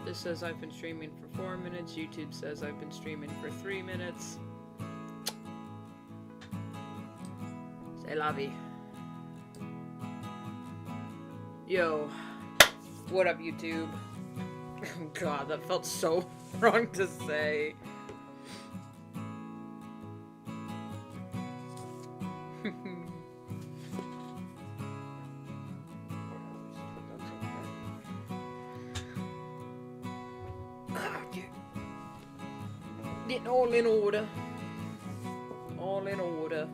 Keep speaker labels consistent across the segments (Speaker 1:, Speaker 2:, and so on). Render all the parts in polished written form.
Speaker 1: This says I've been streaming for 4 minutes. YouTube says I've been streaming for 3 minutes. C'est la vie. Yo. What up, YouTube? God, that felt so wrong to say. Getting all in order. All in order.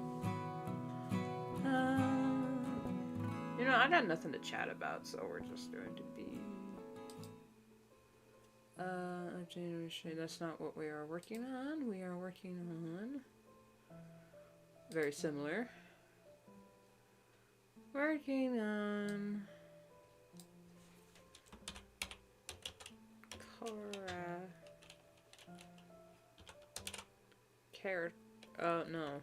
Speaker 1: You know, I got nothing to chat about, so we're just going to be... that's not what we are working on. We are working on... very similar. Working on... no.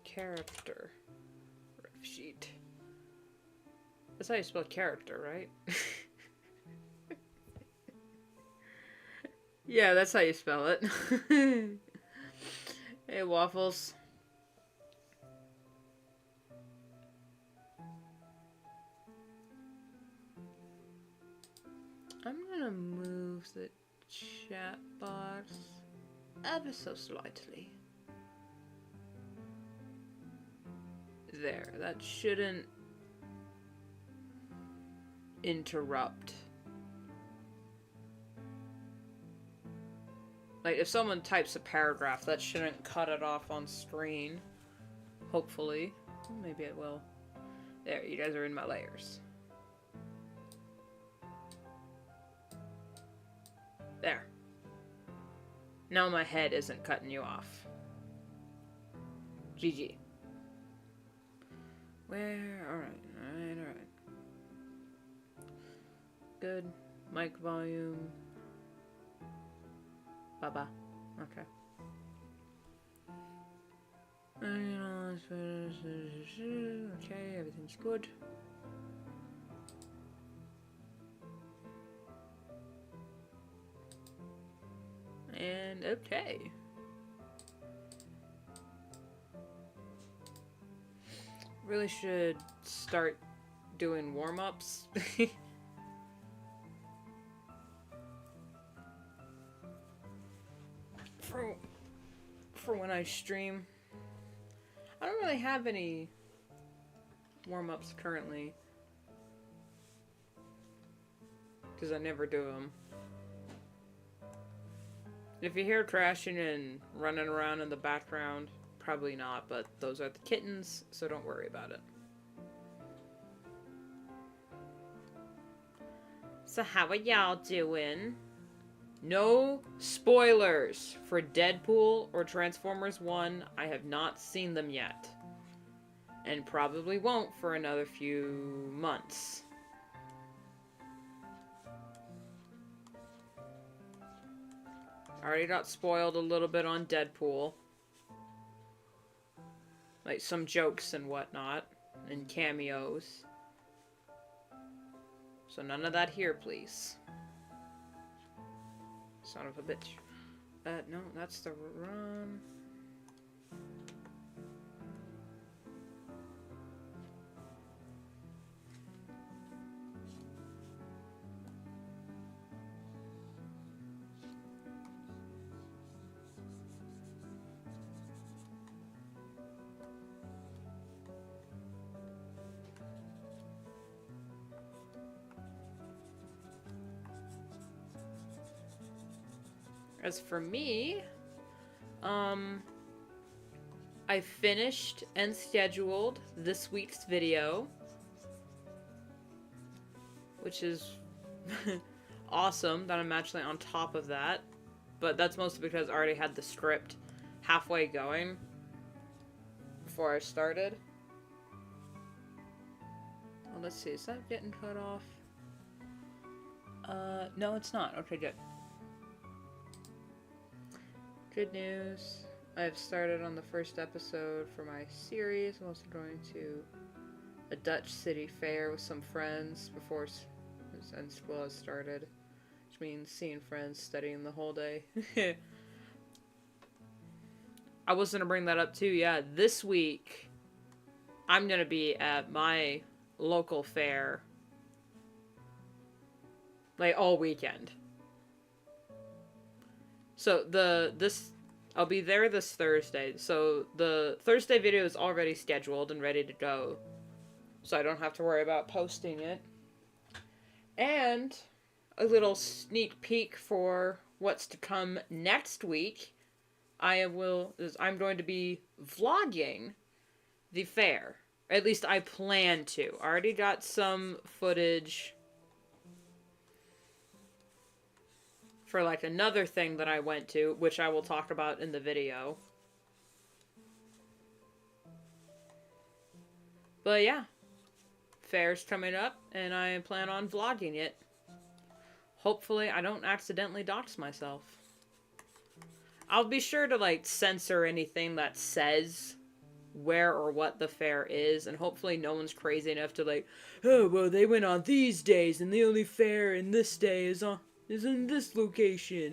Speaker 1: Character. Ref sheet. That's how you spell character, right? Yeah, that's how you spell it. Hey, Waffles. I'm gonna move the chat box ever so slightly. There, that shouldn't interrupt. Like, if someone types a paragraph, that shouldn't cut it off on screen. Hopefully. Maybe it will. There, you guys are in my layers. There. Now my head isn't cutting you off. GG. Where? Alright, alright, alright. Good. Mic volume. Baba. Okay. Okay, everything's good. And okay. Really should start doing warm-ups. for when I stream. I don't really have any warm-ups currently, because I never do them. If you hear crashing and running around in the background, probably not, but those are the kittens, so don't worry about it. So how are y'all doing? No spoilers for Deadpool or Transformers 1. I have not seen them yet. And probably won't for another few months. I already got spoiled a little bit on Deadpool. Like some jokes and whatnot. And cameos. So none of that here, please. Son of a bitch. No, that's the run. As for me, I finished and scheduled this week's video, which is awesome that I'm actually on top of that, but that's mostly because I already had the script halfway going before I started. Well, let's see, is that getting cut off? No, it's not. Okay, good. Good news. I've started on the first episode for my series. I'm also going to a Dutch city fair with some friends before and school has started, which means seeing friends, studying the whole day. I was gonna bring that up too. Yeah, this week I'm gonna be at my local fair, like all weekend. So I'll be there this Thursday. So the Thursday video is already scheduled and ready to go, so I don't have to worry about posting it. And a little sneak peek for what's to come next week. I'm going to be vlogging the fair. At least I plan to. I already got some footage for like another thing that I went to, which I will talk about in the video. But yeah, fair's coming up, and I plan on vlogging it. Hopefully I don't accidentally dox myself. I'll be sure to like censor anything that says where or what the fair is, and hopefully no one's crazy enough to like, oh, well, they went on these days, and the only fair in this day is in this location.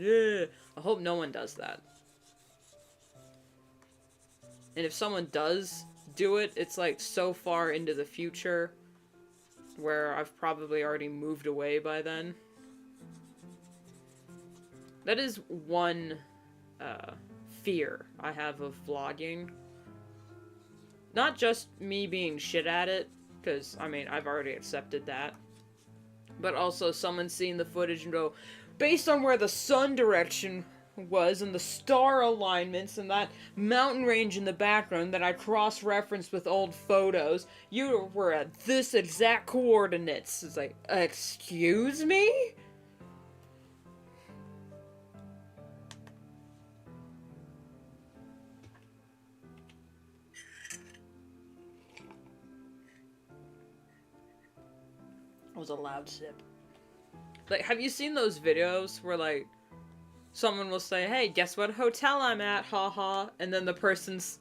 Speaker 1: I hope no one does that. And if someone does do it, it's like so far into the future where I've probably already moved away by then. That is one fear I have of vlogging. Not just me being shit at it, because, I mean, I've already accepted that. But also someone seeing the footage and go, based on where the sun direction was and the star alignments and that mountain range in the background that I cross-referenced with old photos, you were at this exact coordinates. It's like, excuse me? It was a loud sip. Like, have you seen those videos where, like, someone will say, hey, guess what hotel I'm at, haha, and then the person's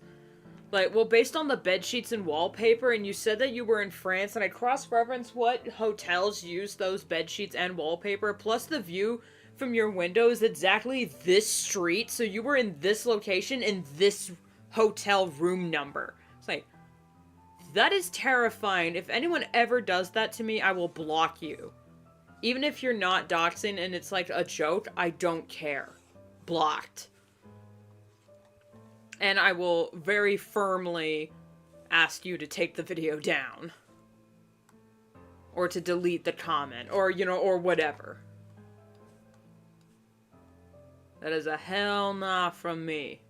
Speaker 1: like, well, based on the bed sheets and wallpaper, and you said that you were in France, and I cross-referenced what hotels use those bed sheets and wallpaper, plus the view from your window is exactly this street, so you were in this location in this hotel room number. It's like, that is terrifying. If anyone ever does that to me, I will block you. Even if you're not doxing and it's like a joke, I don't care. Blocked. And I will very firmly ask you to take the video down. Or to delete the comment. Or, you know, or whatever. That is a hell nah from me.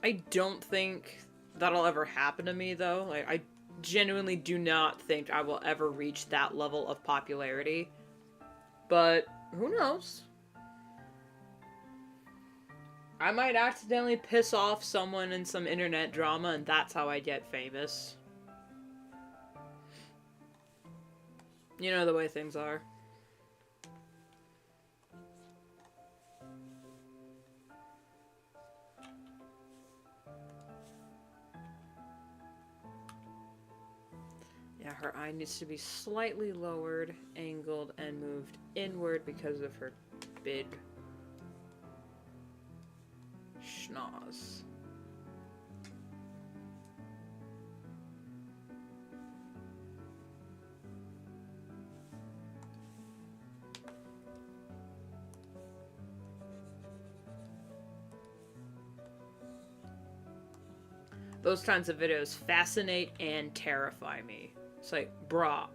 Speaker 1: I don't think that'll ever happen to me, though. Like, I genuinely do not think I will ever reach that level of popularity. But, who knows? I might accidentally piss off someone in some internet drama, and that's how I get famous. You know the way things are. Yeah, her eye needs to be slightly lowered, angled, and moved inward because of her big schnoz. Those kinds of videos fascinate and terrify me. It's like, brah.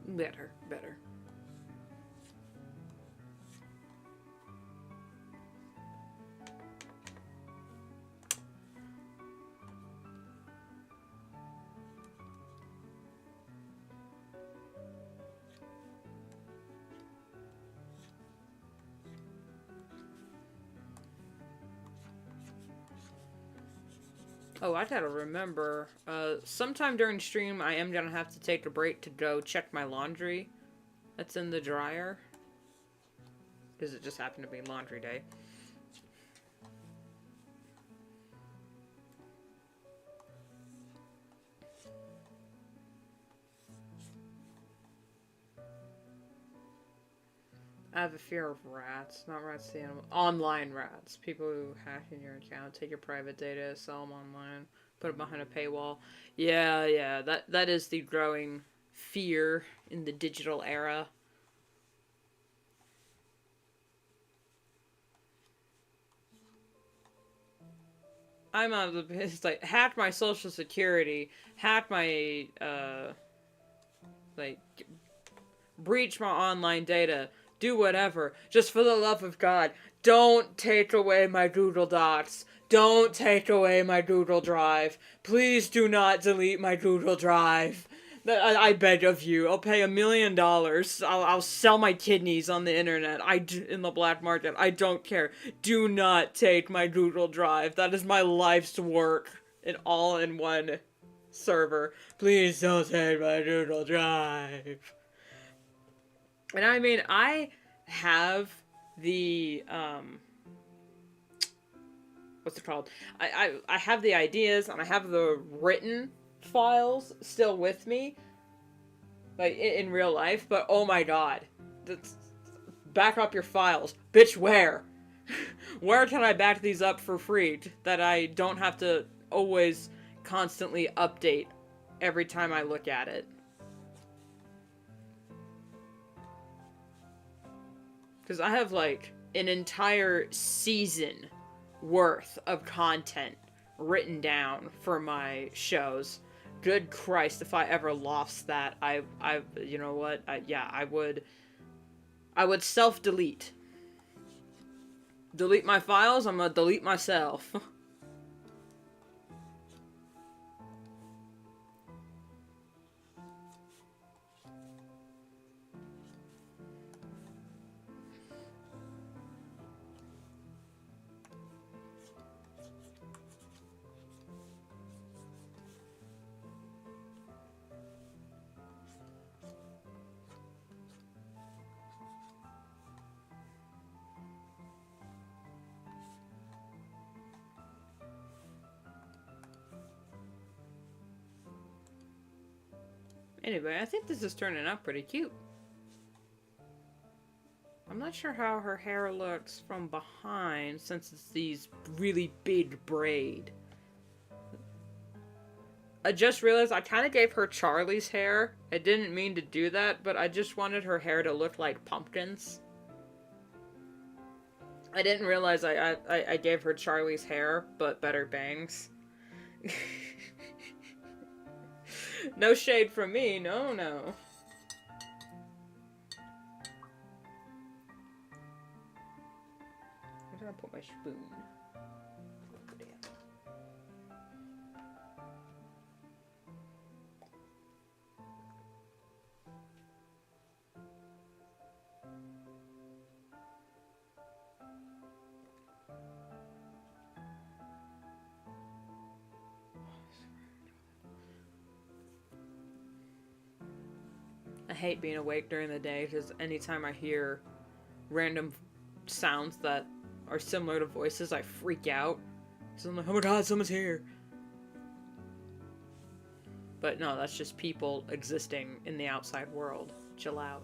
Speaker 1: Better, better. Oh, I gotta remember. Sometime during stream, I am gonna have to take a break to go check my laundry that's in the dryer. Because it just happened to be laundry day. I have a fear of rats. Not rats, the animal. Online rats. People who hack in your account, take your private data, sell them online, put them behind a paywall. Yeah. That is the growing fear in the digital era. It's like, hacked my social security, hacked my, like, breach my online data, do whatever. Just for the love of God, don't take away my Google Docs. Don't take away my Google Drive. Please do not delete my Google Drive. I beg of you. I'll pay $1 million. I'll sell my kidneys on the internet. In the black market. I don't care. Do not take my Google Drive. That is my life's work. All in one server. Please don't take my Google Drive. And I mean, I have the, what's it called? I have the ideas and I have the written files still with me, like, in real life, but oh my god. Back up your files. Bitch, where? Where can I back these up for free that I don't have to always constantly update every time I look at it? Because I have, like, an entire season worth of content written down for my shows. Good Christ, if I ever lost that, you know what? I would self-delete. Delete my files, I'm gonna delete myself. Anyway, I think this is turning out pretty cute. I'm not sure how her hair looks from behind since it's these really big braid. I just realized I kind of gave her Charlie's hair. I didn't mean to do that, but I just wanted her hair to look like pumpkins. I didn't realize I gave her Charlie's hair, but better bangs. No shade from me, no. Where did I put my spoon? I hate being awake during the day because anytime I hear random sounds that are similar to voices, I freak out. So I'm like, oh my god, someone's here. But no, that's just people existing in the outside world. Chill out.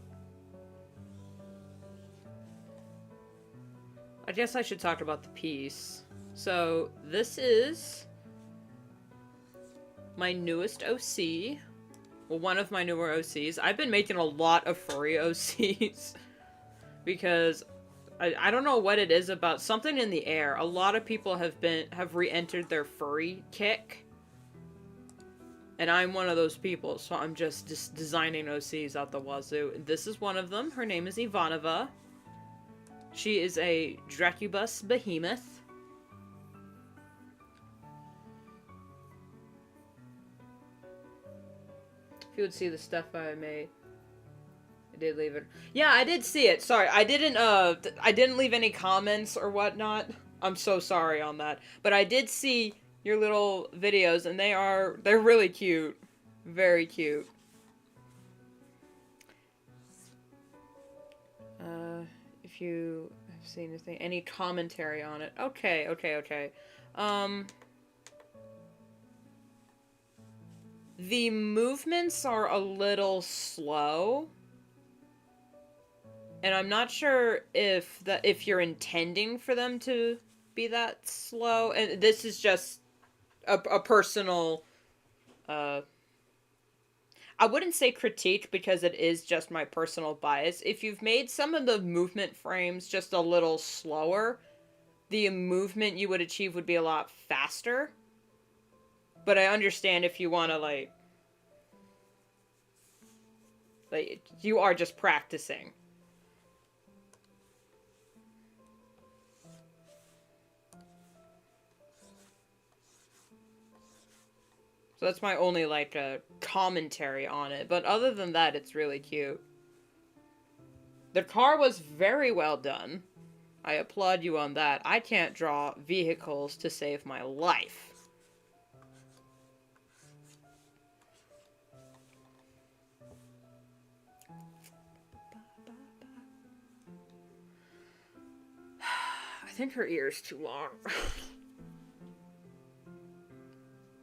Speaker 1: I guess I should talk about the piece. So, this is my newest OC. Well, one of my newer OCs. I've been making a lot of furry OCs because I don't know what it is about something in the air. A lot of people have re-entered their furry kick, and I'm one of those people. So I'm just designing OCs out the wazoo. This is one of them. Her name is Ivanova. She is a Dracubus behemoth. If you would see the stuff I made. I did leave it. Yeah, I did see it. Sorry, I didn't leave any comments or whatnot. I'm so sorry on that. But I did see your little videos, and they're really cute. Very cute. If you have seen anything, any commentary on it. Okay, okay, okay. The movements are a little slow. And I'm not sure if you're intending for them to be that slow. And this is just a personal, I wouldn't say critique because it is just my personal bias. If you've made some of the movement frames just a little slower, the movement you would achieve would be a lot faster. But I understand if you want to, like, you are just practicing. So that's my only, like, commentary on it. But other than that, it's really cute. The car was very well done. I applaud you on that. I can't draw vehicles to save my life. I think her ear's too long.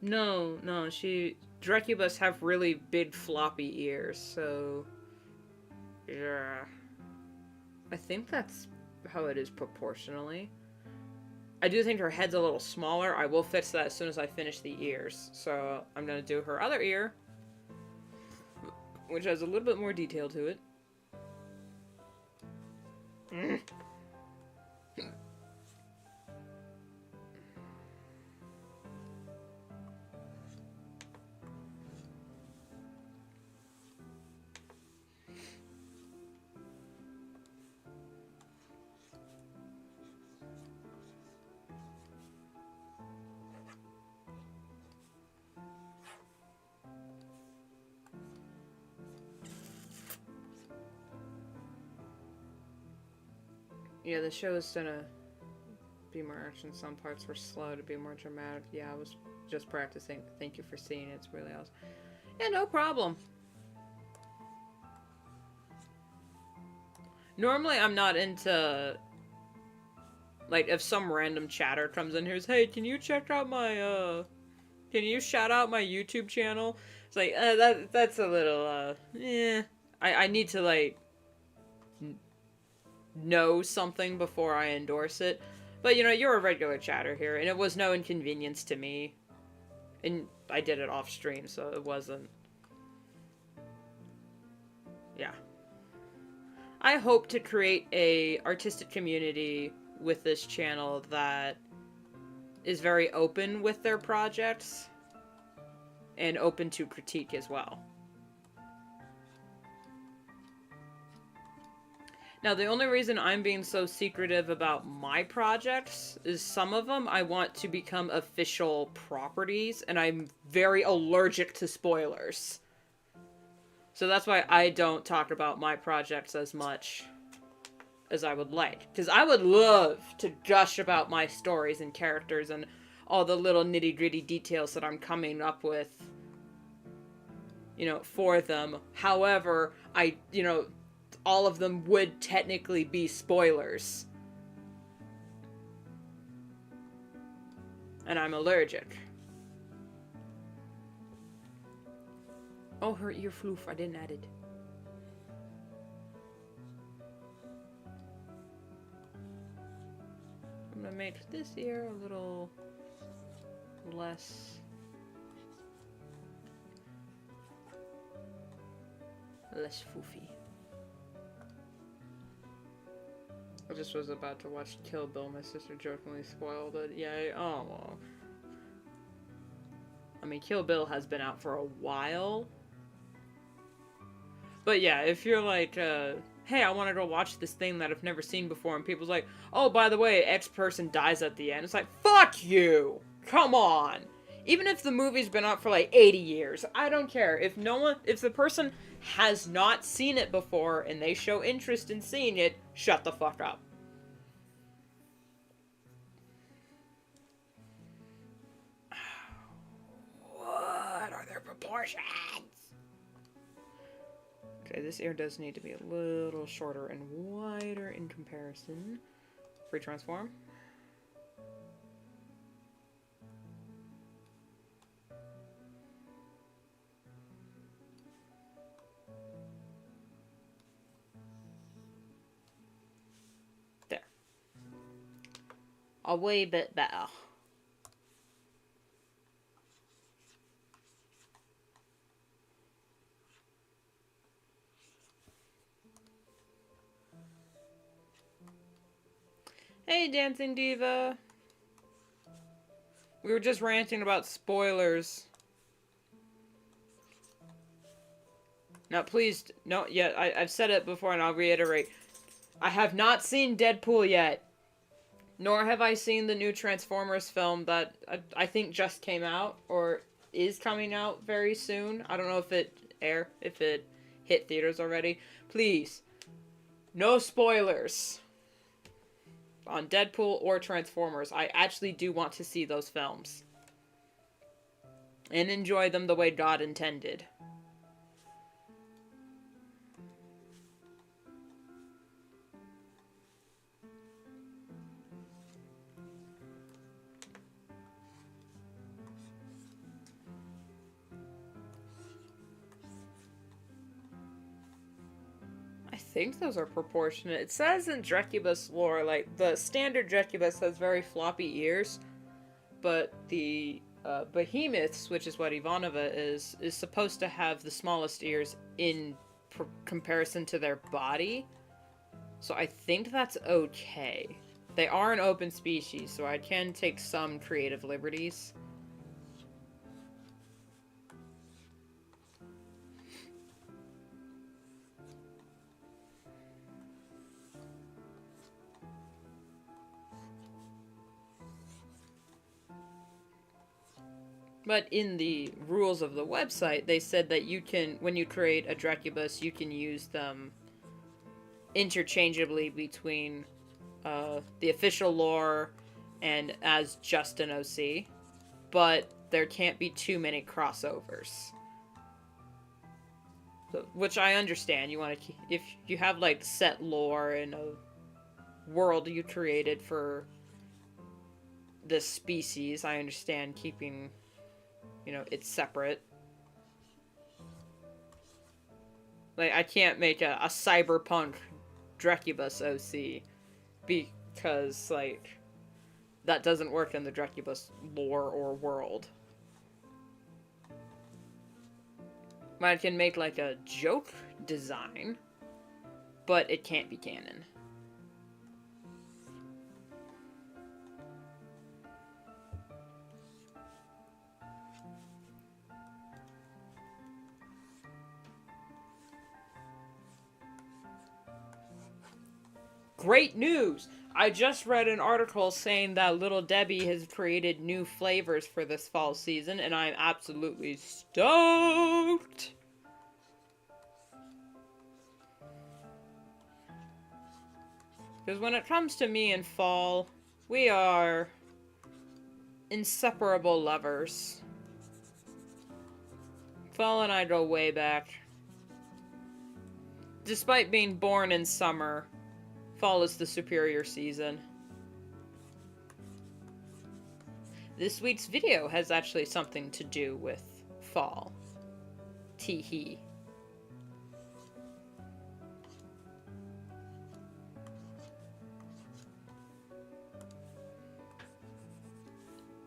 Speaker 1: No, Drecubus have really big floppy ears, so... yeah. I think that's how it is proportionally. I do think her head's a little smaller. I will fix that as soon as I finish the ears. So I'm gonna do her other ear, which has a little bit more detail to it. Yeah, the show is gonna be more action. Some parts were slow to be more dramatic. Yeah, I was just practicing. Thank you for seeing it. It's really awesome. Yeah, no problem. Normally, I'm not into... like, if some random chatter comes in here and says, hey, can you check out my, can you shout out my YouTube channel? It's like, that's a little, I need to, like... know something before I endorse it. But, you know, you're a regular chatter here, and it was no inconvenience to me. And I did it off stream, so it wasn't... yeah. I hope to create a artistic community with this channel that is very open with their projects and open to critique as well. Now, the only reason I'm being so secretive about my projects is some of them I want to become official properties, and I'm very allergic to spoilers. So that's why I don't talk about my projects as much as I would like. Because I would love to gush about my stories and characters and all the little nitty-gritty details that I'm coming up with, you know, for them. However, all of them would technically be spoilers. And I'm allergic. Oh, her ear floof. I didn't add it. I'm gonna make this ear a little less foofy. I just was about to watch Kill Bill. My sister jokingly spoiled it. Yeah, oh well. I mean, Kill Bill has been out for a while. But yeah, if you're like, hey, I want to go watch this thing that I've never seen before, and people's like, oh, by the way, X person dies at the end. It's like, fuck you! Come on! Even if the movie's been out for like 80 years, I don't care. If the person has not seen it before and they show interest in seeing it, shut the fuck up. proportions. Okay, this ear does need to be a little shorter and wider in comparison. Free transform. There. A wee bit better. Hey, Dancing Diva. We were just ranting about spoilers. Now, please, no, yeah, I've said it before and I'll reiterate. I have not seen Deadpool yet. Nor have I seen the new Transformers film that I think just came out or is coming out very soon. I don't know if it hit theaters already. Please, no spoilers on Deadpool or Transformers. I actually do want to see those films and enjoy them the way God intended. I think those are proportionate. It says in Drecubus lore, like, the standard Drecubus has very floppy ears, but the Behemoths, which is what Ivanova is supposed to have the smallest ears in comparison to their body. So I think that's okay. They are an open species, so I can take some creative liberties. But in the rules of the website, they said that you can, when you create a Drecubus, you can use them interchangeably between the official lore and as just an OC. But there can't be too many crossovers. So, which I understand. You want to, if you have like set lore in a world you created for this species, I understand keeping, you know, it's separate. Like, I can't make a cyberpunk Drecubus OC because, like, that doesn't work in the Drecubus lore or world. I can make, like, a joke design, but it can't be canon. Great news! I just read an article saying that Little Debbie has created new flavors for this fall season, and I'm absolutely stoked! Because when it comes to me and fall, we are inseparable lovers. Fall and I go way back. Despite being born in summer, fall is the superior season. This week's video has actually something to do with fall. Tee-hee.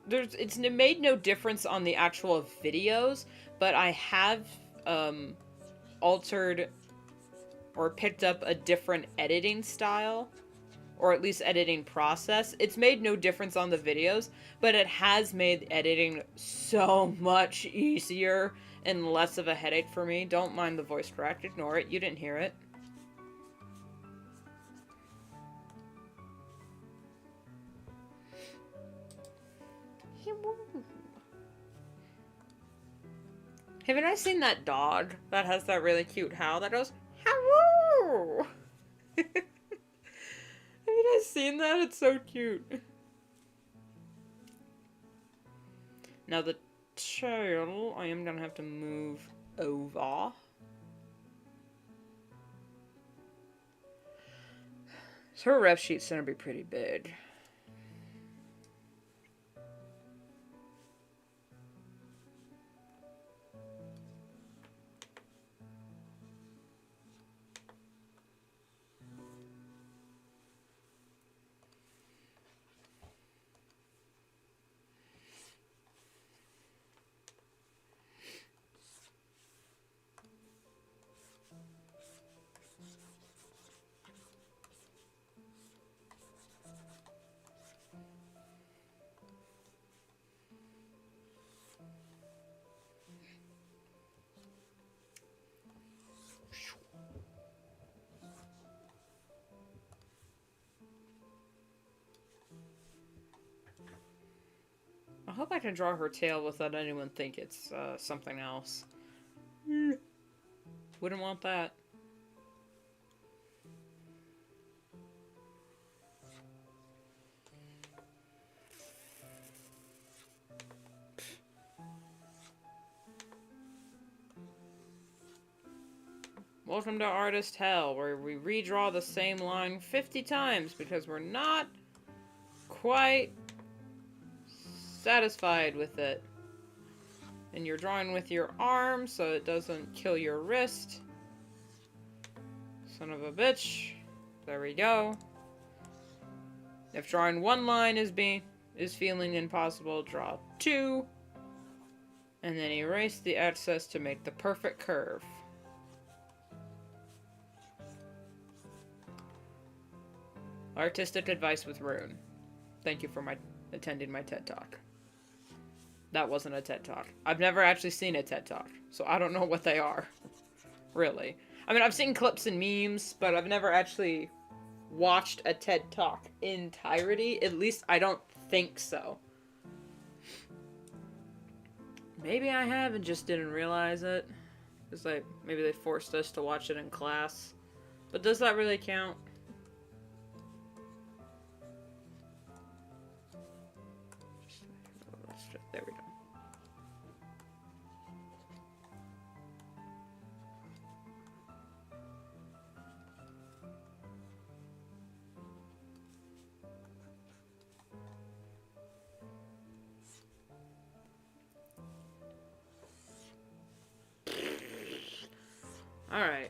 Speaker 1: It's made no difference on the actual videos, but I have altered or picked up a different editing style, or at least editing process. It's made no difference on the videos, but it has made editing so much easier and less of a headache for me. Don't mind the voice crack, ignore it, you didn't hear it. Haven't I seen that dog that has that really cute howl that goes, "Hello"? Have you guys seen that? It's so cute. Now the tail, I am gonna have to move over. So her ref sheet's gonna be pretty big. I hope I can draw her tail without anyone think it's something else. Wouldn't want that. Welcome to Artist Hell, where we redraw the same line 50 times because we're not quite satisfied with it. And you're drawing with your arm so it doesn't kill your wrist. Son of a bitch. There we go. If drawing one line is feeling impossible, draw two. And then erase the excess to make the perfect curve. Artistic advice with Rune. Thank you for attending my TED Talk. That wasn't a TED Talk. I've never actually seen a TED Talk, so I don't know what they are. Really. I mean, I've seen clips and memes, but I've never actually watched a TED Talk entirety. At least I don't think so. Maybe I have and just didn't realize it. It's like, maybe they forced us to watch it in class. But does that really count? There we go. All right.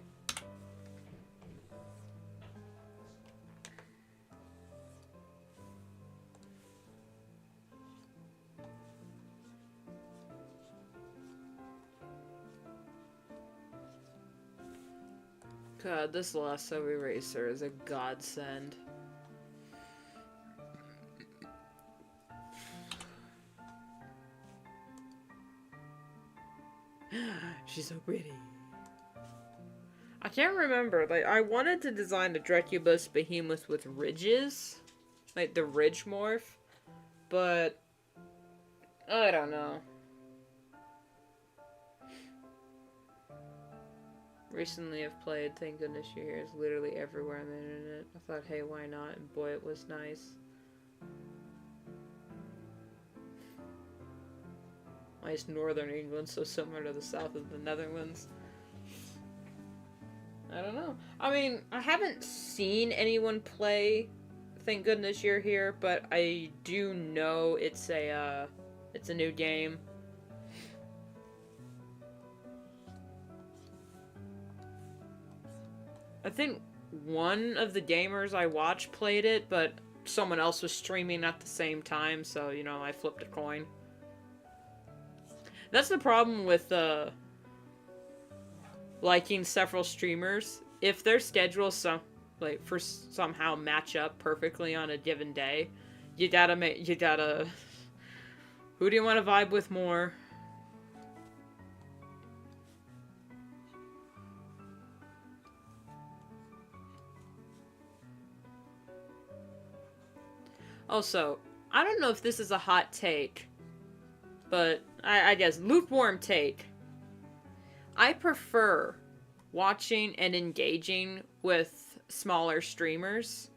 Speaker 1: God, this lasso eraser is a godsend. She's so pretty. I can't remember. Like, I wanted to design a Drecubus behemoth with ridges. Like, the ridge morph. But I don't know. Recently I've played, thank goodness you're here, it's literally everywhere on the internet. I thought, hey, why not? And boy, it was nice. Nice northern England, so similar to the south of the Netherlands. I don't know. I mean, I haven't seen anyone play Thank Goodness You're Here, but I do know it's a new game. I think one of the gamers I watched played it, but someone else was streaming at the same time, so, you know, I flipped a coin. That's the problem with, liking several streamers. If their schedules somehow match up perfectly on a given day, you gotta who do you want to vibe with more? Also, I don't know if this is a hot take, but I guess lukewarm take. I prefer watching and engaging with smaller streamers.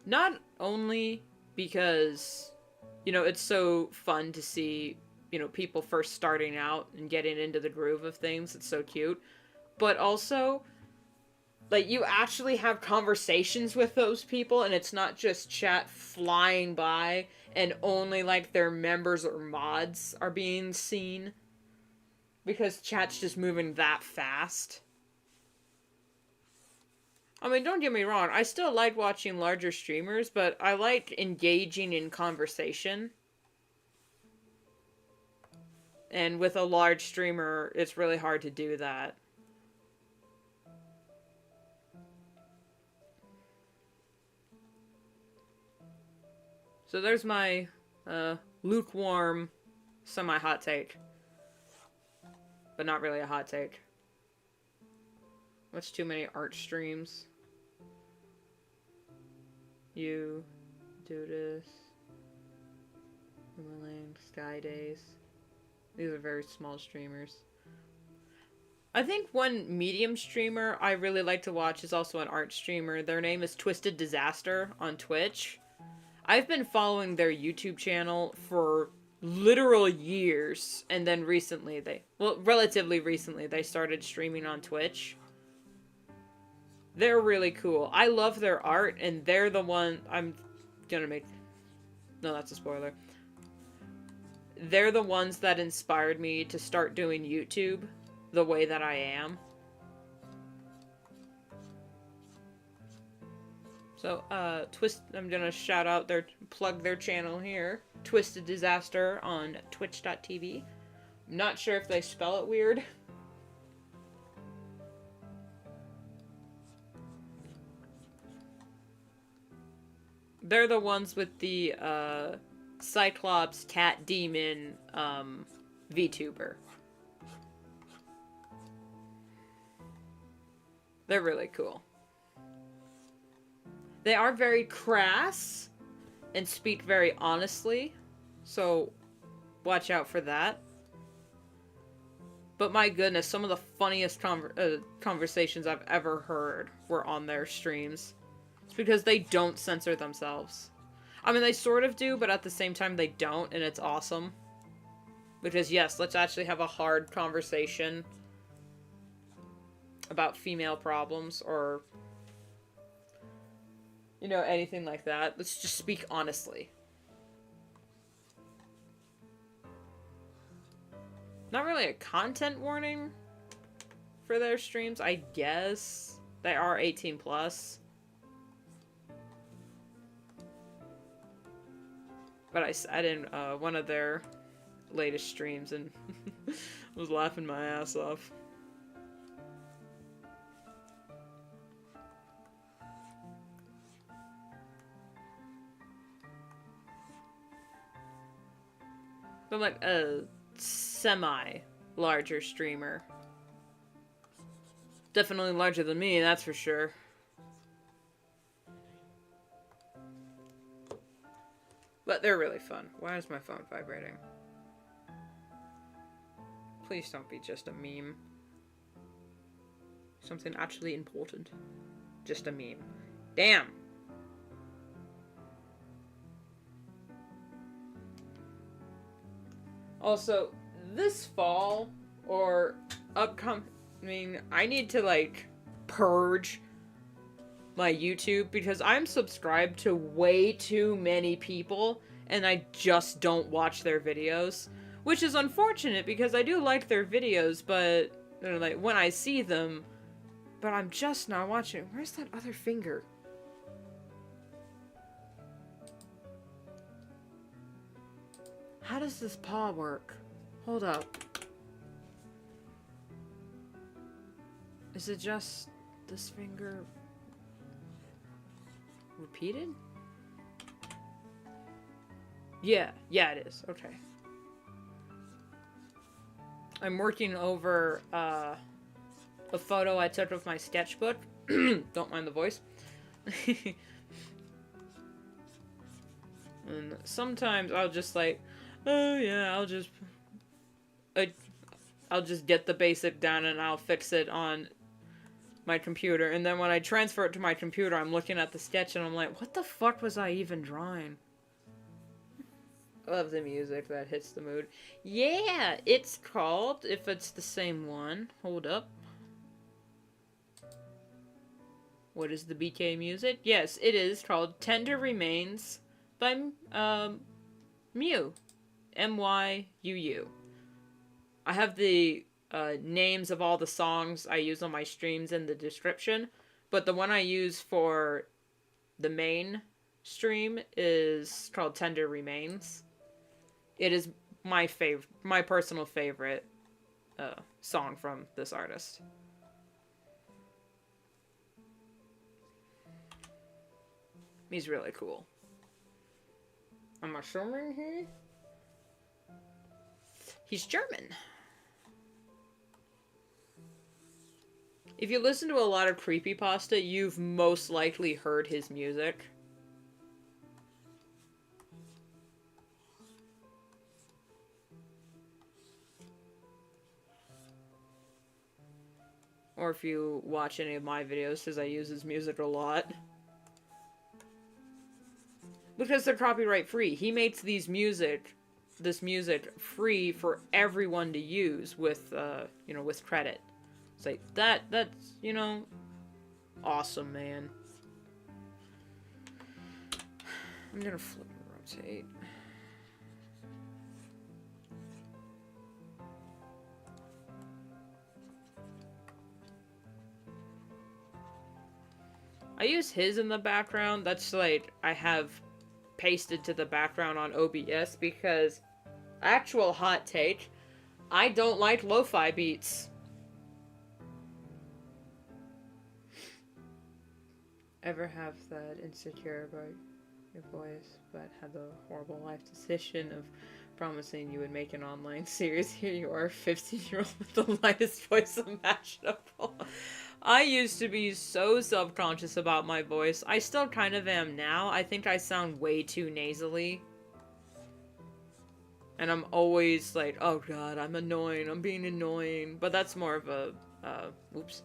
Speaker 1: Not only because you know, it's so fun to see, you know, people first starting out and getting into the groove of things. It's so cute. But also, like, you actually have conversations with those people, and it's not just chat flying by and only, like, their members or mods are being seen. Because chat's just moving that fast. I mean, don't get me wrong, I still like watching larger streamers, but I like engaging in conversation. And with a large streamer, it's really hard to do that. So there's my lukewarm, semi-hot take. But not really a hot take. What's too many art streams? You do this. Lane, Sky Days. These are very small streamers. I think one medium streamer I really like to watch is also an art streamer. Their name is Twisted Disaster on Twitch. I've been following their YouTube channel for literal years, and then recently relatively recently, they started streaming on Twitch. They're really cool. I love their art, and they're the one I'm gonna make... No, that's a spoiler. They're the ones that inspired me to start doing YouTube the way that I am. So, I'm gonna plug their channel here. Twisted Disaster on twitch.tv. I'm not sure if they spell it weird. They're the ones with the, Cyclops Cat Demon, VTuber. They're really cool. They are very crass and speak very honestly, so watch out for that. But my goodness, some of the funniest conversations I've ever heard were on their streams. It's because they don't censor themselves. I mean, they sort of do, but at the same time they don't, and it's awesome. Because yes, let's actually have a hard conversation about female problems, or, you know, anything like that. Let's just speak honestly. Not really a content warning for their streams, I guess. They are 18 plus. But I sat in one of their latest streams and was laughing my ass off. I'm like a semi-larger streamer. Definitely larger than me, that's for sure. But they're really fun. Why is my phone vibrating? Please don't be just a meme. Something actually important. Just a meme. Damn! Also, this fall, or upcoming, I need to, like, purge my YouTube, because I'm subscribed to way too many people, and I just don't watch their videos. Which is unfortunate, because I do like their videos, but, like, when I see them, but I'm just not watching. Where's that other finger? How does this paw work? Hold up. Is it just this finger repeated? Yeah, it is. Okay. I'm working over a photo I took of my sketchbook. Don't mind the voice. And sometimes I'll just like, oh yeah, I'll just get the basic down and I'll fix it on my computer. And then when I transfer it to my computer, I'm looking at the sketch and I'm like, what the fuck was I even drawing? Love the music that hits the mood. Yeah, it's called, if it's the same one, hold up. What is the BK music? Yes, it is called Tender Remains by Myuu. Myuu. I have the names of all the songs I use on my streams in the description, but the one I use for the main stream is called Tender Remains. It is my personal favorite song from this artist. He's really cool. I'm assuming he's German. If you listen to a lot of creepypasta, you've most likely heard his music. Or if you watch any of my videos, because I use his music a lot. Because they're copyright free. He makes this music free for everyone to use with, with credit. It's like, that's, awesome, man. I'm gonna flip and rotate. I use his in the background. That's like, I have pasted to the background on OBS because, actual hot take, I don't like lo-fi beats. Ever have that insecure about your voice, but had the horrible life decision of promising you would make an online series? Here you are, 15-year-old with the lightest voice imaginable. I used to be so self-conscious about my voice. I still kind of am now. I think I sound way too nasally. And I'm always like, oh god, I'm annoying, I'm being annoying. But that's more of a, oops.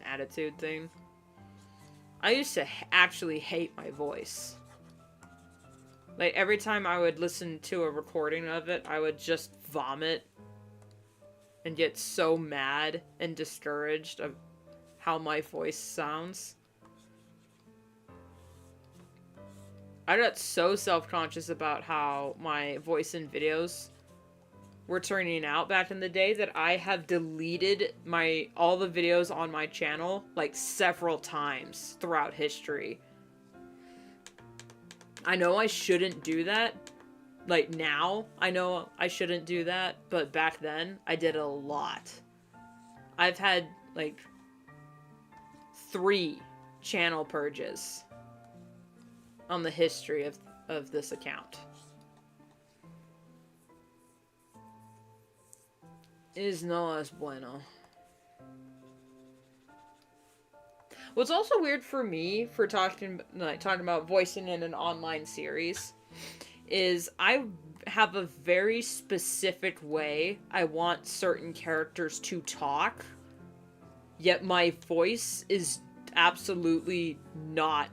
Speaker 1: An attitude thing. I used to actually hate my voice. Like, every time I would listen to a recording of it, I would just vomit. And get so mad and discouraged of how my voice sounds. I got so self-conscious about how my voice in videos were turning out back in the day that I have deleted all the videos on my channel like several times throughout history. I know I shouldn't do that. Like, now, I know I shouldn't do that, but back then, I did a lot. I've had, like, 3 channel purges on the history of this account. Is no es bueno. What's also weird for me, for talking about voicing in an online series, is I have a very specific way I want certain characters to talk, yet my voice is absolutely not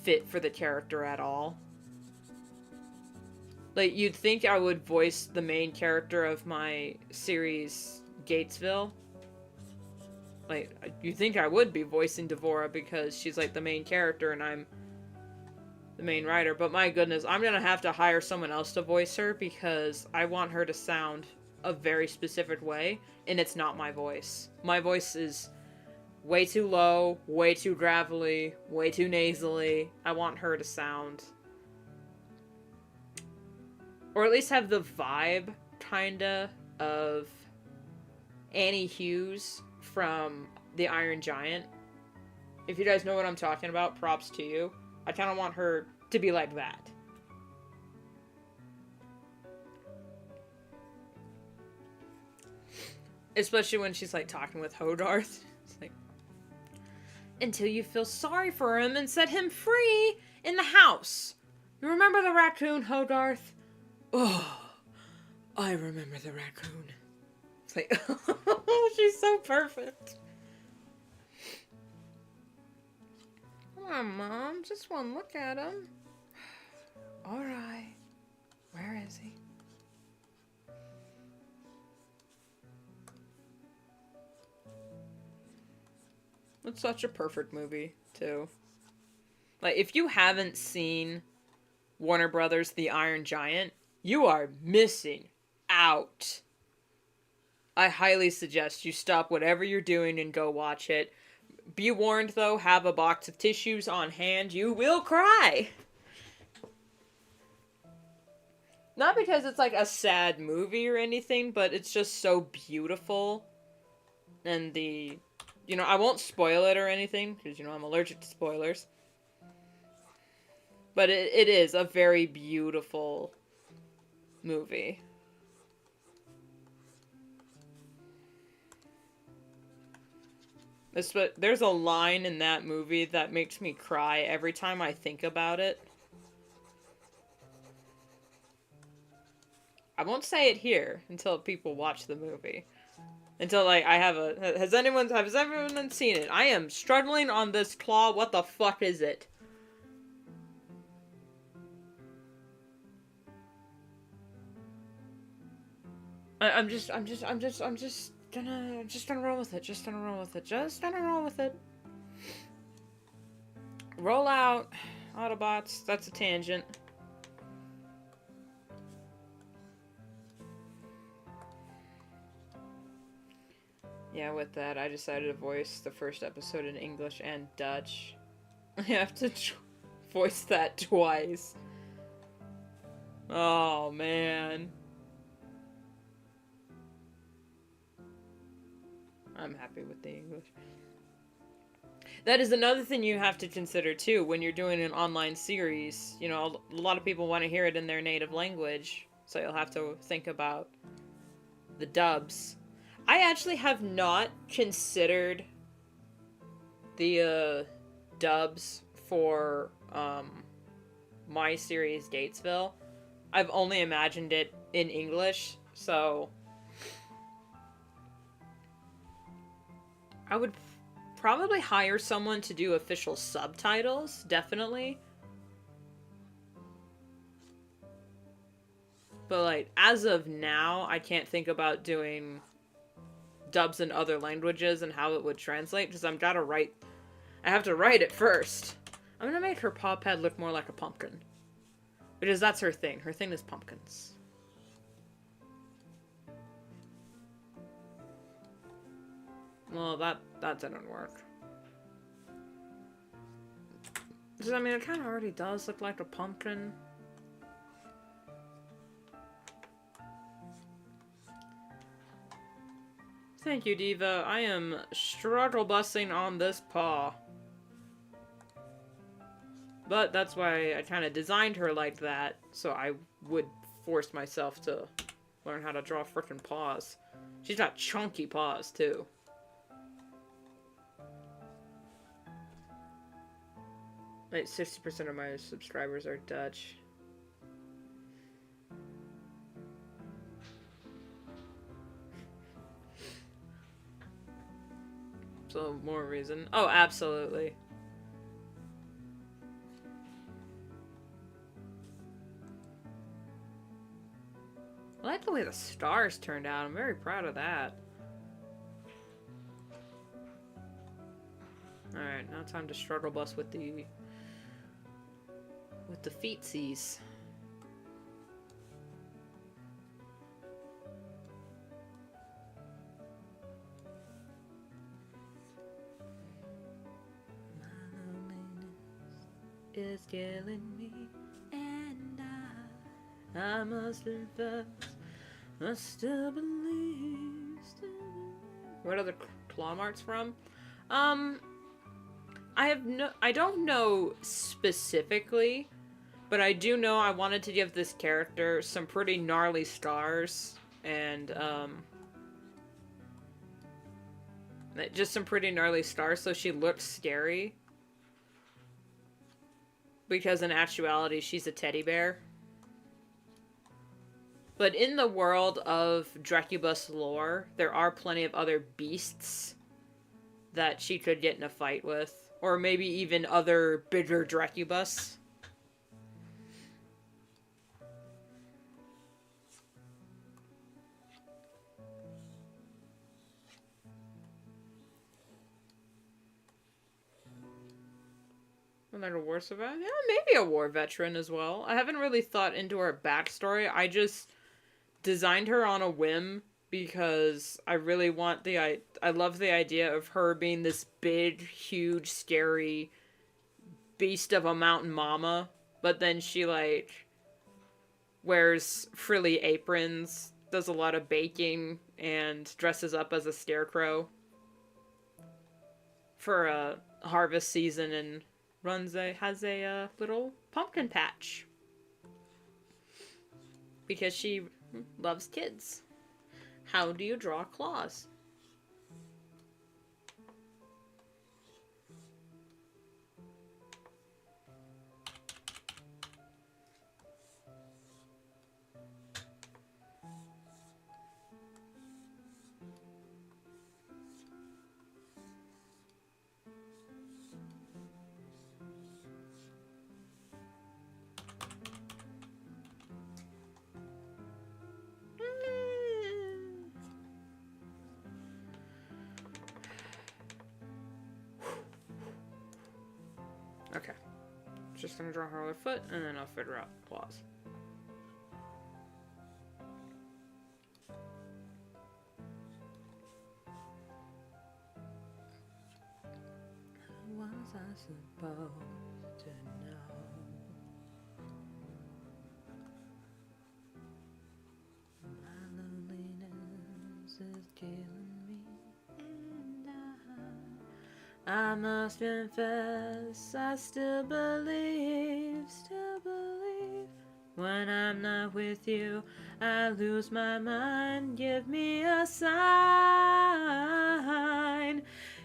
Speaker 1: fit for the character at all. Like, you'd think I would voice the main character of my series, Gatesville. Like, you'd think I would be voicing Devora because she's, like, the main character and I'm the main writer, but my goodness, I'm gonna have to hire someone else to voice her because I want her to sound a very specific way, and it's not my voice. My voice is way too low, way too gravelly, way too nasally. I want her to sound, or at least have the vibe, kinda, of Annie Hughes from The Iron Giant. If you guys know what I'm talking about, props to you. I kind of want her to be like that. Especially when she's, like, talking with Hogarth. It's like, until you feel sorry for him and set him free in the house. You remember the raccoon, Hogarth? Oh, I remember the raccoon. It's like, oh, she's so perfect. Come on, Mom. Just one look at him. Alright. Where is he? It's such a perfect movie, too. Like, if you haven't seen Warner Brothers' The Iron Giant, you are missing out. I highly suggest you stop whatever you're doing and go watch it. Be warned, though, have a box of tissues on hand. You will cry! Not because it's like a sad movie or anything, but it's just so beautiful. And the... You know, I won't spoil it or anything, because, you know, I'm allergic to spoilers. But it is a very beautiful movie. There's a line in that movie that makes me cry every time I think about it. I won't say it here until people watch the movie. Until, like, has everyone seen it? I am struggling on this claw. What the fuck is it? I'm just gonna roll with it. Just gonna roll with it. Roll out, Autobots. That's a tangent. Yeah, with that, I decided to voice the first episode in English and Dutch. I have to voice that twice. Oh, man. I'm happy with the English. That is another thing you have to consider, too, when you're doing an online series. You know, a lot of people want to hear it in their native language, so you'll have to think about the dubs. I actually have not considered the dubs for my series Gatesville. I've only imagined it in English, so I would probably hire someone to do official subtitles, definitely. But, like, as of now, I can't think about doing dubs in other languages and how it would translate, because I have to write it first. I'm gonna make her paw pad look more like a pumpkin. Because that's her thing. Her thing is pumpkins. Well, that didn't work. Because, I mean, it kind of already does look like a pumpkin. Thank you, Diva. I am struggle busing on this paw. But that's why I kind of designed her like that, so I would force myself to learn how to draw frickin' paws. She's got chunky paws, too. Like, 60% of my subscribers are Dutch. So, more reason. Oh, absolutely. I like the way the stars turned out. I'm very proud of that. Alright, now time to struggle bus with the feetsies. Is killing me, and I must confess, I still believe. What are the claw marks from? I don't know specifically, but I do know I wanted to give this character some pretty gnarly scars, and just some pretty gnarly scars so she looks scary. Because in actuality, she's a teddy bear. But in the world of Drecubus lore, there are plenty of other beasts that she could get in a fight with. Or maybe even other bigger Drecubus. Another war survivor? Yeah, maybe a war veteran as well. I haven't really thought into her backstory. I just designed her on a whim because I really want I love the idea of her being this big, huge, scary beast of a mountain mama, but then she, like, wears frilly aprons, does a lot of baking, and dresses up as a scarecrow for a harvest season and has a little pumpkin patch. Because she loves kids. How do you draw claws? Okay. Just gonna draw her other foot, and then I'll figure out claws. Was I supposed to know? My loneliness is killing me, and I must confess, I still believe, when I'm not with you, I lose my mind. Give me a sign.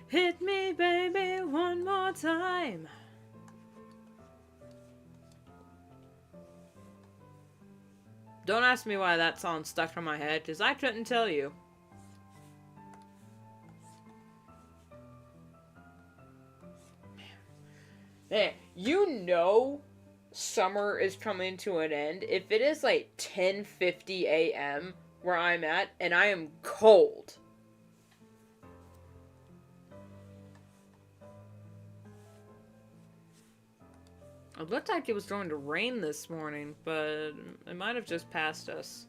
Speaker 1: Hit me, baby, one more time. Don't ask me why that song stuck in my head, because I couldn't tell you. Man, you know summer is coming to an end if it is like 10:50 a.m. where I'm at, and I am cold. It looked like it was going to rain this morning, but it might have just passed us.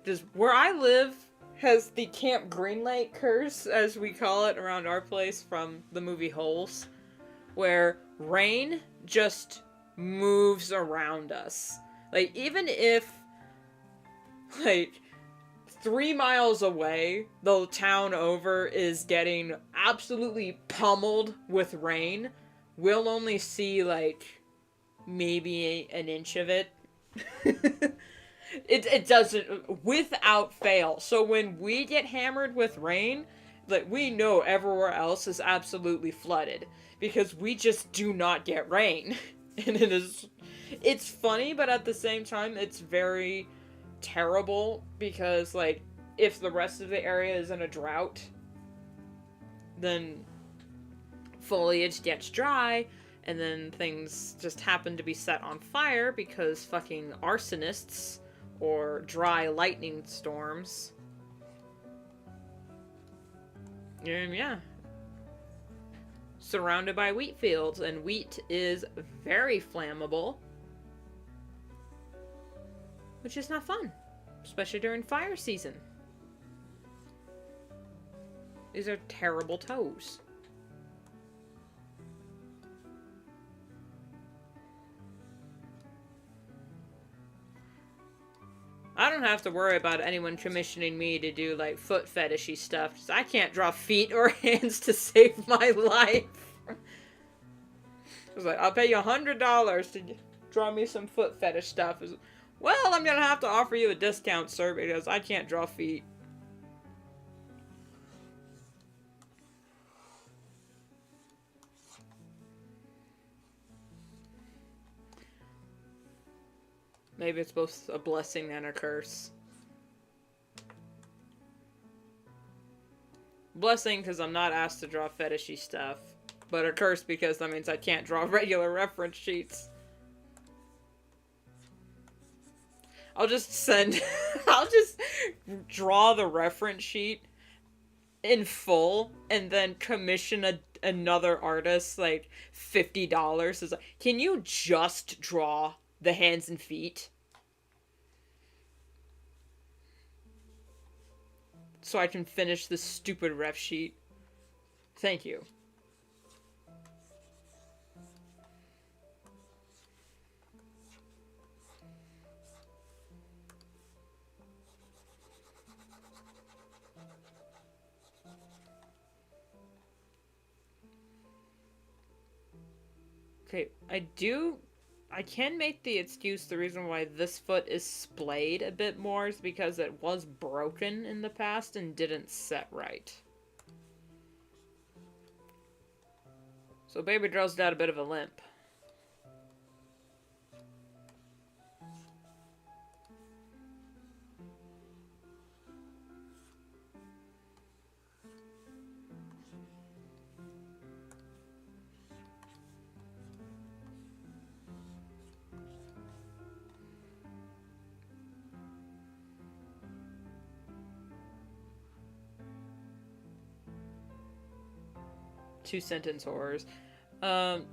Speaker 1: Because where I live has the Camp Greenlight curse, as we call it around our place from the movie Holes, where rain just moves around us. Like, even if, like, 3 miles away, the town over is getting absolutely pummeled with rain, we'll only see, like, maybe an inch of it. It doesn't, without fail. So when we get hammered with rain, like, we know everywhere else is absolutely flooded. Because we just do not get rain. And it's funny, but at the same time, it's very terrible. Because, like, if the rest of the area is in a drought, then foliage gets dry, and then things just happen to be set on fire because fucking arsonists or dry lightning storms. And yeah. Surrounded by wheat fields, and wheat is very flammable. Which is not fun. Especially during fire season. These are terrible toes. I don't have to worry about anyone commissioning me to do, like, foot fetishy stuff, because I can't draw feet or hands to save my life. I was like, I'll pay you $100 to draw me some foot fetish stuff. Well, I'm gonna have to offer you a discount, sir, because I can't draw feet. Maybe it's both a blessing and a curse. Blessing, because I'm not asked to draw fetishy stuff. but a curse because that means I can't draw regular reference sheets. I'll just send... I'll just draw the reference sheet in full and then commission another artist, like, $50. Is like, can you just draw the hands and feet? So I can finish this stupid ref sheet. Thank you. Okay, I can make the excuse the reason why this foot is splayed a bit more is because it was broken in the past and didn't set right. So Baby Girl's got a bit of a limp. Two-sentence horrors. I'm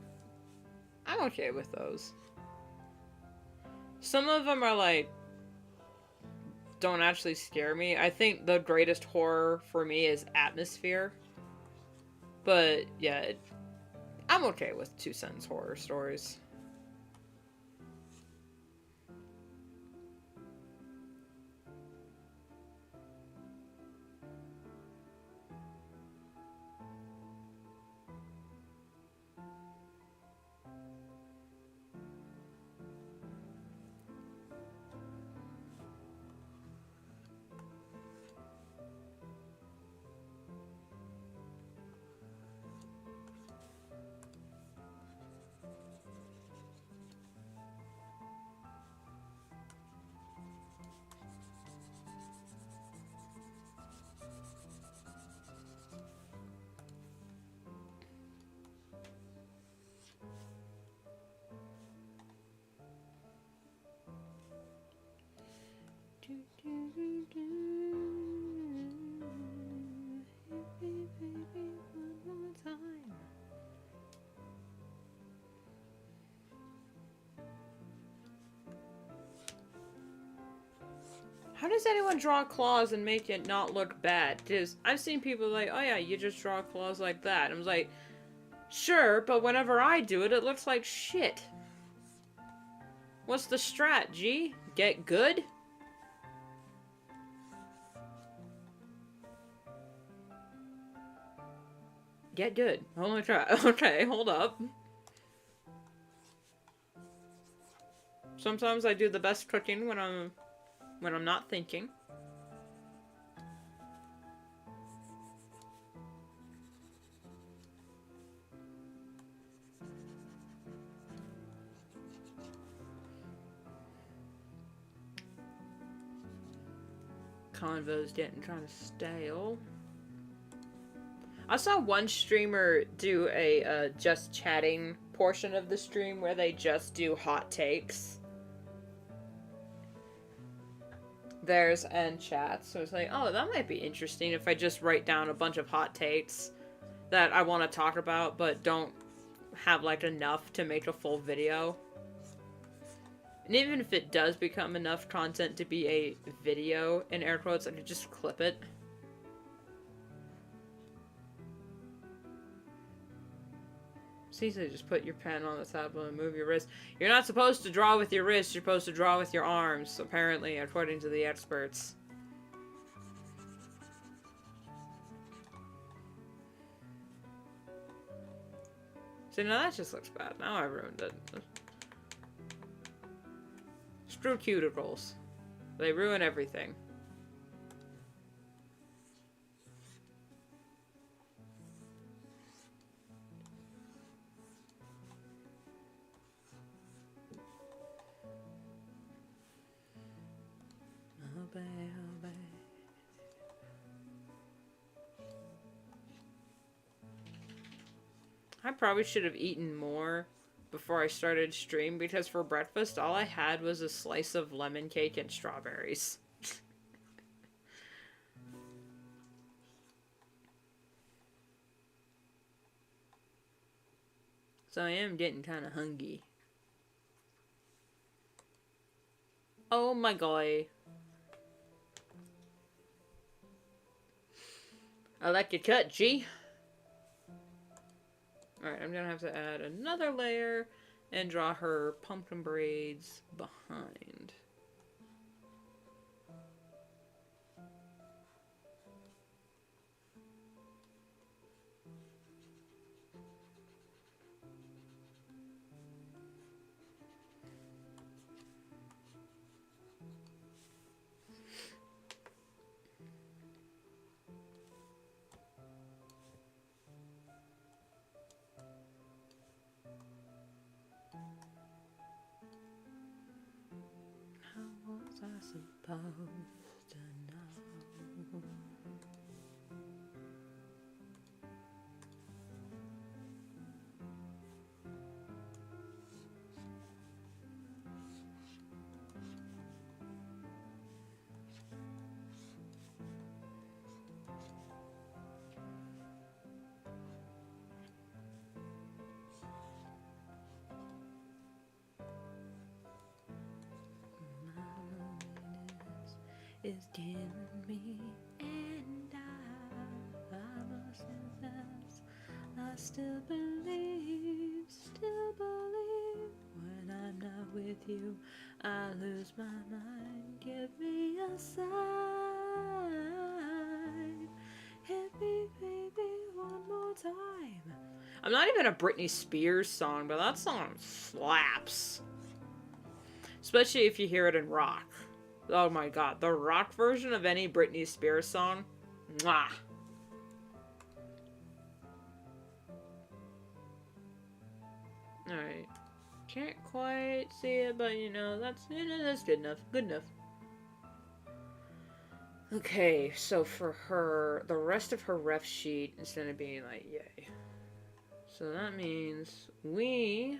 Speaker 1: okay with those. Some of them are like, don't actually scare me. I think the greatest horror for me is atmosphere. But yeah, I'm okay with two-sentence horror stories. How does anyone draw claws and make it not look bad? Because I've seen people like, oh yeah, you just draw claws like that. And I was like, sure, but whenever I do it, it looks like shit. What's the strat, G? Get good? Get good. Only try. Okay, hold up. Sometimes I do the best cooking when I'm not thinking. Convo's getting kind of stale. I saw one streamer do a just chatting portion of the stream where they just do hot takes. Theirs and chat. So it's like, oh, that might be interesting if I just write down a bunch of hot takes that I want to talk about but don't have like enough to make a full video. And even if it does become enough content to be a video, in air quotes, I could just clip it. It's easy to just put your pen on the tablet and move your wrist. You're not supposed to draw with your wrist, you're supposed to draw with your arms, apparently, according to the experts. See, now that just looks bad. Now I ruined it. Screw cuticles. They ruin everything. Obey, obey. I probably should have eaten more before I started stream because for breakfast all I had was a slice of lemon cake and strawberries. So I am getting kind of hungry. Oh my god. I like your cut, G. Alright, I'm gonna have to add another layer and draw her pumpkin braids behind. How was I supposed to know? Is killing me, and I must confess, I still believe, when I'm not with you, I lose my mind. Give me a sign, hit me, baby, one more time. I'm not even a Britney Spears song, but that song slaps. Especially if you hear it in rock. Oh my god, the rock version of any Britney Spears song? Mwah! Alright. Can't quite see it, but that's good enough. Good enough. Okay, so for her, the rest of her ref sheet is gonna be like, yay. So that means we...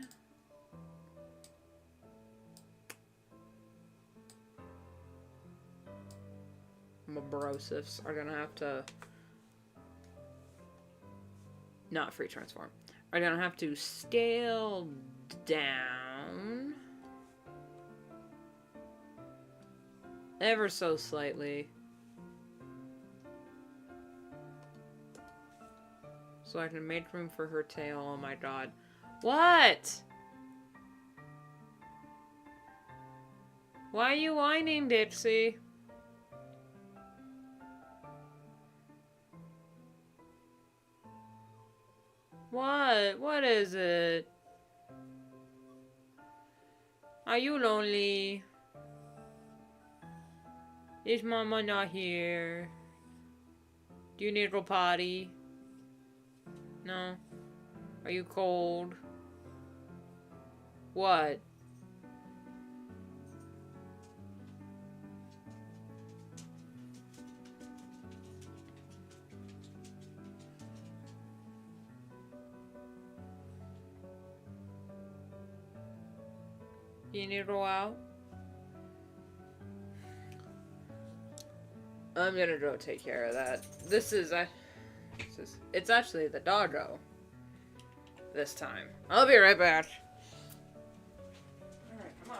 Speaker 1: Mabrosifs are gonna have to not free transform. Are gonna have to scale down ever so slightly so I can make room for her tail. Oh my god. What? Why are you whining, Dixie? What? What is it? Are you lonely? Is Mama not here? Do you need a potty? No? Are you cold? What? You need to go out? I'm gonna go take care of that. It's actually the doggo. This time. I'll be right back. Alright, come on.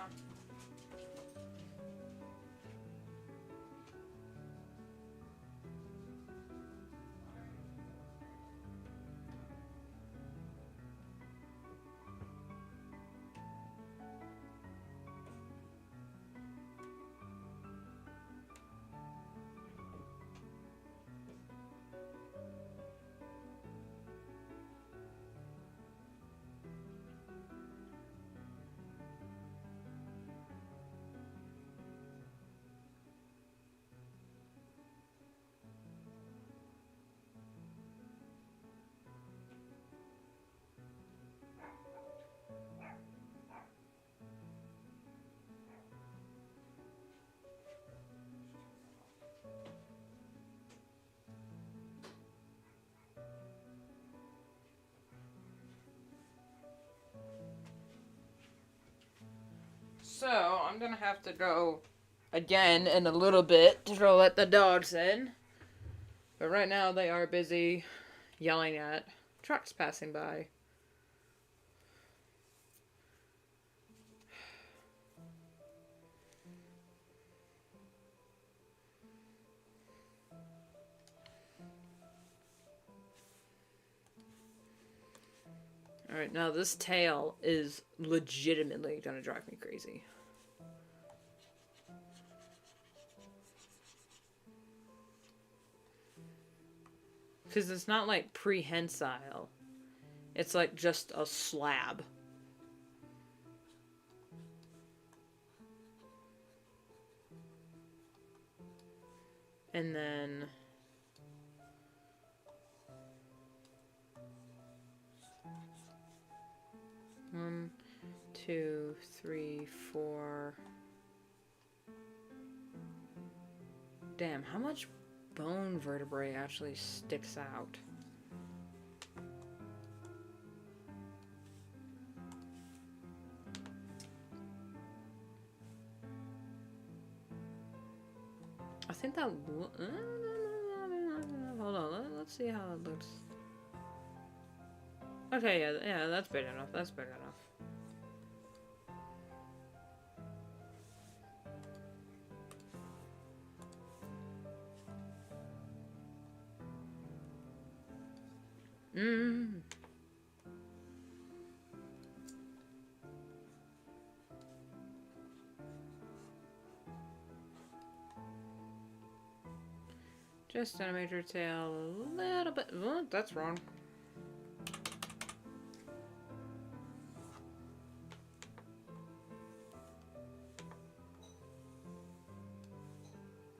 Speaker 1: I'm gonna have to go again in a little bit to let the dogs in. But right now they are busy yelling at trucks passing by. Alright, now this tail is legitimately gonna drive me crazy. Because it's not like prehensile. It's like just a slab. And then... 1, 2, 3, 4... Damn, how much bone vertebrae actually sticks out? I think that... Hold on, let's see how it looks. Okay, yeah, that's big enough. That's big enough. Just on a major tail a little bit. Oh, that's wrong.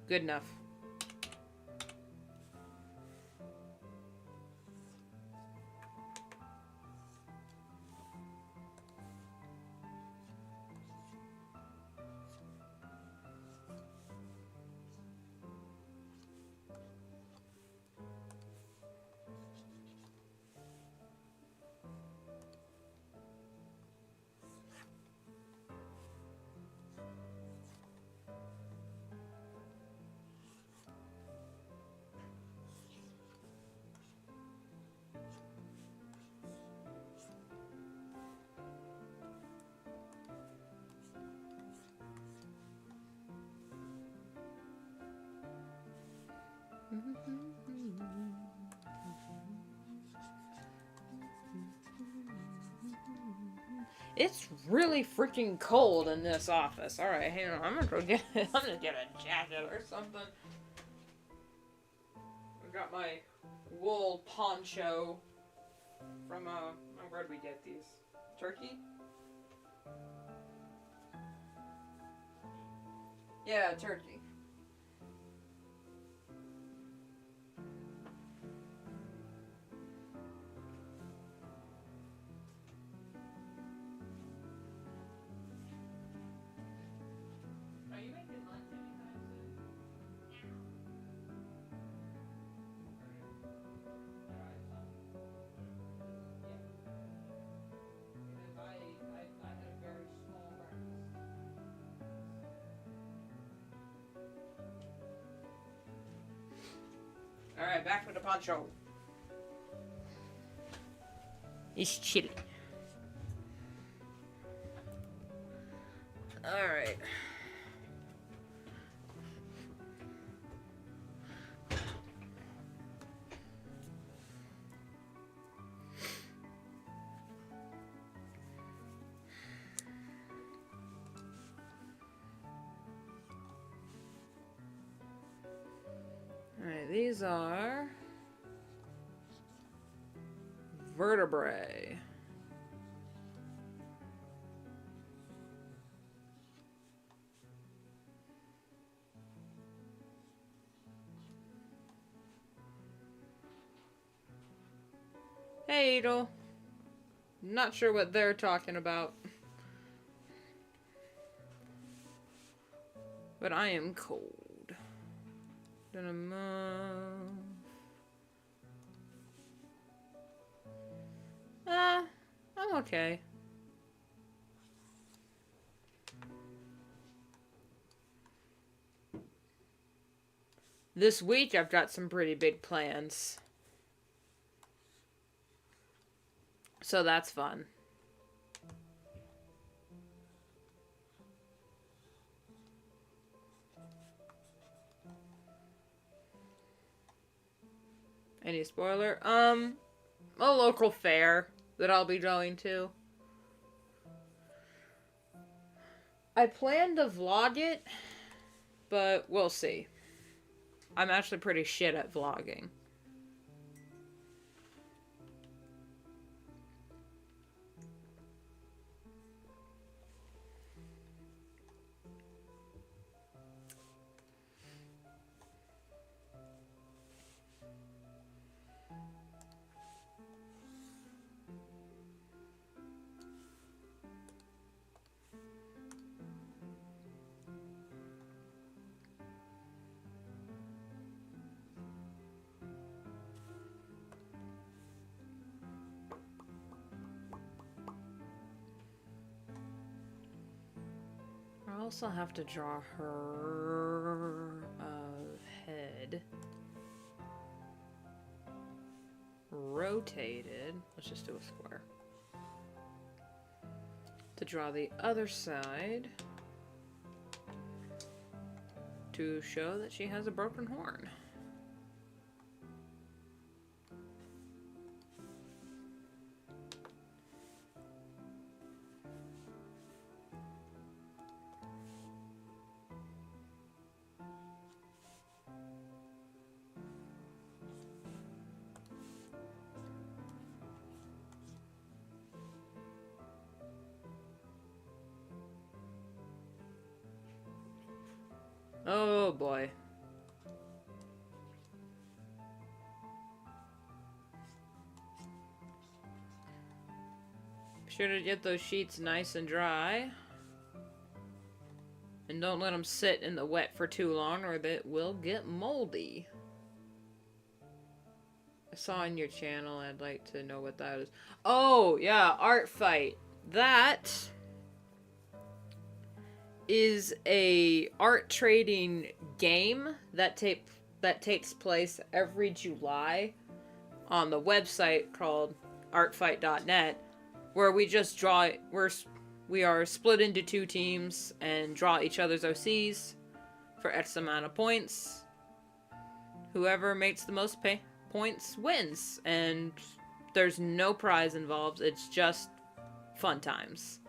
Speaker 1: Good enough. It's really freaking cold in this office. All right, hang on. I'm gonna go get. I'm gonna get a jacket or something. I got my wool poncho from where'd we get these? Turkey? Yeah, Turkey. Are you making lunch anytime soon? Because I had a very small breakfast. Alright, back with the poncho. It's chilly. Alright. Alright, these are vertebrae. Hey, Edel. Not sure what they're talking about. But I am cold. Gonna move. I'm okay. This week I've got some pretty big plans. So that's fun. Any spoiler? A local fair that I'll be going to. I plan to vlog it, but we'll see. I'm actually pretty shit at vlogging. I also have to draw her head rotated. Let's just do a square. To draw the other side to show that she has a broken horn. Oh boy. Be sure to get those sheets nice and dry. And don't let them sit in the wet for too long or they will get moldy. I saw on your channel, I'd like to know what that is. Oh, yeah, Art Fight. That is a art trading game that takes place every July on the website called artfight.net, where we just draw. We are split into 2 teams and draw each other's OCs for X amount of points. Whoever makes the most points wins, and there's no prize involved. It's just fun times.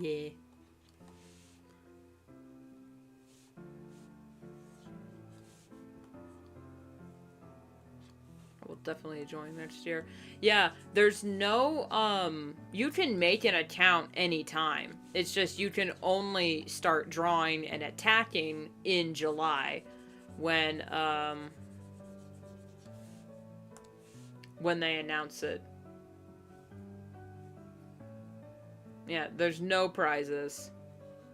Speaker 1: Yeah. I will definitely join next year. Yeah, there's no, you can make an account anytime. It's just you can only start drawing and attacking in July when they announce it. Yeah, there's no prizes.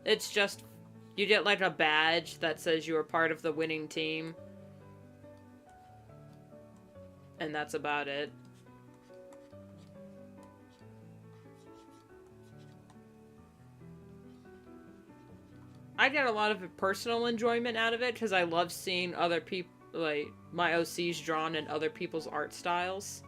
Speaker 1: It's just, you get like a badge that says you are part of the winning team. And that's about it. I get a lot of personal enjoyment out of it because I love seeing other people, like, my OCs drawn in other people's art styles.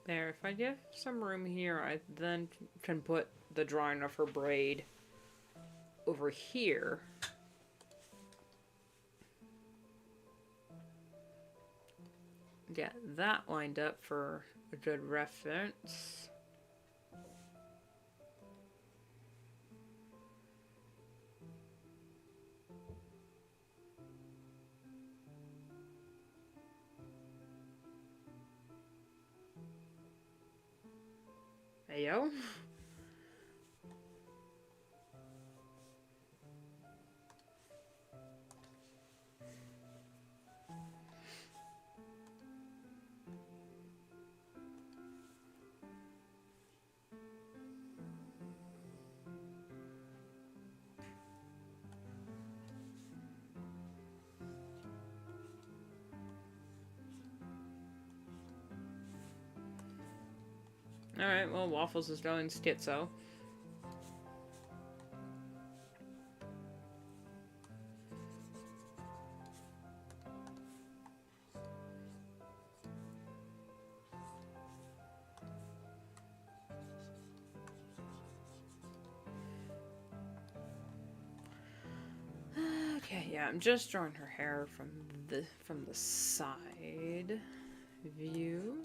Speaker 1: There, if I give some room here, I then can put the drawing of her braid over here. Get that lined up for a good reference. Heyo. Alright, well, Waffles is going schizo. Okay, yeah, I'm just drawing her hair from the side view.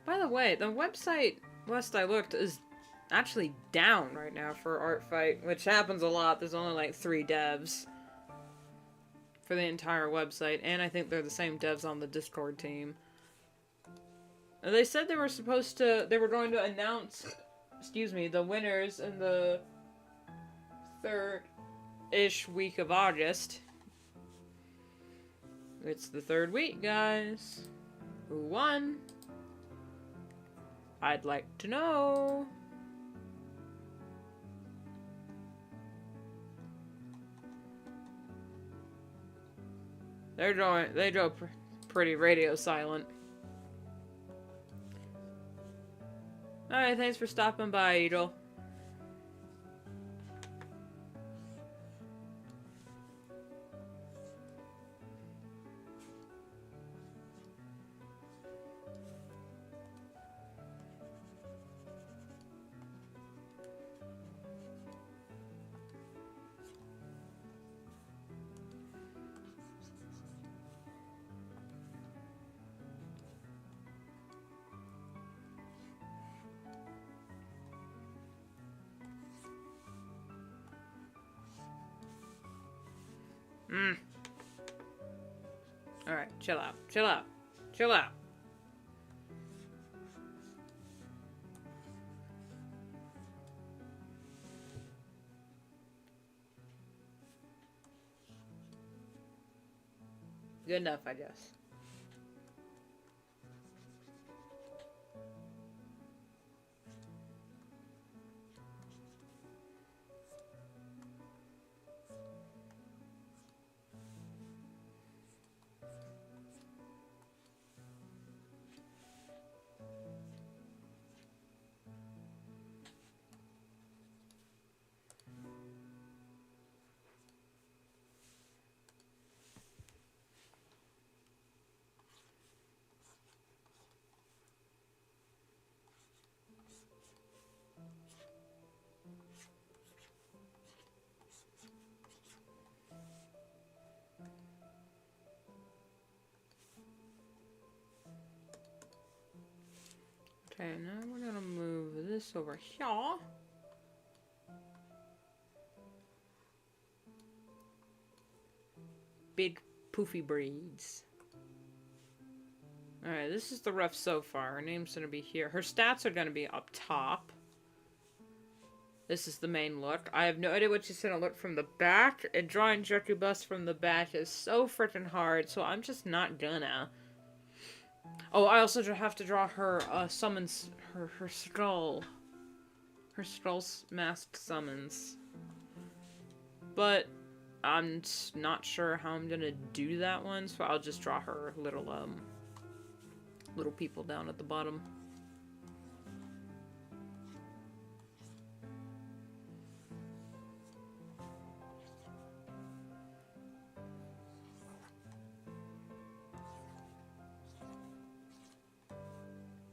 Speaker 1: By the way, the website, last I looked, is actually down right now for Art Fight, which happens a lot. There's only like 3 devs for the entire website, and I think they're the same devs on the Discord team. And they said they were going to announce, the winners in the 3rd-ish week of August. It's the 3rd week, guys. Who won? I'd like to know. They drove pretty radio silent. Alright, thanks for stopping by, Edel. Alright, chill out. Chill out. Chill out. Good enough, I guess. Okay, now we're gonna move this over here. Big poofy breeds. Alright, this is the rough so far. Her name's gonna be here. Her stats are gonna be up top. This is the main look. I have no idea what she's gonna look from the back, and drawing Jerky Bus from the back is so freaking hard, so I'm just not gonna. Oh, I also have to draw her summons, her skull. Her skull's masked summons. But I'm not sure how I'm gonna do that one, so I'll just draw her little people down at the bottom.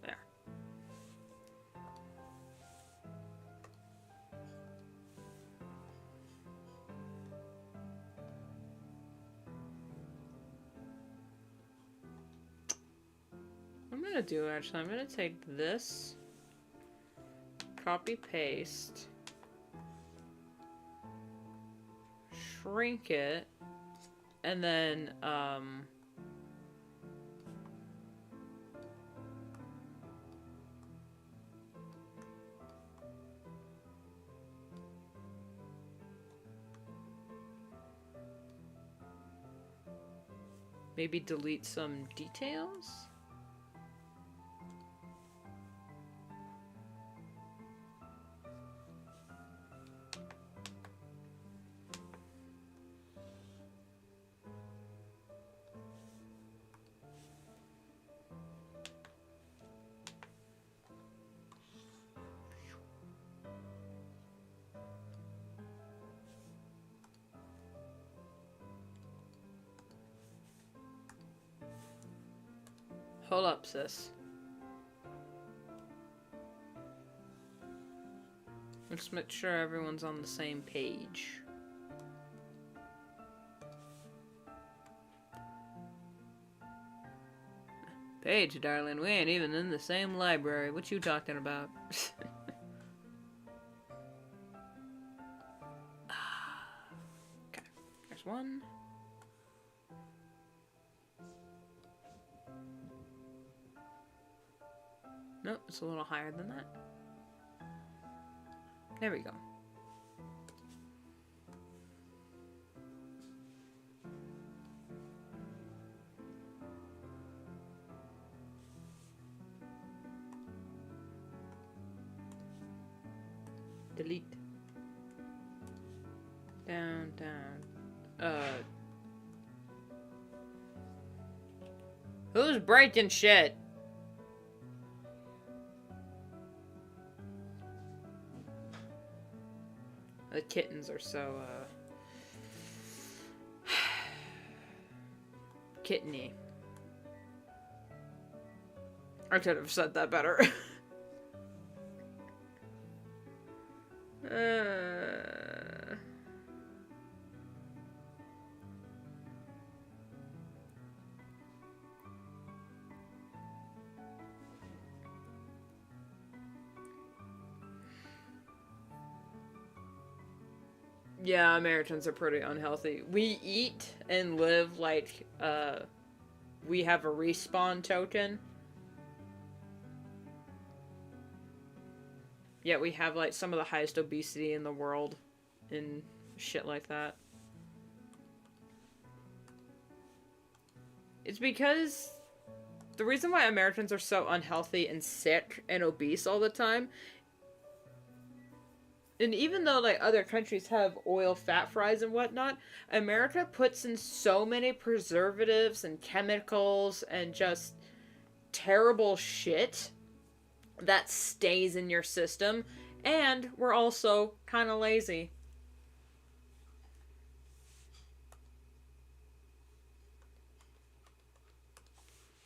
Speaker 1: There. What I'm gonna do, actually, I'm gonna take this, copy paste, shrink it, and then maybe delete some details? Hold up, sis. Let's make sure everyone's on the same page. Paige, darling, we ain't even in the same library. What you talking about? Okay, there's one. Nope, it's a little higher than that. There we go. Delete. Down, down. Who's breaking shit? The kittens are so, kitteny. I could have said that better. Yeah, Americans are pretty unhealthy. We eat and live like, we have a respawn token. Yet we have, like, some of the highest obesity in the world and shit like that. It's because the reason why Americans are so unhealthy and sick and obese all the time, and even though, like, other countries have oil fat fries and whatnot, America puts in so many preservatives and chemicals and just terrible shit that stays in your system, and we're also kind of lazy.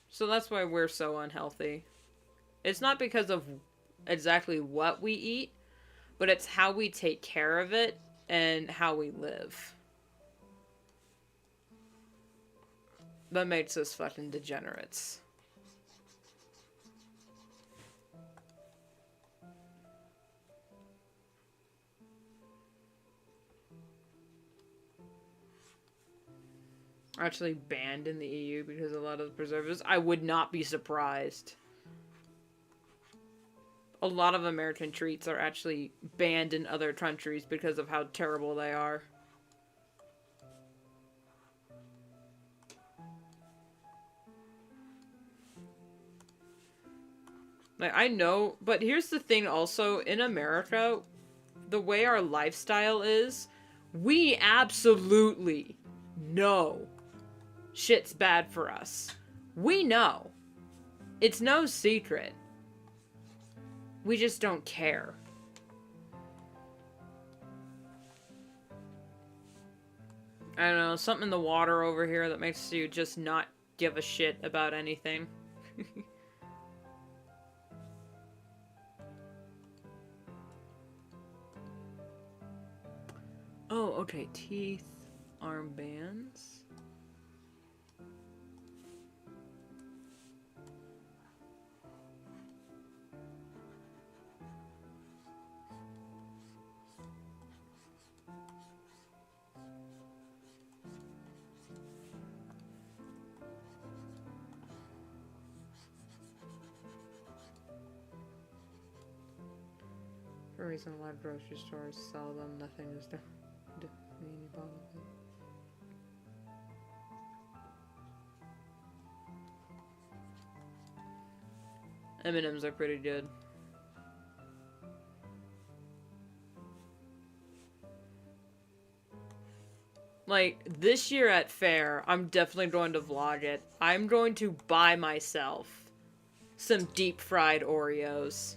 Speaker 1: So that's why we're so unhealthy. It's not because of exactly what we eat, but it's how we take care of it and how we live that makes us fucking degenerates. Actually banned in the EU because of a lot of the preservatives. I would not be surprised. A lot of American treats are actually banned in other countries because of how terrible they are. Like, I know, but here's the thing also, in America, the way our lifestyle is, we absolutely know shit's bad for us. We know. It's no secret. We just don't care. I don't know, something in the water over here that makes you just not give a shit about anything. Oh, okay, teeth, armbands. For a reason, a lot of grocery stores sell them. Nothing is done. M&Ms are pretty good. Like, this year at fair, I'm definitely going to vlog it. I'm going to buy myself some deep fried Oreos.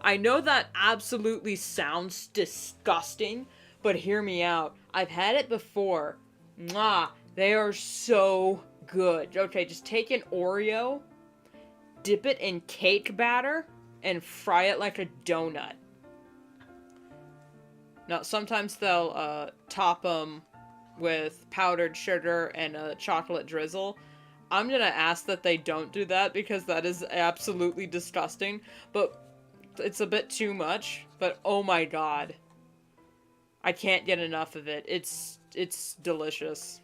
Speaker 1: I know that absolutely sounds disgusting, but hear me out. I've had it before. Mwah, they are so good. Okay, just take an Oreo, dip it in cake batter, and fry it like a donut. Now, sometimes they'll top them with powdered sugar and a chocolate drizzle. I'm gonna ask that they don't do that because that is absolutely disgusting, but it's a bit too much, but oh my god. I can't get enough of it. It's delicious.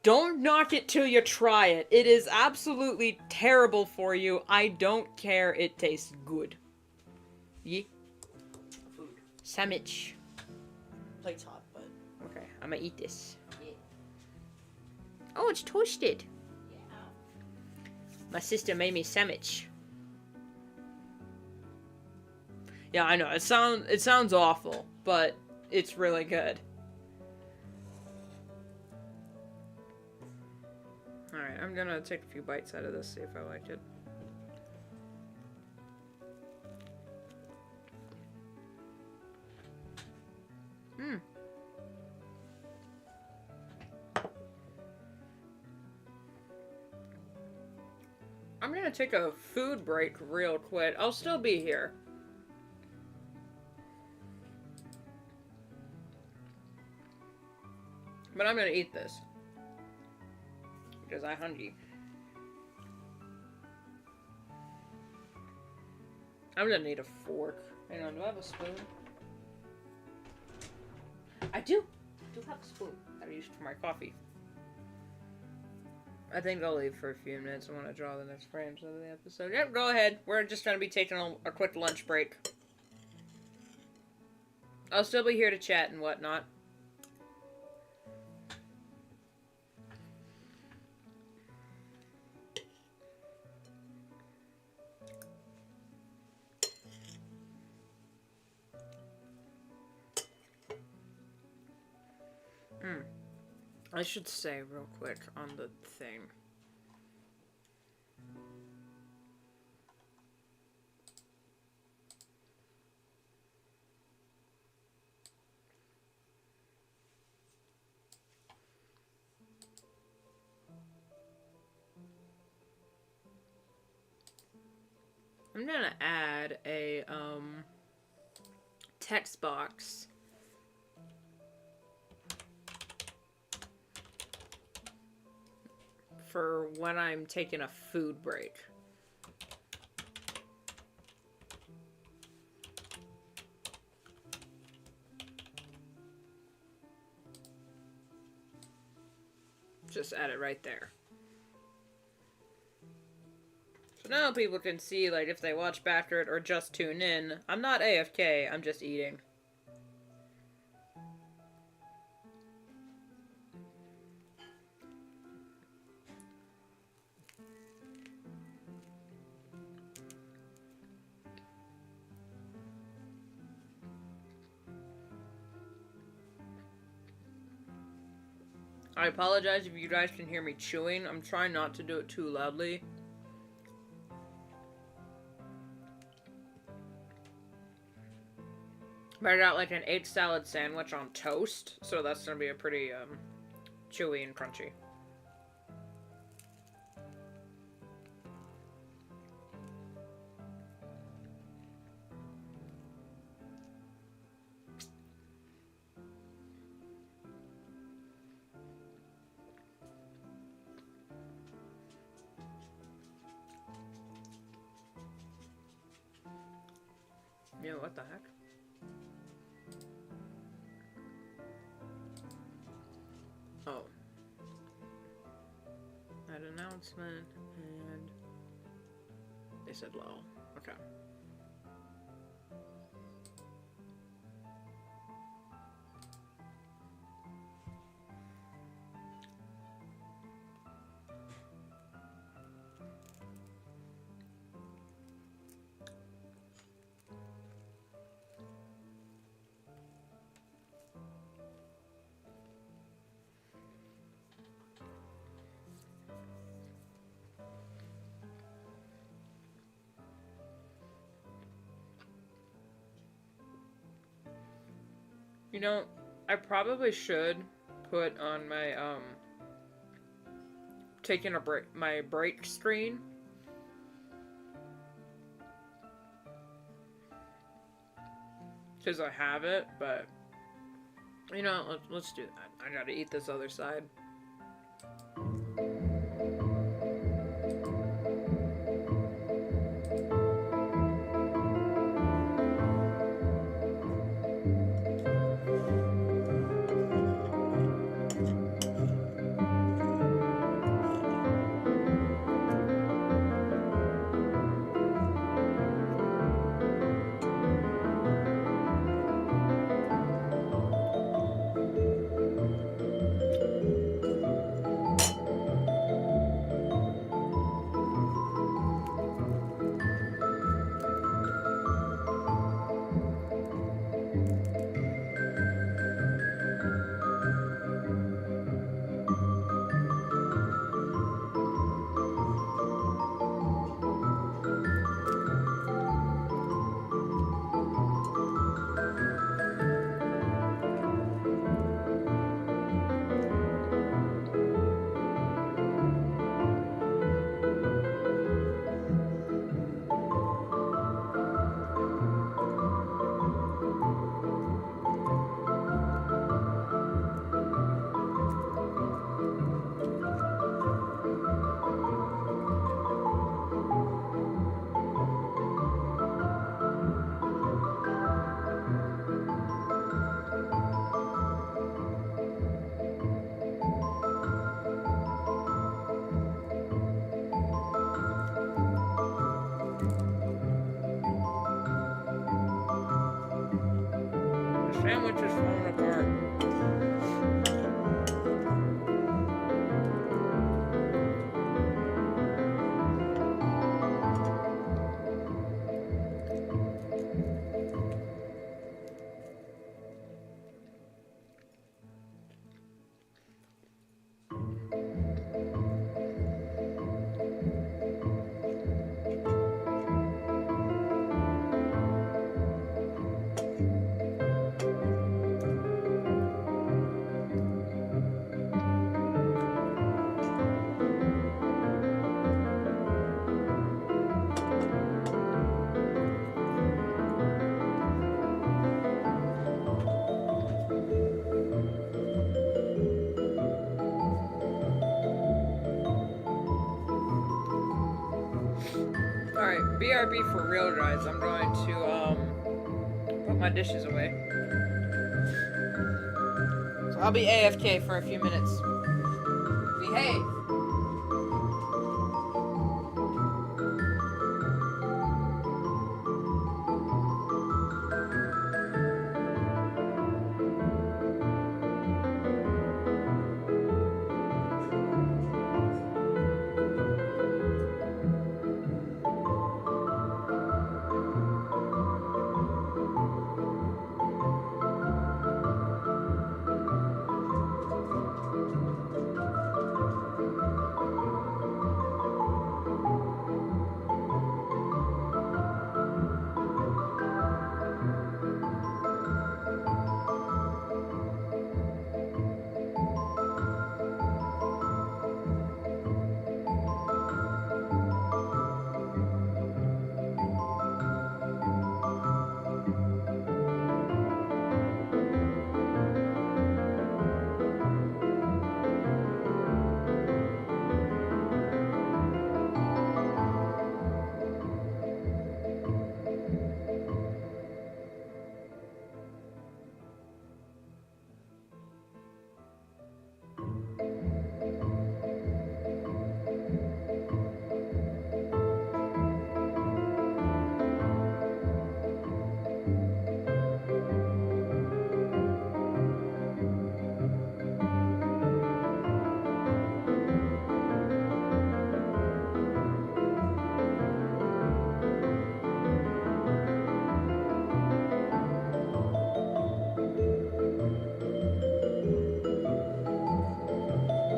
Speaker 1: Don't knock it till you try it. It is absolutely terrible for you. I don't care. It tastes good. Yeah.
Speaker 2: Food.
Speaker 1: Sandwich.
Speaker 2: Plate's hot, but...
Speaker 1: Okay, I'm gonna eat this.
Speaker 2: Yeah.
Speaker 1: Oh, it's toasted.
Speaker 2: Yeah.
Speaker 1: My sister made me sandwich. Yeah, I know. It sounds awful, but it's really good. Alright, I'm gonna take a few bites out of this, see if I like it. Mmm. I'm gonna take a food break real quick. I'll still be here. But I'm gonna eat this. Because I'm hungry. I'm gonna need a fork. Hang on, do I have a spoon? I do have a spoon that I used for my coffee. I think I'll leave for a few minutes. I want to draw the next frames of the episode. Yep, go ahead. We're just going to be taking a quick lunch break. I'll still be here to chat and whatnot. I should say real quick on the thing. I'm gonna add a text box for when I'm taking a food break. Just add it right there. So now people can see, like, if they watch back to it or just tune in, I'm not AFK, I'm just eating. I apologize if you guys can hear me chewing. I'm trying not to do it too loudly. But I got like an 8 salad sandwich on toast, so that's gonna be a pretty chewy and crunchy. Yeah, what the heck? Oh. That announcement, and they said low. Okay. You know, I probably should put on my, taking a break, my break screen. Because I have it, but, you know, let's do that. I gotta eat this other side. Sandwich is falling apart. Alright, BRB for real, guys. I'm going to, put my dishes away. So I'll be AFK for a few minutes. behave.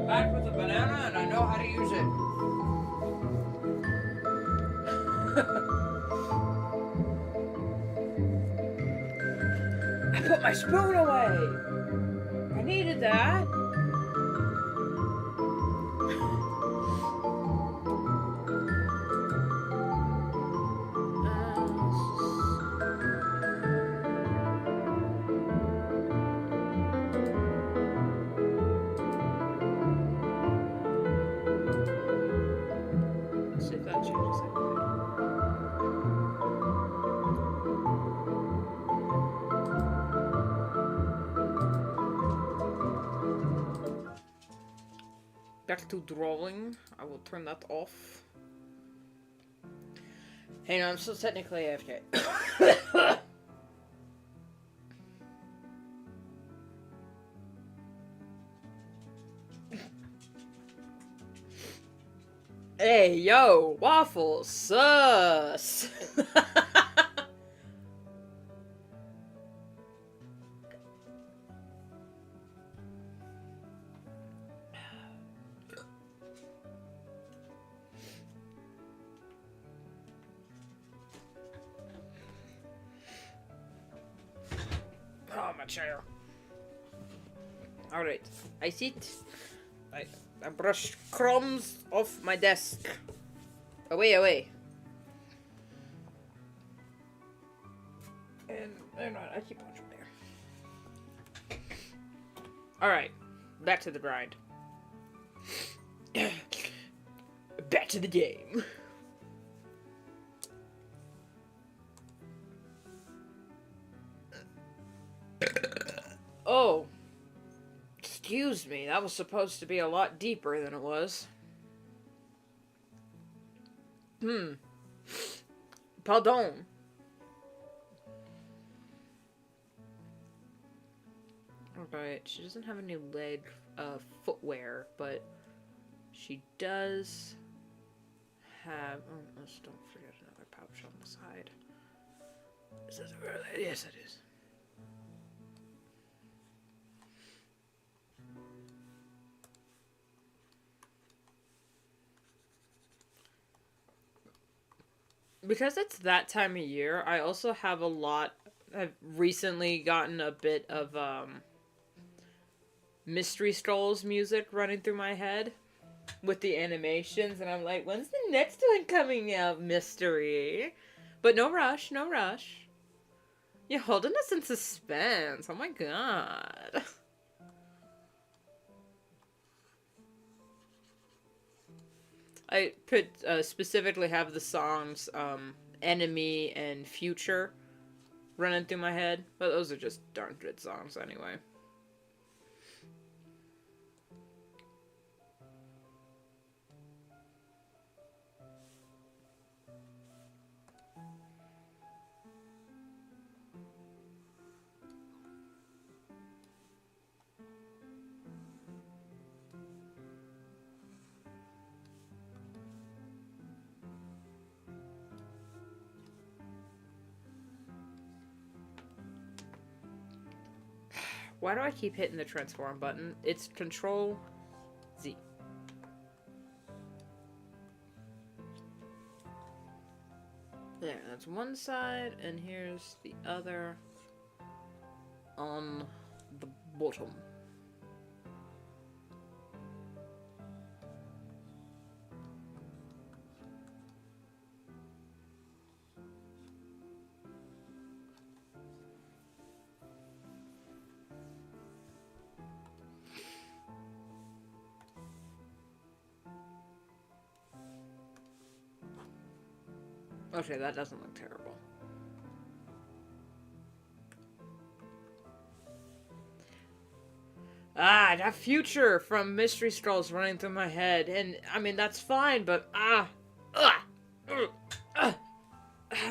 Speaker 1: Back with a banana, and I know how to use it. I put my spoon away. I needed that. See if that changes anything. Back to drawing. I will turn that off. Hang on, I'm still technically AFK. Hey, yo, waffles, sus. Oh, my chair. Alright, I sit. I brush crumbs off my desk. Away, away. And they're not, I keep watching there. Alright, back to the grind. Back to the game. Oh. Excuse me, that was supposed to be a lot deeper than it was. Pardon. Alright, she doesn't have any leg footwear, but she does have... Oh, let's don't forget another pouch on the side. Is this really? Yes, it is. Because it's that time of year, I also have a lot... I've recently gotten a bit of, Mystery Strolls music running through my head with the animations, and I'm like, when's the next one coming out, Mystery? But no rush, no rush. You're holding us in suspense. Oh my god. I could specifically have the songs Enemy and Future running through my head, but those are just darn good songs anyway. Why do I keep hitting the transform button? It's Control Z. There, that's one side, and here's the other on the bottom. Okay, that doesn't look terrible. Ah, that future from Mystery Skulls running through my head, and I mean that's fine, but I'm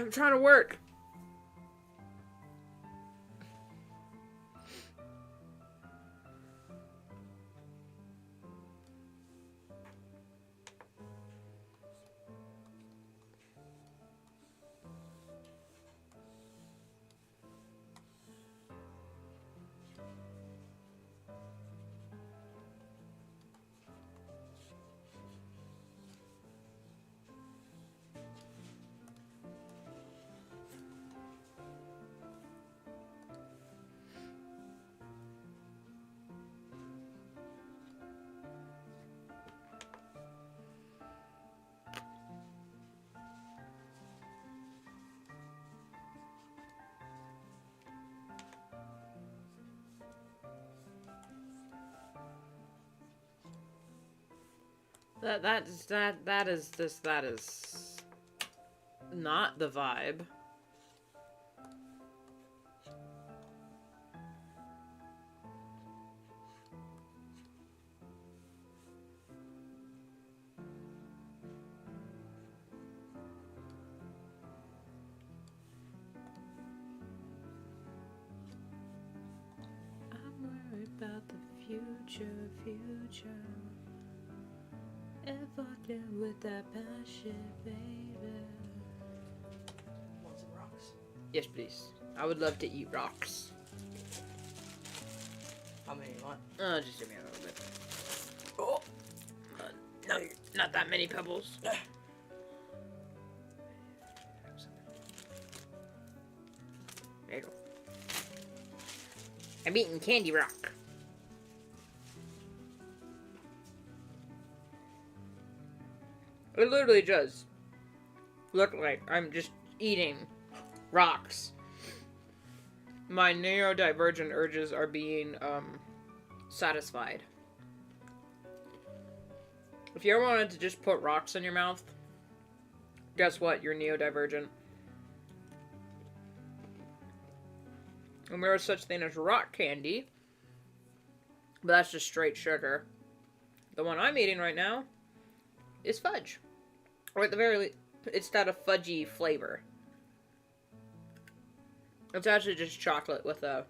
Speaker 1: trying to work. That is not the vibe. I'm worried about the future. If I do with that passion, baby.
Speaker 2: Want some rocks?
Speaker 1: Yes, please. I would love to eat rocks.
Speaker 2: How many you want?
Speaker 1: Just give me a little bit. Oh! No, not that many pebbles. There you go. I'm eating candy rock. It literally does look like I'm just eating rocks. My neurodivergent urges are being satisfied. If you ever wanted to just put rocks in your mouth, guess what? You're neurodivergent. And there is such thing as rock candy, but that's just straight sugar. The one I'm eating right now is fudge. Or at the very least, it's got a fudgy flavor. It's actually just chocolate with a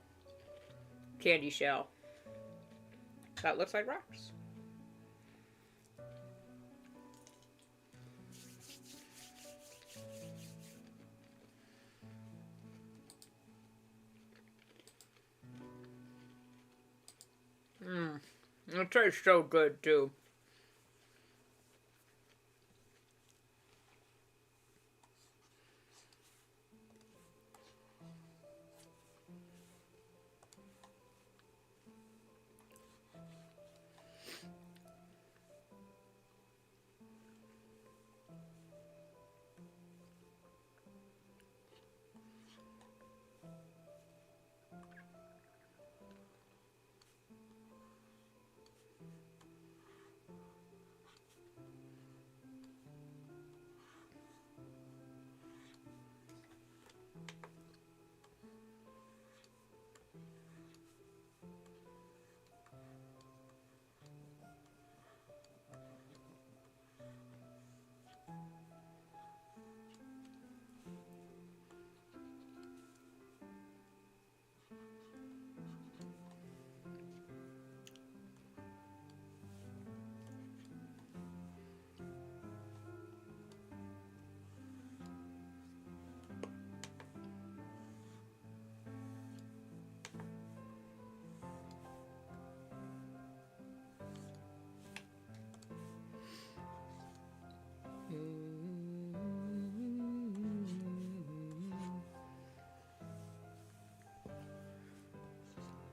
Speaker 1: candy shell. That looks like rocks. It tastes so good too.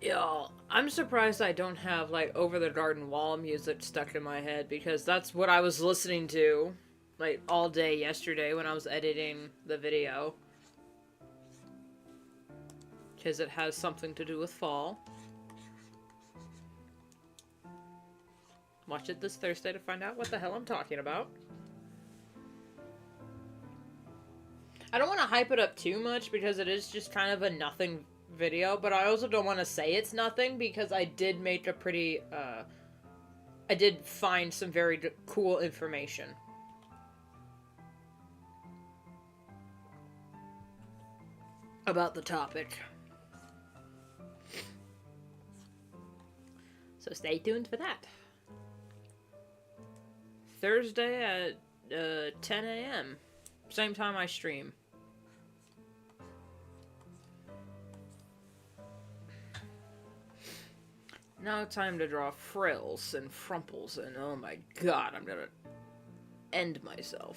Speaker 1: Yo, I'm surprised I don't have, like, Over the Garden Wall music stuck in my head, because that's what I was listening to, like, all day yesterday when I was editing the video. Because it has something to do with fall. Watch it this Thursday to find out what the hell I'm talking about. I don't want to hype it up too much because it is just kind of a nothing video, but I also don't want to say it's nothing because I did make a pretty, I did find some very cool information. About the topic. So stay tuned for that. Thursday at 10 a.m. Same time I stream. Now time to draw frills and frumples, and oh my god, I'm gonna end myself.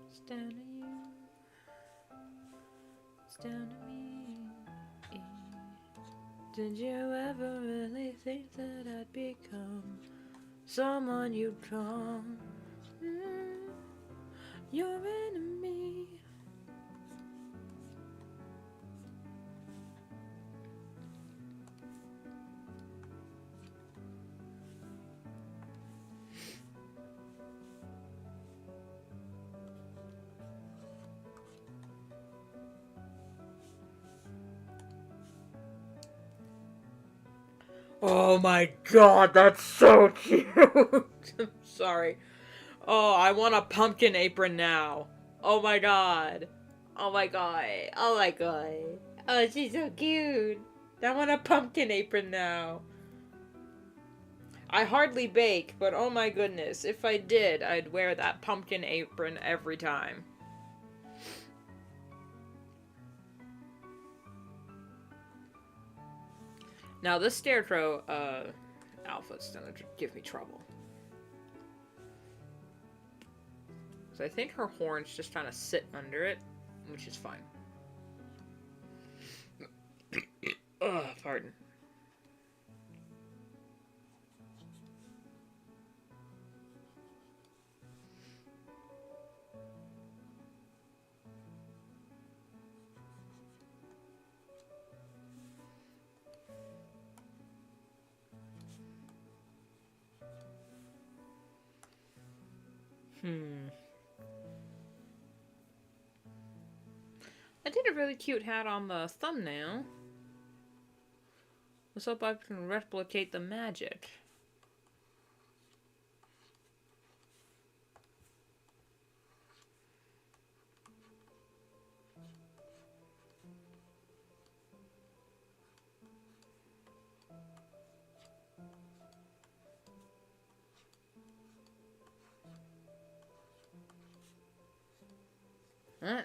Speaker 1: It's down to you. It's down to me. Did you ever really think that I'd become someone you'd call your enemy? Oh my god, that's so cute! I'm sorry. Oh, I want a pumpkin apron now. Oh my god. Oh my god. Oh my god. Oh, she's so cute. I want a pumpkin apron now. I hardly bake, but oh my goodness, if I did, I'd wear that pumpkin apron every time. Now, this scarecrow, outfit's gonna give me trouble. So I think her horns just kind of sit under it, which is fine. Ugh, pardon. I did a really cute hat on the thumbnail. Let's hope I can replicate the magic.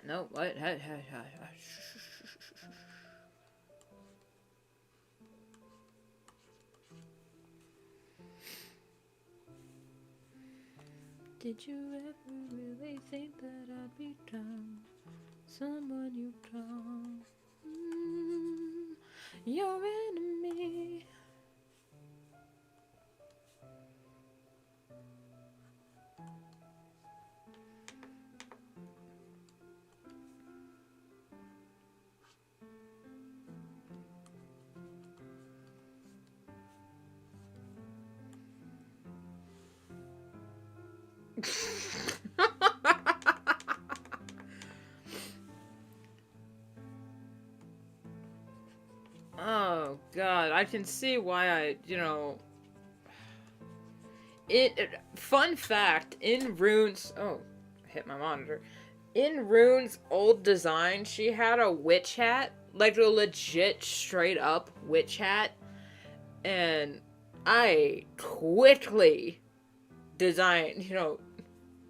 Speaker 1: No, what? Did you ever really think that I'd become someone you call your enemy? Oh god, I can see why fun fact, in Rune's, oh, I hit my monitor. In Rune's old design, she had a witch hat, like a legit straight up witch hat, And I quickly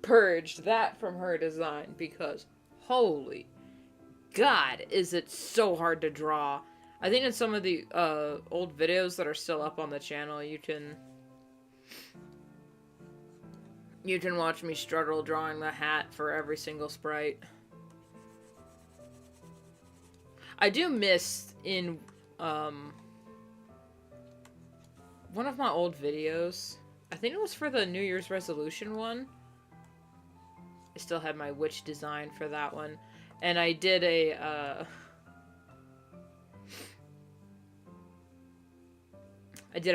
Speaker 1: purged that from her design because holy God, is it so hard to draw. I think in some of the old videos that are still up on the channel, you can watch me struggle drawing the hat for every single sprite. I do miss in one of my old videos, I think it was for the New Year's resolution one. I still had my witch design for that one. And I did a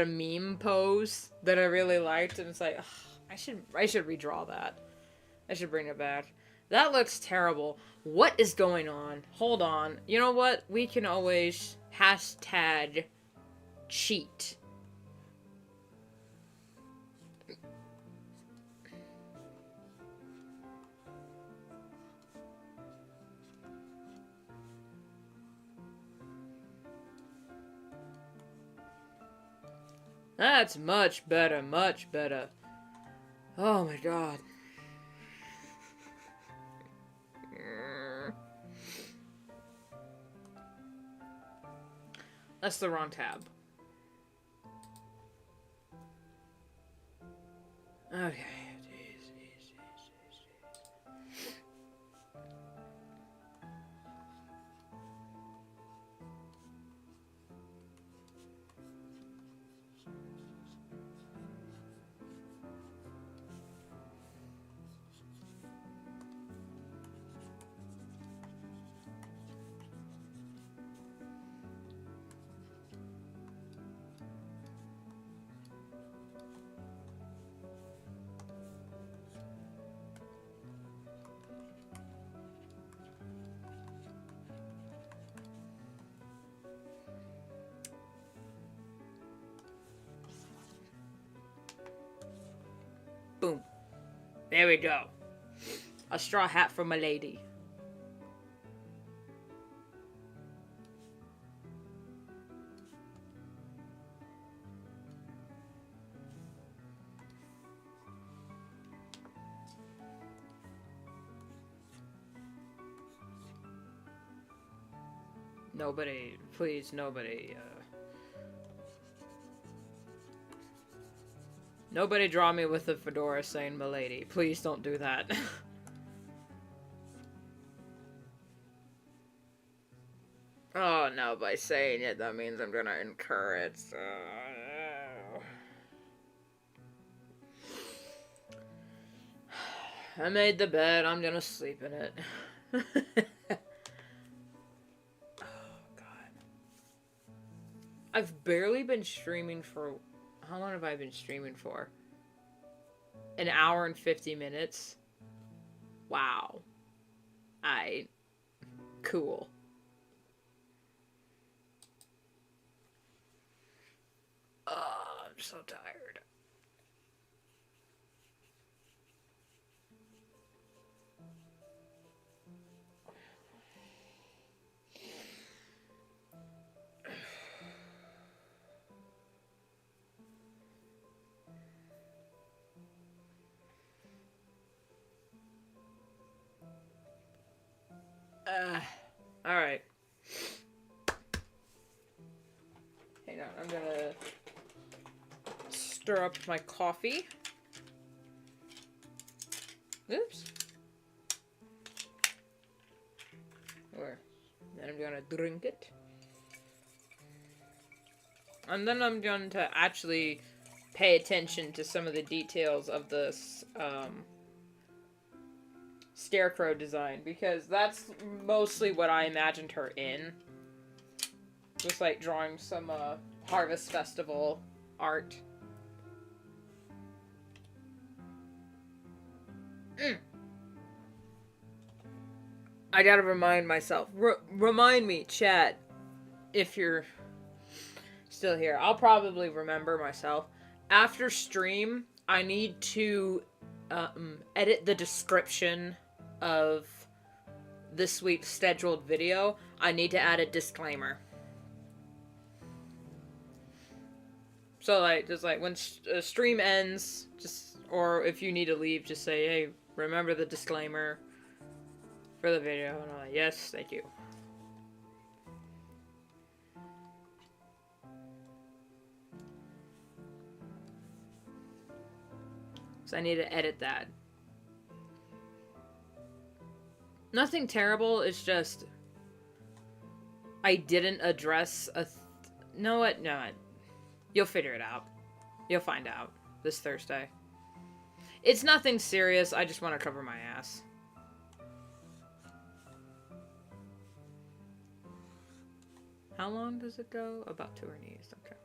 Speaker 1: meme pose that I really liked, and it's like, ugh, I should redraw that. I should bring it back. That looks terrible. What is going on? Hold on. You know what? We can always hashtag cheat. That's much better, much better. Oh my God. That's the wrong tab. Okay. Boom. There we go. A straw hat for my lady. Nobody, please, nobody, nobody draw me with a fedora saying "milady." Please don't do that. Oh no, by saying it, that means I'm gonna incur it, so... I made the bed, I'm gonna sleep in it. I've barely been streaming for... How long have I been streaming for? An hour and 50 minutes? Wow. Cool. Oh, I'm so tired. Alright. Hang on, I'm gonna stir up my coffee. Oops. Then I'm gonna drink it. And then I'm going to actually pay attention to some of the details of this, scarecrow design, because that's mostly what I imagined her in. Just like drawing some Harvest Festival art. I gotta remind myself. Remind me, chat, if you're still here. I'll probably remember myself. After stream, I need to edit the description of this week's scheduled video. I need to add a disclaimer. So like, just like when stream ends, just or if you need to leave, just say, "Hey, remember the disclaimer for the video." And I'm like, "Yes, thank you." So I need to edit that. Nothing terrible. It's just I didn't address a. No, what? No, you'll figure it out. You'll find out this Thursday. It's nothing serious. I just want to cover my ass. How long does it go? About to her knees. Okay.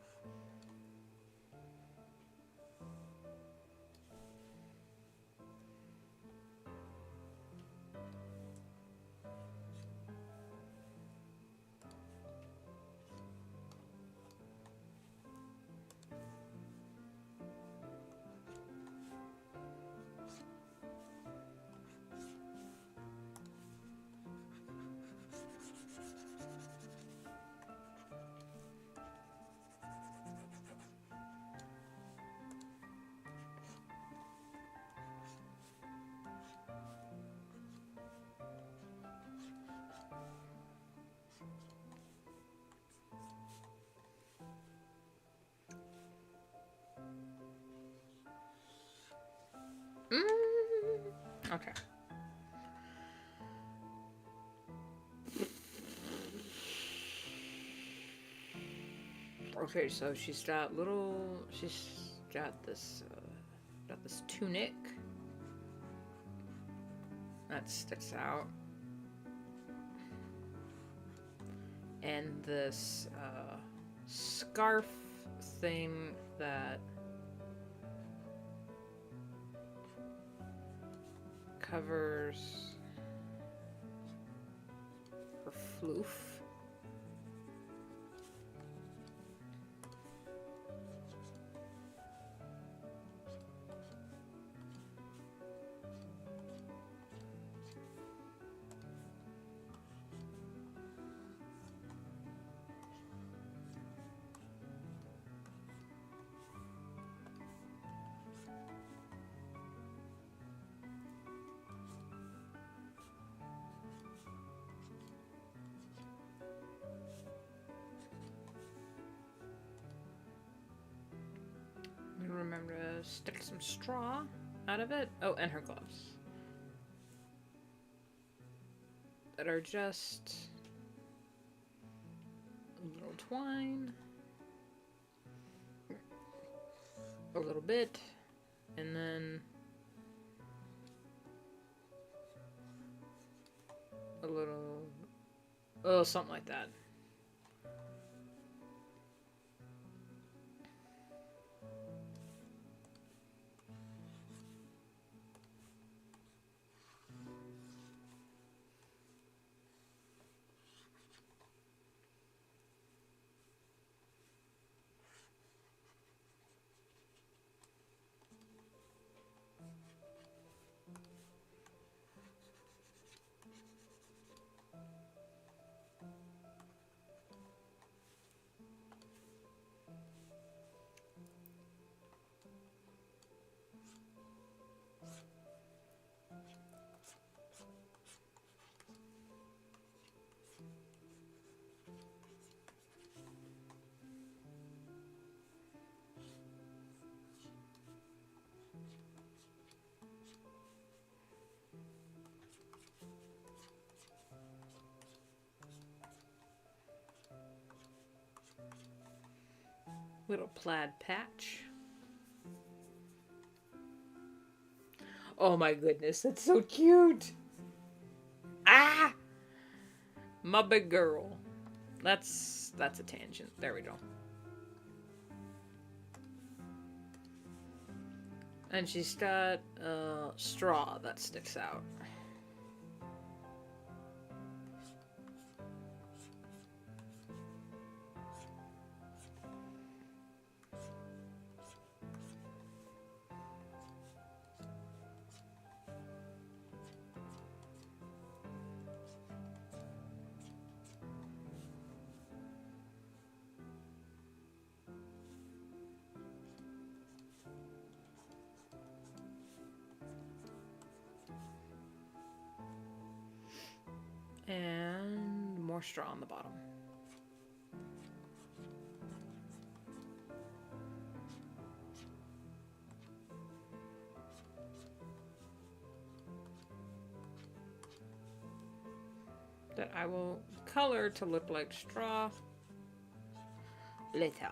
Speaker 1: Okay. Okay, so she's got this tunic that sticks out, and this scarf thing that covers her floof. Remember to stick some straw out of it. Oh, and her gloves. That are just a little twine. A little bit. And then a little... Oh, something like that. Little plaid patch. Oh my goodness, that's so cute. Ah! My big girl. That's a tangent. There we go. And she's got straw that sticks out. more straw on the bottom. That I will color to look like straw later.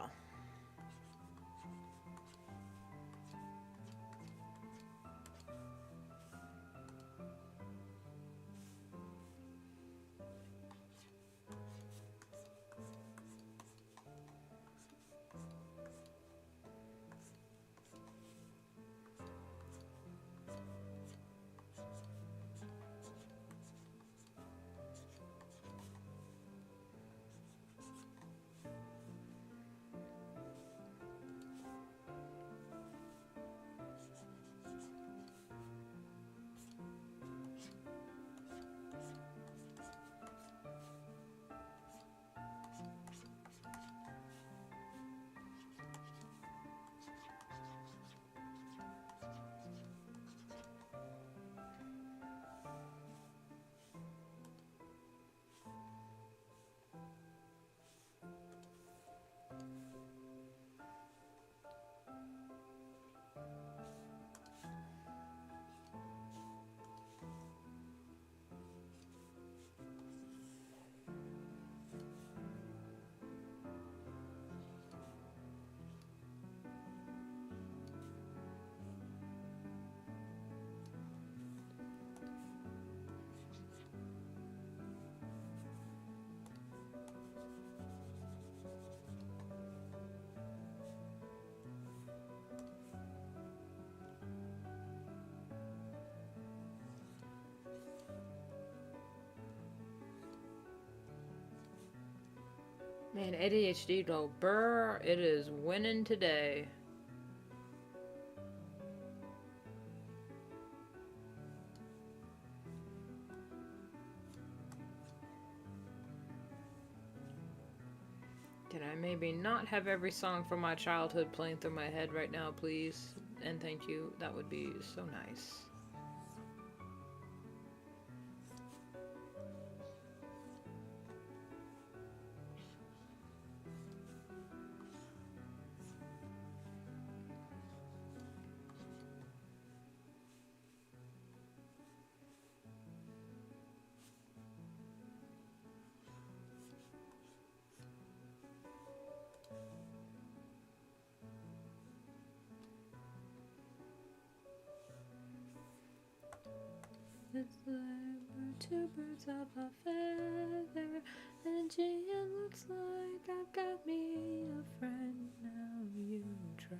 Speaker 1: Man, ADHD though, brr, it is winning today. Can I maybe not have every song from my childhood playing through my head right now, please? And thank you. That would be so nice. It's like two birds of a feather, and gee, it looks like I've got me a friend. Now you try.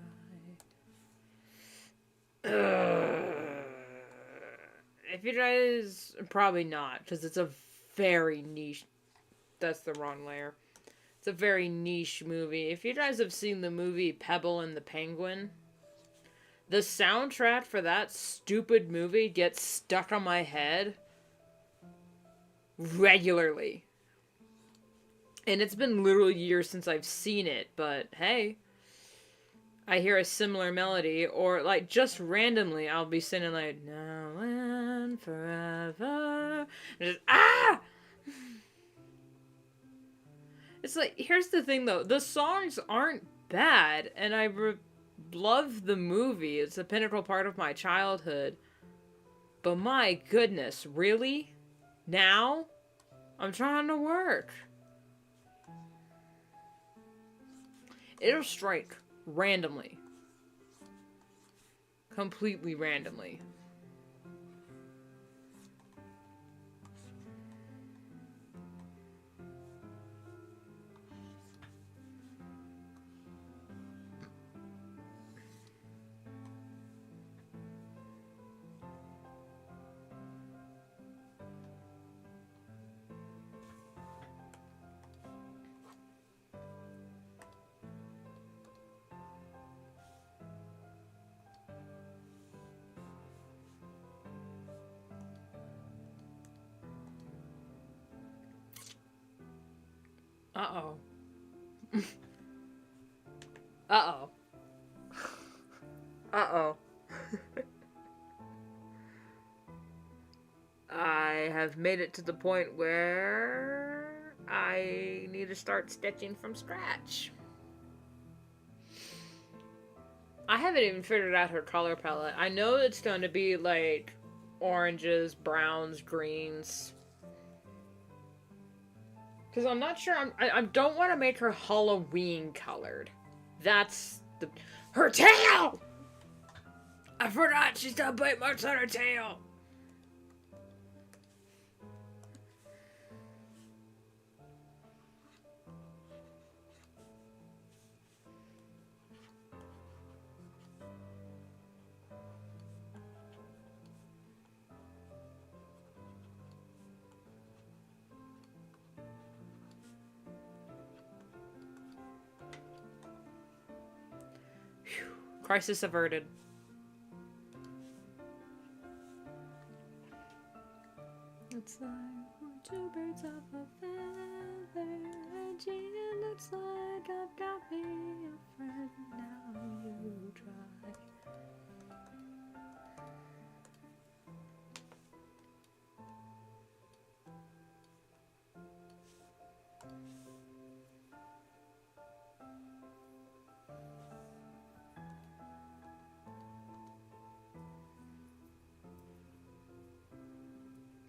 Speaker 1: If you guys, probably not, because it's a very niche. That's the wrong layer. It's a very niche movie. If you guys have seen the movie Pebble and the Penguin, the soundtrack for that stupid movie gets stuck on my head regularly. And it's been literally years since I've seen it, but hey, I hear a similar melody, or like just randomly I'll be singing like now and forever. And just, ah! It's like, here's the thing though, the songs aren't bad, and I love the movie. It's a pinnacle part of my childhood. But my goodness, really? Now? I'm trying to work. It'll strike randomly. Completely randomly. Uh-oh. Uh-oh. Uh-oh. I have made it to the point where I need to start sketching from scratch. I haven't even figured out her color palette. I know it's going to be like oranges, browns, greens. Because I'm not sure. I don't want to make her Halloween colored. That's the... Her tail! I forgot she's got bite marks on her tail. Crisis averted. It's like two birds of a feather, and it looks like I've got me a friend. Now you try.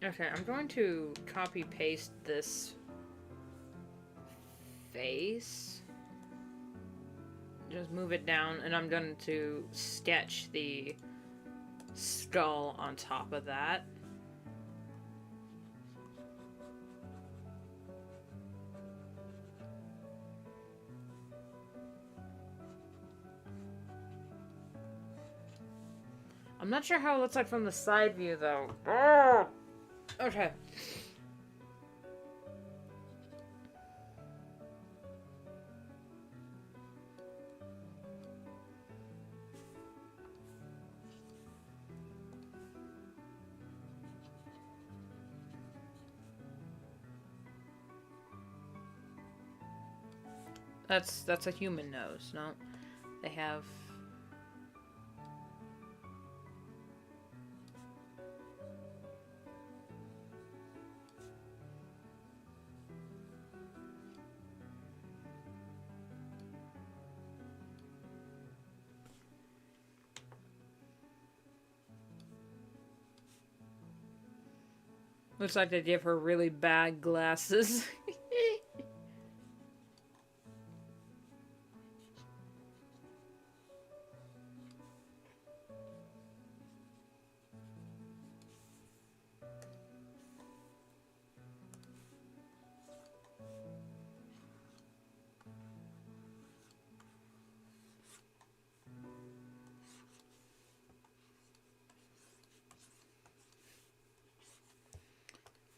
Speaker 1: Okay, I'm going to copy paste this face. Just move it down, and I'm going to sketch the skull on top of that. I'm not sure how it looks like from the side view, though. Oh! Okay. That's a human nose, no? They have... Looks like they give her really bad glasses.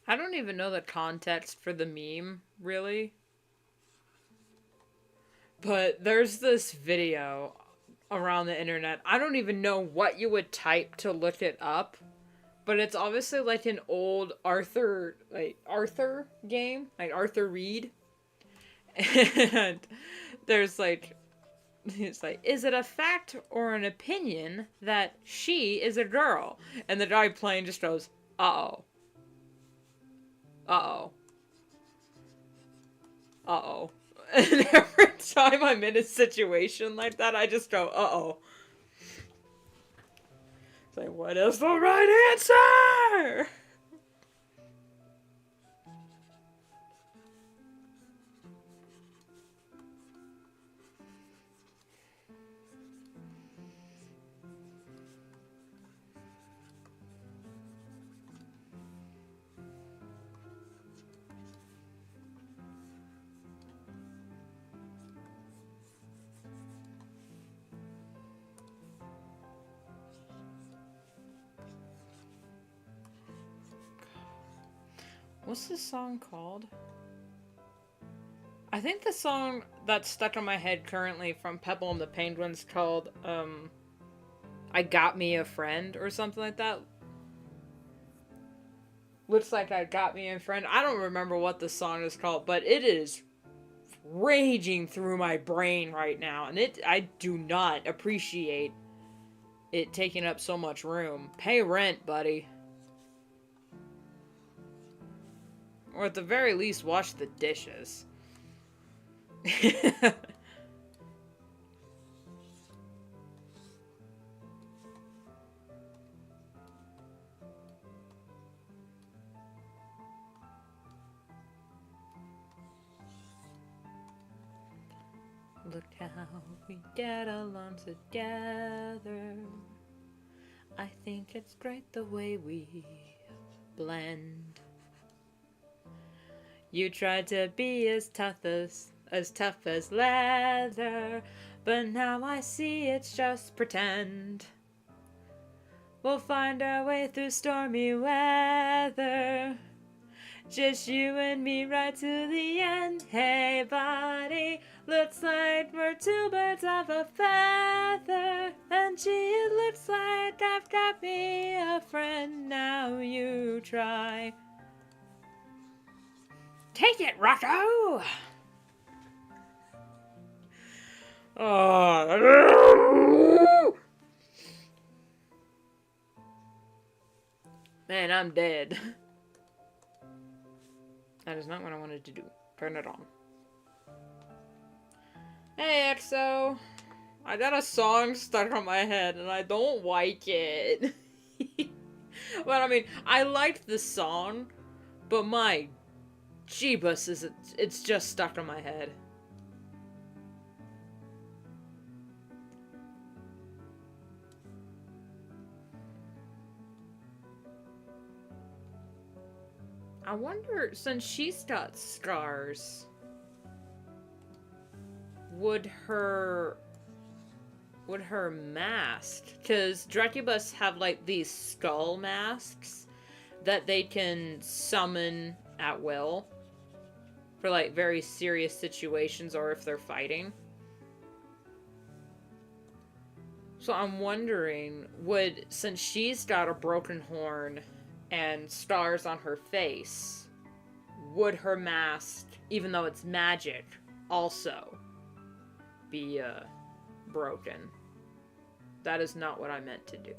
Speaker 1: I don't even know the context for the meme, really. But there's this video around the internet. I don't even know what you would type to look it up. But it's obviously like an old Arthur game. Like Arthur Reed. And there's like... It's like, is it a fact or an opinion that she is a girl? And the guy playing just goes, uh-oh. Uh-oh. Uh-oh. And every time I'm in a situation like that, I just go, uh-oh. It's like, what is the right answer? What's this song called? I think the song that's stuck in my head currently from Pebble and the Penguins called, I Got Me a Friend or something like that. Looks like I Got Me a Friend. I don't remember what the song is called, but it is raging through my brain right now. And I do not appreciate it taking up so much room. Pay rent, buddy. Or at the very least, wash the dishes. Look how we get along together. I think it's great the way we blend. You tried to be as tough as leather, but now I see it's just pretend. We'll find our way through stormy weather. Just you and me right to the end. Hey buddy, looks like we're two birds of a feather. And gee, it looks like I've got me a friend. Now you try. Take it, Rocco! Oh. Man, I'm dead. That is not what I wanted to do. Turn it on. Hey, EXO. I got a song stuck on my head and I don't like it. Well, I mean, I liked the song, but my Jeebus, it's just stuck on my head. I wonder, since she's got scars, would her mask, because Drecubus have like these skull masks that they can summon at will for like very serious situations or if they're fighting. So I'm wondering, since she's got a broken horn and stars on her face, would her mask, even though it's magic, also be broken? That is not what I meant to do.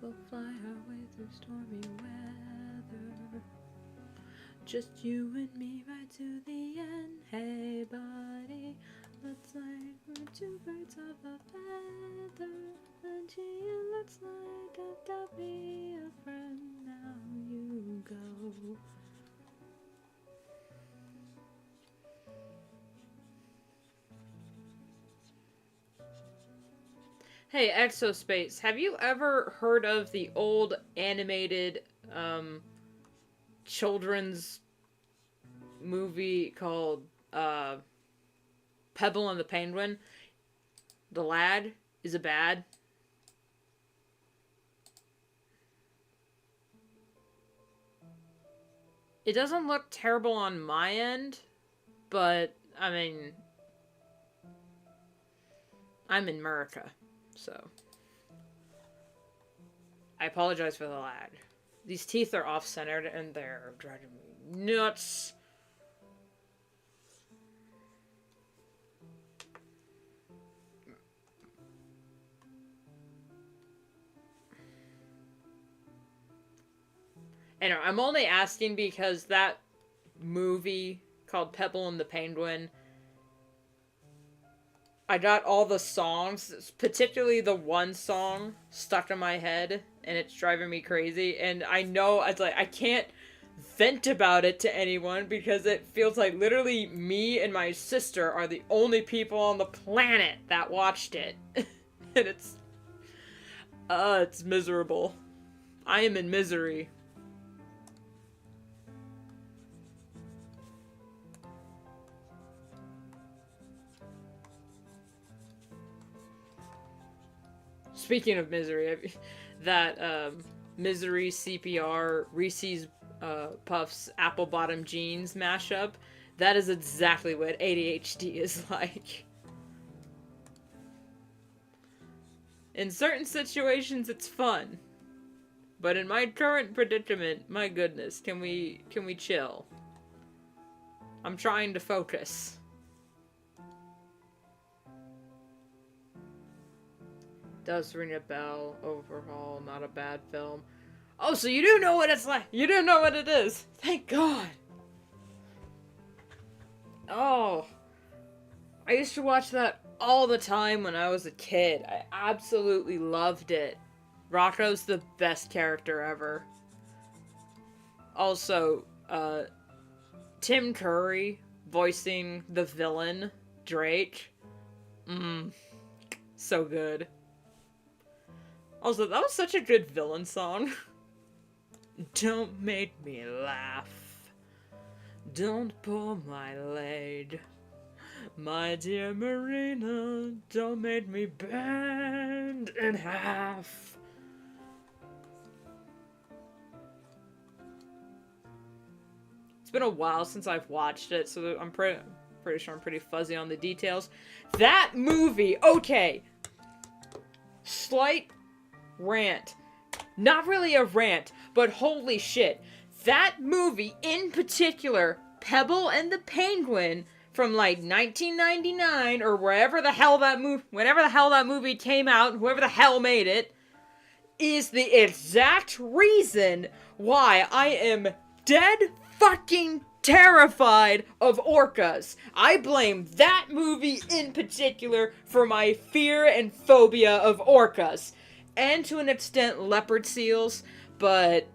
Speaker 1: We'll fly our way through stormy weather. Just you and me right to the end. Hey buddy, looks like we're two birds of a feather. And gee, it looks like I've got me a friend. Now you go. Hey, Exospace, have you ever heard of the old animated children's movie called Pebble and the Penguin? The lad is a bad. It doesn't look terrible on my end, but I mean, I'm in America. So, I apologize for the lag. These teeth are off-centered and they're driving me nuts. Anyway, I'm only asking because that movie called Pebble and the Penguin, I got all the songs, particularly the one song, stuck in my head, and it's driving me crazy. And I know, it's like, I can't vent about it to anyone because it feels like literally me and my sister are the only people on the planet that watched it. And it's miserable. I am in misery. Speaking of misery, that Misery CPR Reese's Puffs Apple Bottom Jeans mashup, that is exactly what ADHD is like. In certain situations, it's fun. But in my current predicament, my goodness, can we chill? I'm trying to focus. Does ring a bell. Overhaul, not a bad film. Oh, so you do know what it's like. You do know what it is. Thank God. Oh. I used to watch that all the time when I was a kid. I absolutely loved it. Rocco's the best character ever. Also, Tim Curry voicing the villain, Drake. So good. Also, that was such a good villain song. Don't make me laugh. Don't pull my leg. My dear Marina, don't make me bend in half. It's been a while since I've watched it, so I'm pretty sure I'm pretty fuzzy on the details. That movie, okay. Slight rant. Not really a rant, but holy shit. That movie in particular, Pebble and the Penguin, from like 1999 or wherever the hell that whenever the hell that movie came out, whoever the hell made it, is the exact reason why I am dead fucking terrified of orcas. I blame that movie in particular for my fear and phobia of orcas. And to an extent, leopard seals, but,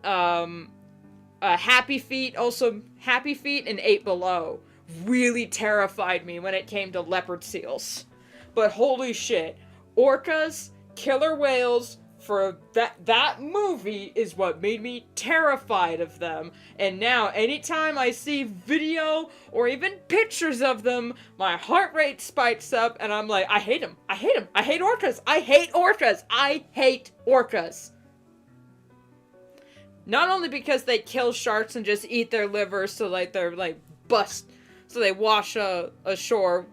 Speaker 1: Happy Feet, also Happy Feet and 8 Below really terrified me when it came to leopard seals. But holy shit, orcas, killer whales, for that movie is what made me terrified of them. And now, anytime I see video or even pictures of them, my heart rate spikes up and I'm like, I hate them. I hate them. I hate orcas. I hate orcas. I hate orcas. Not only because they kill sharks and just eat their livers so like they're like bust, so they wash ashore,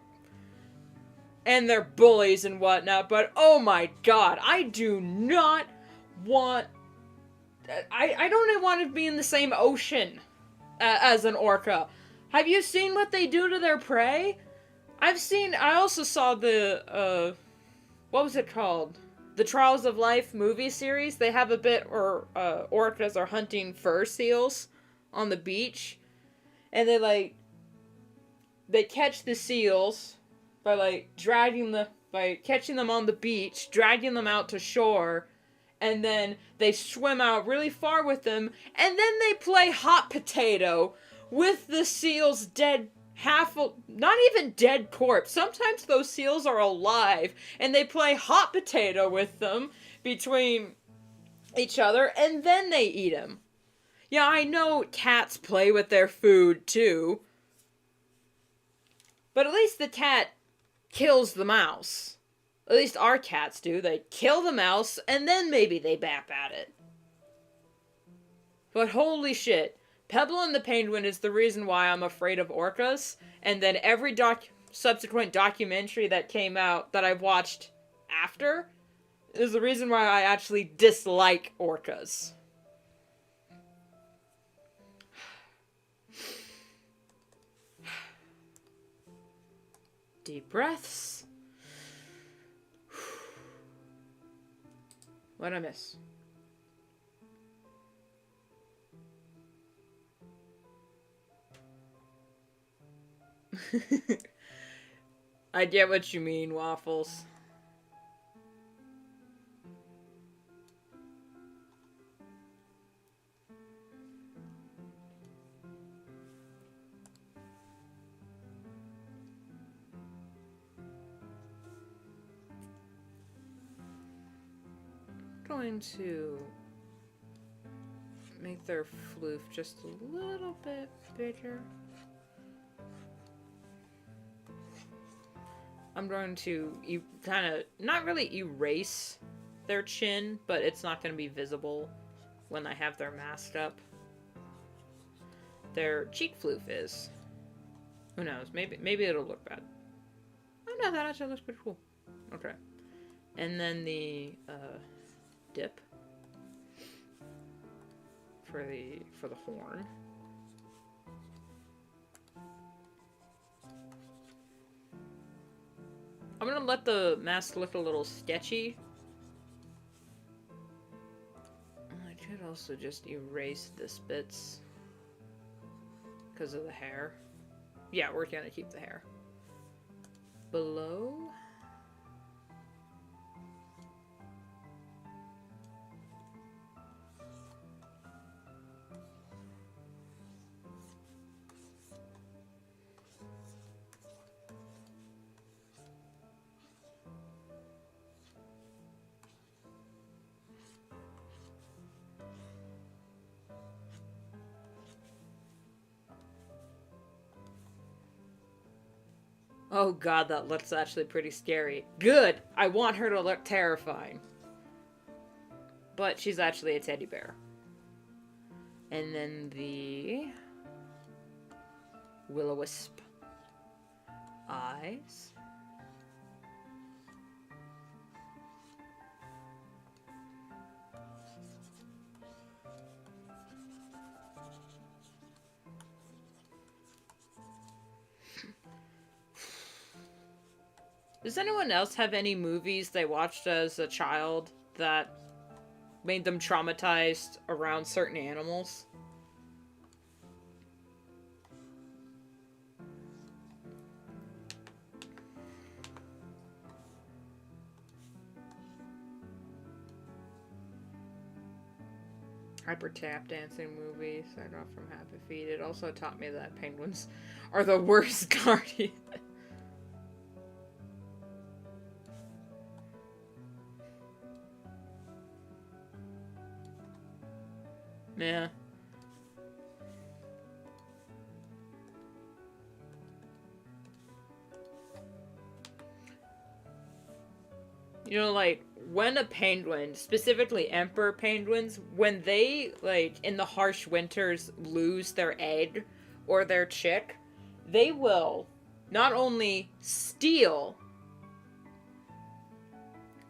Speaker 1: and they're bullies and whatnot, but oh my god, I do not want, I don't even want to be in the same ocean as an orca. Have you seen what they do to their prey? I also saw the, what was it called? The Trials of Life movie series. They have a bit where orcas are hunting fur seals on the beach. And they catch the seals by catching them on the beach, dragging them out to shore, and then they swim out really far with them, and then they play hot potato with the seal's dead not even dead corpse. Sometimes those seals are alive, and they play hot potato with them between each other, and then they eat them. Yeah, I know cats play with their food, too. But at least the cat kills the mouse. At least our cats do. They kill the mouse, and then maybe they bap at it. But holy shit. Pebble and the Penguin is the reason why I'm afraid of orcas, and then every subsequent documentary that came out that I've watched after is the reason why I actually dislike orcas. Deep breaths. What'd I miss? I get what you mean, Waffles. Going to make their floof just a little bit bigger. I'm going to kind of, not really erase their chin, but it's not going to be visible when I have their mask up. Their cheek floof is. Who knows? Maybe it'll look bad. Oh no, that actually looks pretty cool. Okay. And then the dip for the horn. I'm gonna let the mask look a little sketchy. I could also just erased this bits because of the hair. Yeah, we're gonna keep the hair. Below. Oh god, that looks actually pretty scary. Good! I want her to look terrifying. But she's actually a teddy bear. And then the will-o-wisp eyes. Does anyone else have any movies they watched as a child that made them traumatized around certain animals? Hyper tap dancing movies I got from Happy Feet. It also taught me that penguins are the worst guardian. Yeah. You know, like, when a penguin, specifically emperor penguins, when they, like, in the harsh winters lose their egg or their chick, they will not only steal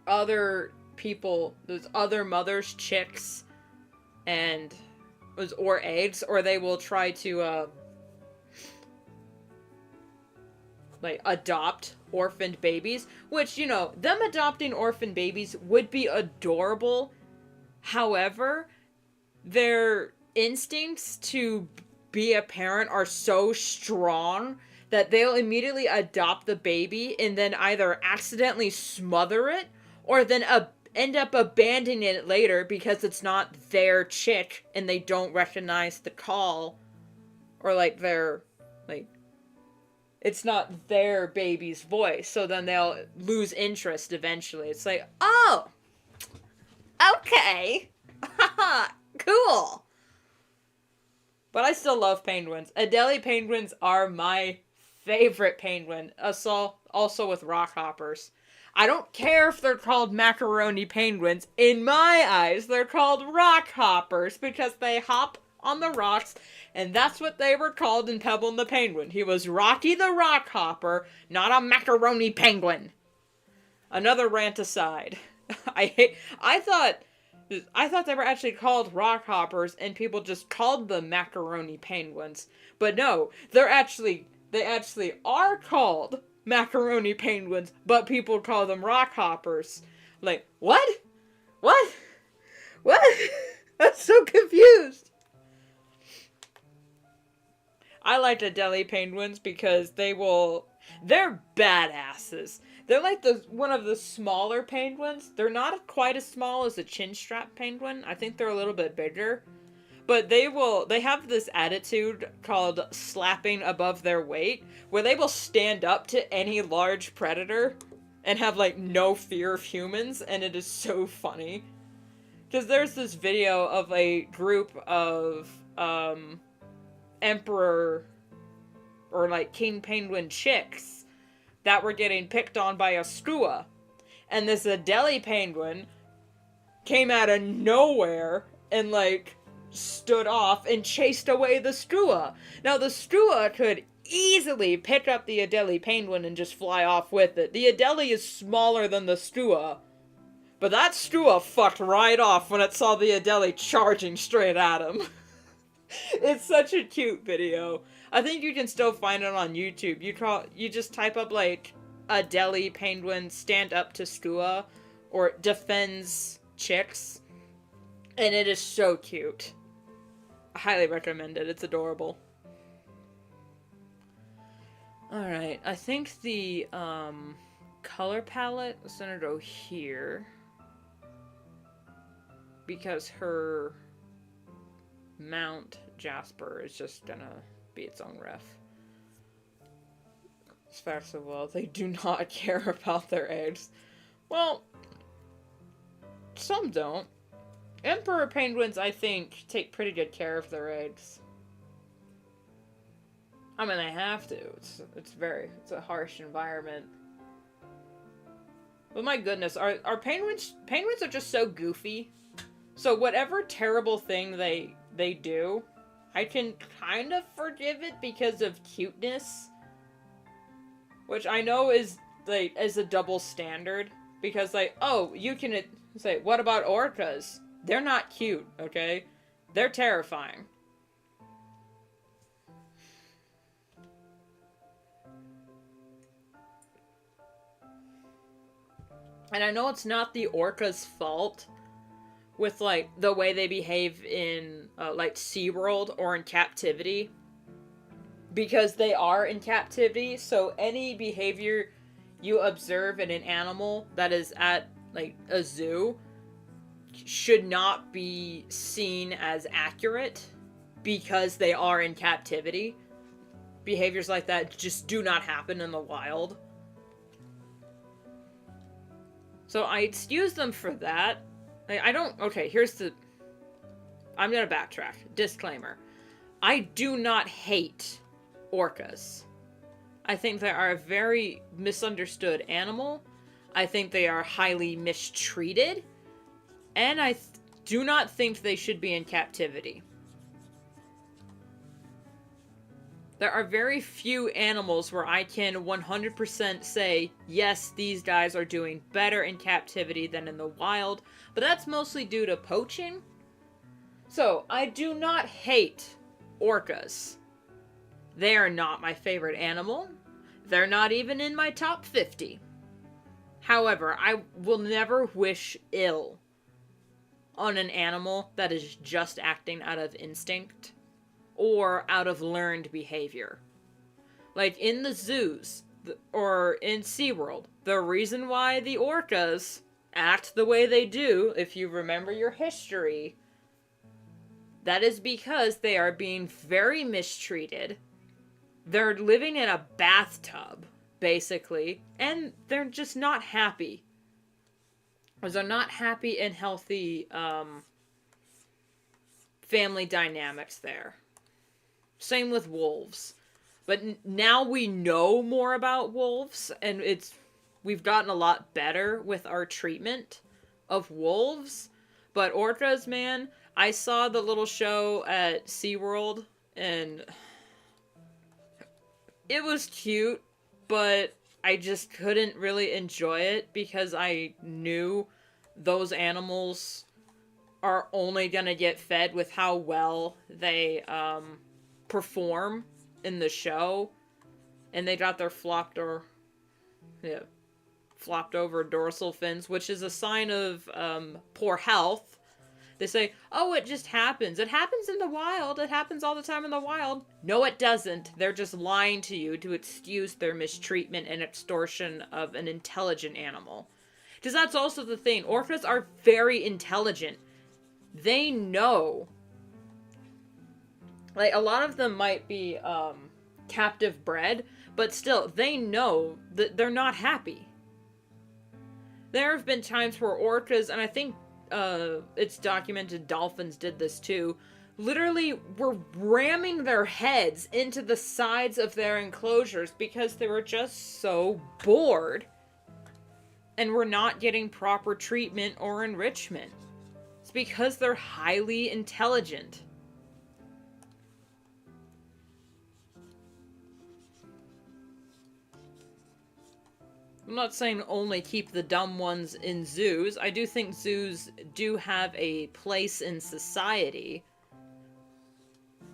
Speaker 1: other people, those other mothers' chicks, and or eggs, or they will try to like adopt orphaned babies, which, you know, them adopting orphaned babies would be adorable. However, their instincts to be a parent are so strong that they'll immediately adopt the baby and then either accidentally smother it or then end up abandoning it later because it's not their chick and they don't recognize the call, or like it's not their baby's voice, so then they'll lose interest eventually. It's like, oh, okay, cool. But I still love penguins. Adelie penguins are my favorite penguin. Also with rock hoppers. I don't care if they're called macaroni penguins. In my eyes, they're called rock hoppers because they hop on the rocks, and that's what they were called in Pebble and the Penguin. He was Rocky the Rock Hopper, not a macaroni penguin. Another rant aside. I thought they were actually called rock hoppers and people just called them macaroni penguins. But no, they actually are called macaroni penguins, but people call them rock hoppers. Like, what? What? What? I'm so confused. I like Adelie penguins because they're badasses. They're like one of the smaller penguins. They're not quite as small as a chinstrap penguin. I think they're a little bit bigger. But they have this attitude called slapping above their weight, where they will stand up to any large predator and have, like, no fear of humans, and it is so funny. Because there's this video of a group of, emperor, or, like, king penguin chicks that were getting picked on by a skua. And this Adelie penguin came out of nowhere and, like, stood off and chased away the skua. Now, the skua could easily pick up the Adelie penguin and just fly off with it. The Adelie is smaller than the skua, but that skua fucked right off when it saw the Adelie charging straight at him. It's such a cute video. I think you can still find it on YouTube. You just type up, like, Adelie penguin stand up to skua, or defends chicks, And it is so cute. I highly recommend it. It's adorable. Alright, I think the color palette is gonna go here. Because her Mount Jasper is just gonna be its own ref. Facts of well, they do not care about their eggs. Well, some don't. Emperor penguins, I think, take pretty good care of their eggs. I mean, they have to. It's a harsh environment. But my goodness, are penguins are just so goofy. So whatever terrible thing they do, I can kind of forgive it because of cuteness. Which I know is a double standard. Because oh, you can say, what about orcas? They're not cute, okay? They're terrifying. And I know it's not the orca's fault with, the way they behave in, SeaWorld or in captivity. Because they are in captivity, so any behavior you observe in an animal that is at, a zoo should not be seen as accurate because they are in captivity. Behaviors like that just do not happen in the wild. So I excuse them for that. Okay, I'm gonna backtrack. Disclaimer. I do not hate orcas. I think they are a very misunderstood animal. I think they are highly mistreated. And I do not think they should be in captivity. There are very few animals where I can 100% say, yes, these guys are doing better in captivity than in the wild, but that's mostly due to poaching. So, I do not hate orcas. They are not my favorite animal. They're not even in my top 50. However, I will never wish ill on an animal that is just acting out of instinct or out of learned behavior. Like in the zoos or in SeaWorld, the reason why the orcas act the way they do, if you remember your history, that is because they are being very mistreated. They're living in a bathtub, basically, and they're just not happy. They're not happy and healthy family dynamics there. Same with wolves. But now we know more about wolves, and we've gotten a lot better with our treatment of wolves. But orcas, man, I saw the little show at SeaWorld, and it was cute, but I just couldn't really enjoy it because I knew those animals are only gonna get fed with how well they perform in the show, and they got their flopped over dorsal fins, which is a sign of poor health. They say, oh, it just happens. It happens in the wild. It happens all the time in the wild. No, it doesn't. They're just lying to you to excuse their mistreatment and extortion of an intelligent animal. Because that's also the thing. Orcas are very intelligent. They know. A lot of them might be captive bred, but still, they know that they're not happy. There have been times where orcas, and I think it's documented dolphins did this too, literally were ramming their heads into the sides of their enclosures because they were just so bored and were not getting proper treatment or enrichment. It's because they're highly intelligent. I'm not saying only keep the dumb ones in zoos. I do think zoos do have a place in society.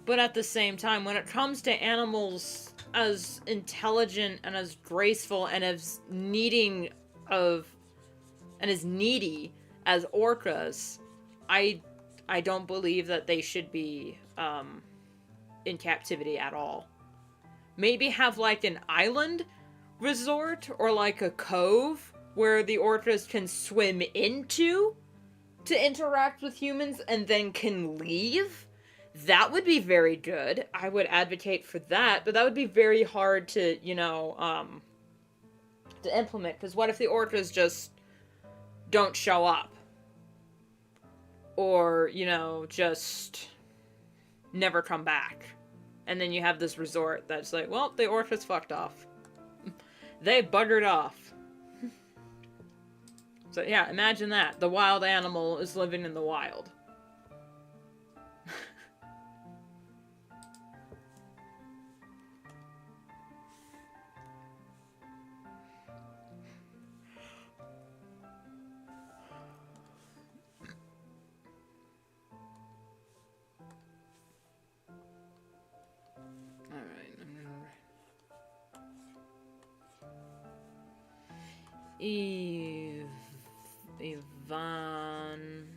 Speaker 1: But at the same time, when it comes to animals as intelligent and as graceful and as needy as orcas, I I don't believe that they should be in captivity at all. Maybe have like an island resort or like a cove where the orcas can swim into to interact with humans and then can leave. That would be very good. I would advocate for that, but that would be very hard to, to implement, because what if the orcas just don't show up? Or, just never come back. And then you have this resort that's like, well, the orcas fucked off. They buggered off. So yeah, imagine that. The wild animal is living in the wild. Alright, I'm gonna Ivan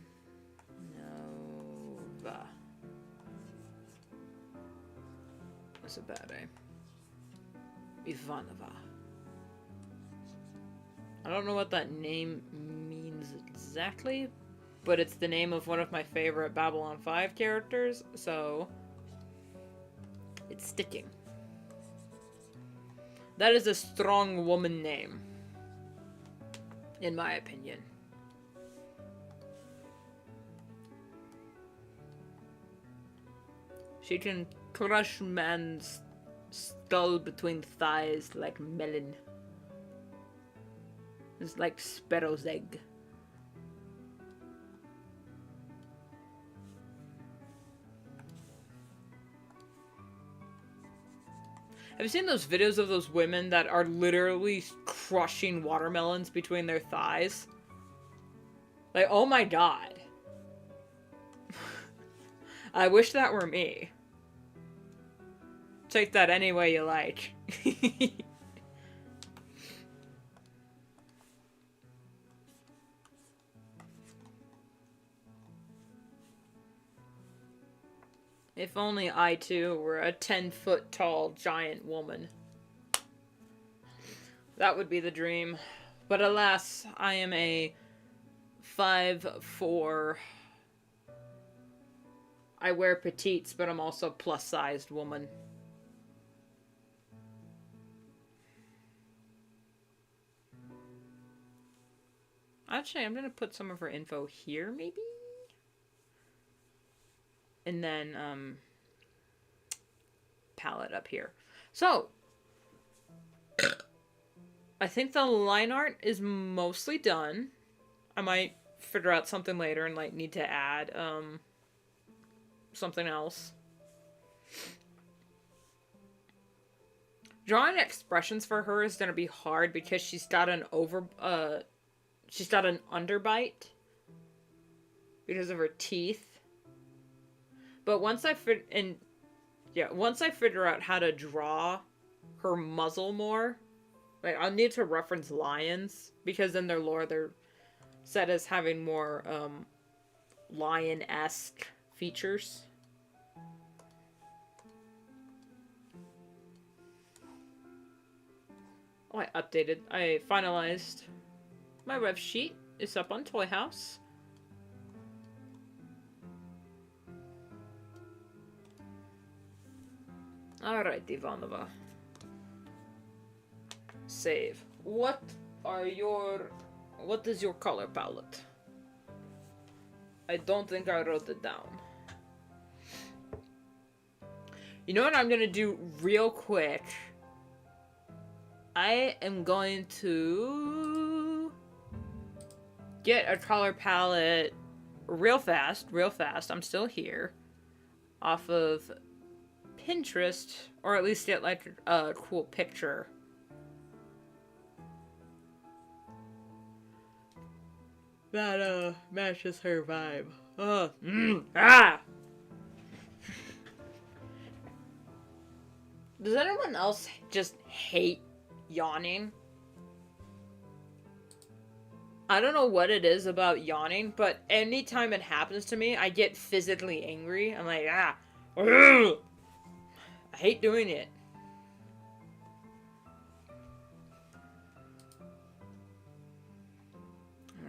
Speaker 1: Nova. That's a bad name. Ivanova. I don't know what that name means exactly, but it's the name of one of my favorite Babylon 5 characters, so it's sticking. That is a strong woman name, in my opinion. She can crush man's skull between thighs like melon. It's like sparrow's egg. Have you seen those videos of those women that are literally crushing watermelons between their thighs? Like, oh my god. I wish that were me. Take that any way you like. If only I too were a 10-foot tall giant woman. That would be the dream. But alas, I am a 5'4". I wear petites, but I'm also plus-sized woman. Actually, I'm gonna put some of her info here, maybe? And then, palette up here. So, I think the line art is mostly done. I might figure out something later and, like, need to add, something else. Drawing expressions for her is gonna be hard because she's got an underbite because of her teeth. But once I figure out how to draw her muzzle more, like, I'll need to reference lions, because in their lore they're set as having more lion-esque features. Oh, I finalized my rev sheet. It's up on Toy House. Alright, Ivanova. Save. What is your color palette? I don't think I wrote it down. You know what I'm gonna do real quick? I am going to get a color palette real fast. I'm still here. Off of Pinterest, or at least get like a cool picture. That matches her vibe. Does anyone else just hate yawning? I don't know what it is about yawning, but anytime it happens to me, I get physically angry. I'm like, ah, ugh. I hate doing it.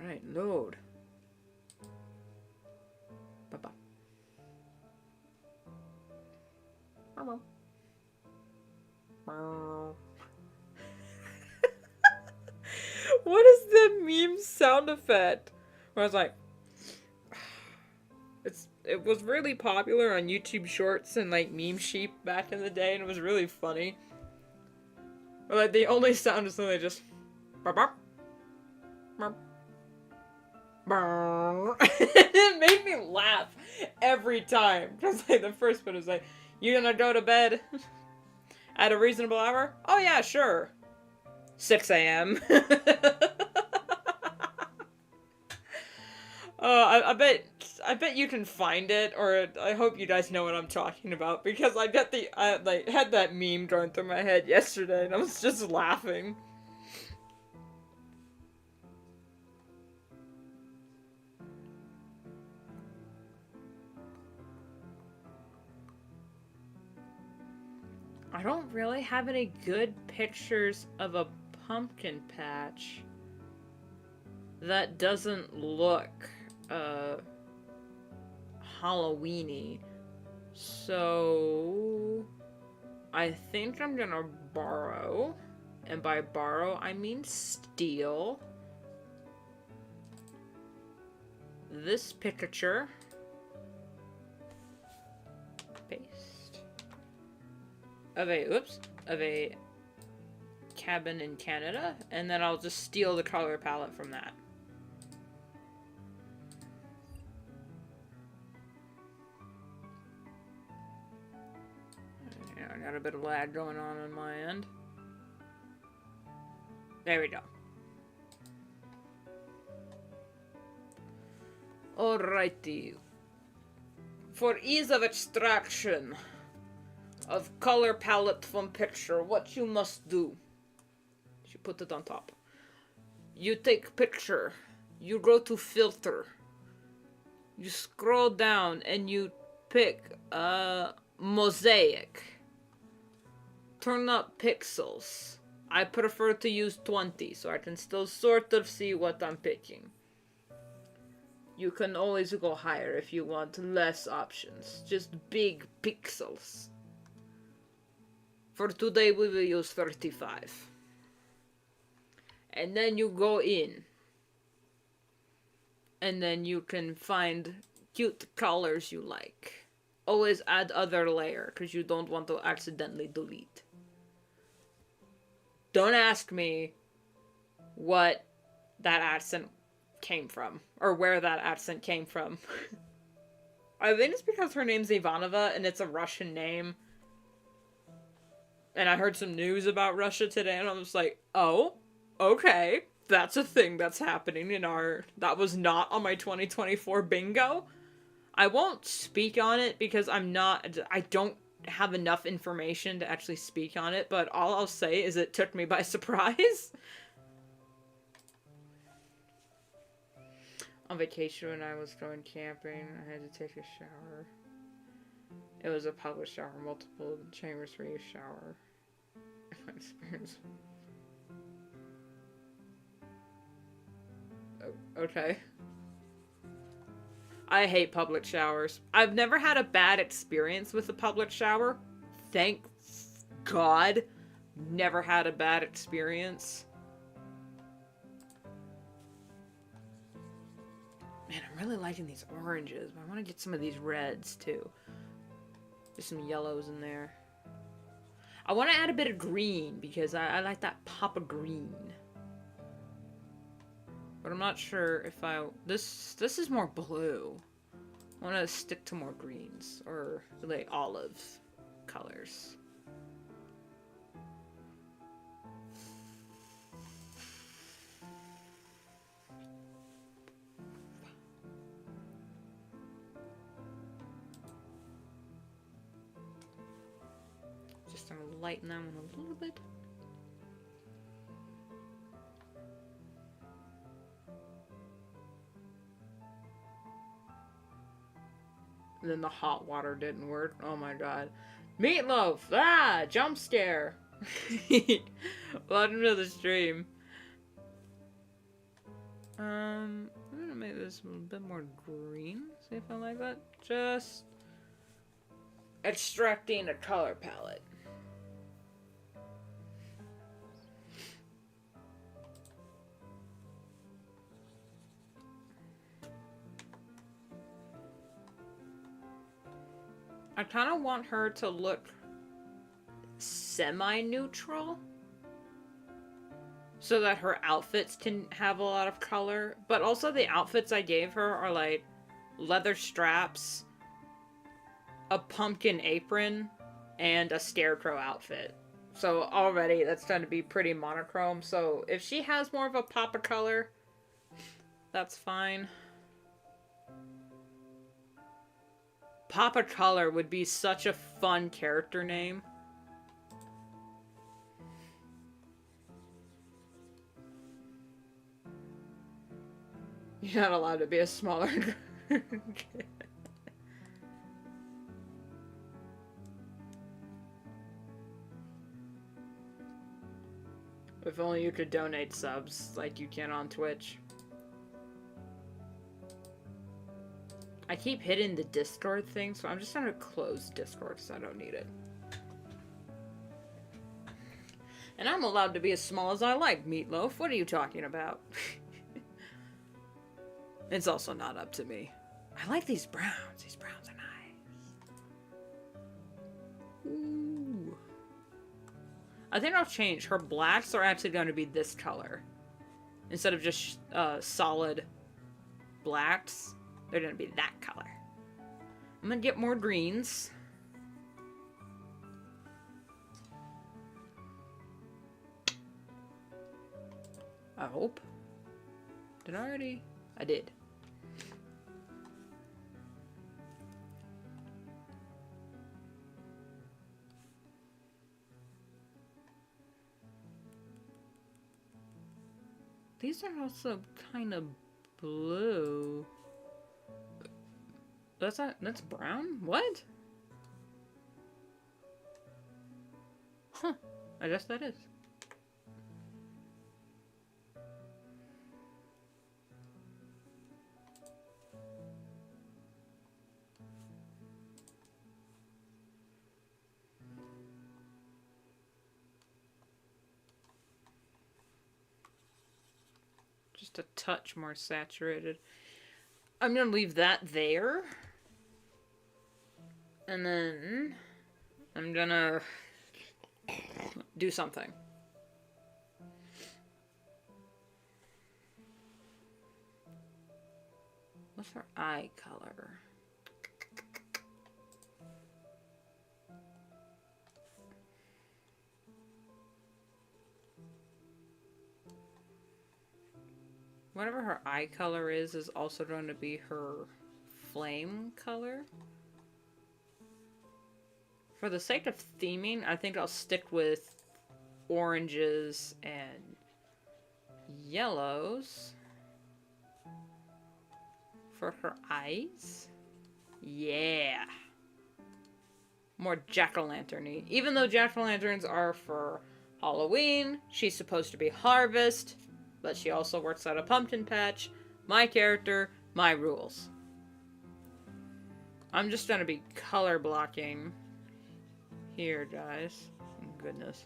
Speaker 1: Alright, load. Bye-bye. What is the meme sound effect? Where I was like, it was really popular on YouTube Shorts and like Meme Sheep back in the day, and it was really funny. But like the only sound is literally just it made me laugh every time. Because like the first bit was like, you gonna go to bed at a reasonable hour? Oh yeah, sure. 6 a.m. I bet you can find it, or I hope you guys know what I'm talking about, because I like had that meme going through my head yesterday, and I was just laughing. I don't really have any good pictures of a pumpkin patch that doesn't look Halloweeny. So I think I'm gonna borrow, and by borrow I mean steal, this picture. Paste. Of a cabin in Canada, and then I'll just steal the color palette from that. Yeah, I got a bit of lag going on my end. There we go. Alrighty. For ease of extraction of color palette from picture, what you must do, you put it on top. You take picture, you go to filter, you scroll down and you pick mosaic. Turn up pixels. I prefer to use 20 so I can still sort of see what I'm picking. You can always go higher if you want less options, just big pixels. For today we will use 35. And then you go in. And then you can find cute colors you like. Always add other layer, because you don't want to accidentally delete. Don't ask me what that accent came from, or where that accent came from. I think it's because her name's Ivanova, and it's a Russian name. And I heard some news about Russia today, and I was like, oh, okay, that's a thing that's happening in our... That was not on my 2024 bingo. I won't speak on it because I don't have enough information to actually speak on it, but all I'll say is it took me by surprise. On vacation when I was going camping, I had to take a shower. It was a public shower, multiple chambers for each shower. My experience. Oh, okay. I hate public showers. I've never had a bad experience with a public shower. Thank God. Never had a bad experience. Man, I'm really liking these oranges, but I want to get some of these reds too. There's some yellows in there. I want to add a bit of green because I like that pop of green. But I'm not sure if this is more blue. I want to stick to more greens or like olive colors. Just gonna lighten that one a little bit. And then the hot water didn't work. Oh my god. Meatloaf! Ah! Jump scare! Welcome to the stream. I'm gonna make this a bit more green. See if I like that. Just extracting a color palette. I kind of want her to look semi-neutral so that her outfits can have a lot of color, but also the outfits I gave her are like leather straps, a pumpkin apron, and a scarecrow outfit. So already that's going to be pretty monochrome, so if she has more of a pop of color, that's fine. Papa Color would be such a fun character name. You're not allowed to be a smaller kid. If only you could donate subs like you can on Twitch. I keep hitting the Discord thing, so I'm just gonna close Discord because I don't need it. And I'm allowed to be as small as I like, Meatloaf. What are you talking about? It's also not up to me. I like these browns. These browns are nice. Ooh. I think I'll change. Her blacks are actually going to be this color. Instead of just solid blacks. They're gonna be that color. I'm gonna get more greens. I hope. Did I already? I did. These are also kind of blue. That's brown? What? Huh. I guess that is. Just a touch more saturated. I'm gonna leave that there. And then I'm gonna do something. What's her eye color? Whatever her eye color is also going to be her flame color. For the sake of theming, I think I'll stick with oranges and yellows for her eyes. Yeah. More jack-o'-lantern-y. Even though jack-o'-lanterns are for Halloween, she's supposed to be Harvest, but she also works at a pumpkin patch. My character, my rules. I'm just gonna be color blocking here, guys. Oh, goodness.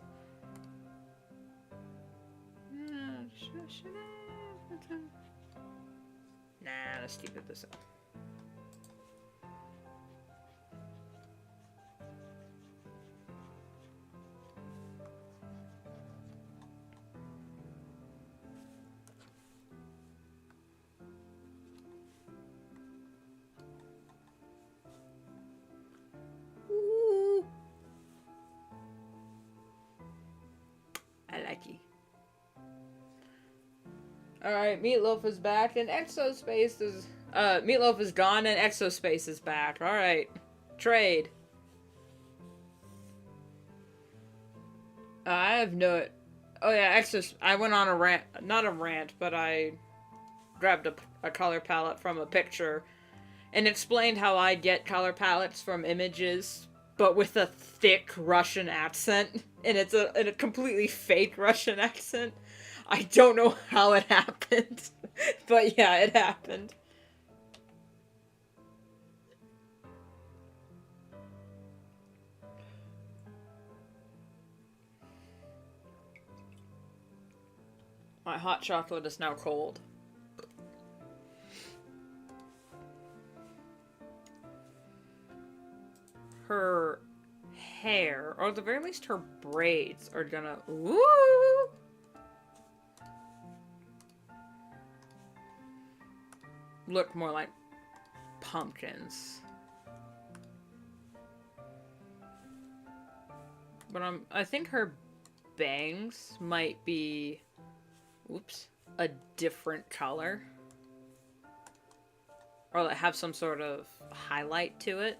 Speaker 1: Nah, let's keep it this up. Ooh. I like you. Alright, Meatloaf is back and Exospace is... Meatloaf is gone and Exospace is back. Alright. Trade. I have no... Oh yeah, I went on a rant... Not a rant, but I grabbed a color palette from a picture. and explained how I get color palettes from images, but with a thick Russian accent, and it's a completely fake Russian accent. I don't know how it happened, but yeah, it happened. My hot chocolate is now cold. Her hair, or at the very least her braids, are gonna ooh, look more like pumpkins. But I think her bangs might be, oops, a different color. Or like have some sort of highlight to it.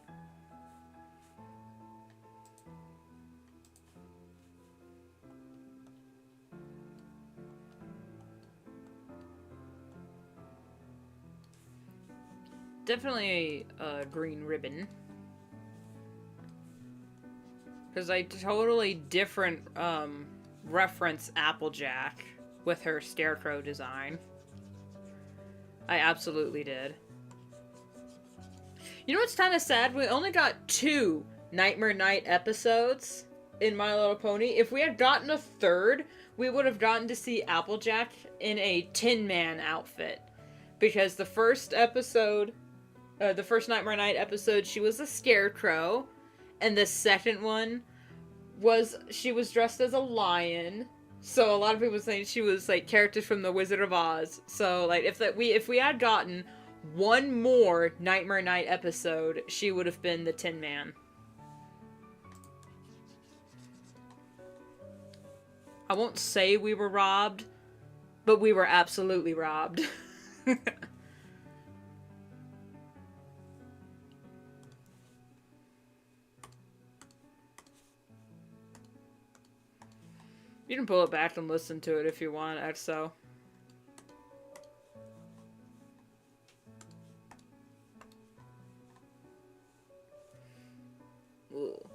Speaker 1: Definitely a green ribbon. Because I totally different reference Applejack with her scarecrow design. I absolutely did. You know what's kind of sad? We only got 2 Nightmare Night episodes in My Little Pony. If we had gotten a third, we would have gotten to see Applejack in a Tin Man outfit. Because the first episode, the first Nightmare Night episode, she was a scarecrow. And the second one was, she was dressed as a lion. So a lot of people were saying she was like characters from The Wizard of Oz. So like if we had gotten one more Nightmare Night episode, she would have been the Tin Man. I won't say we were robbed, but we were absolutely robbed. You can pull it back and listen to it if you want, XO. Ooh.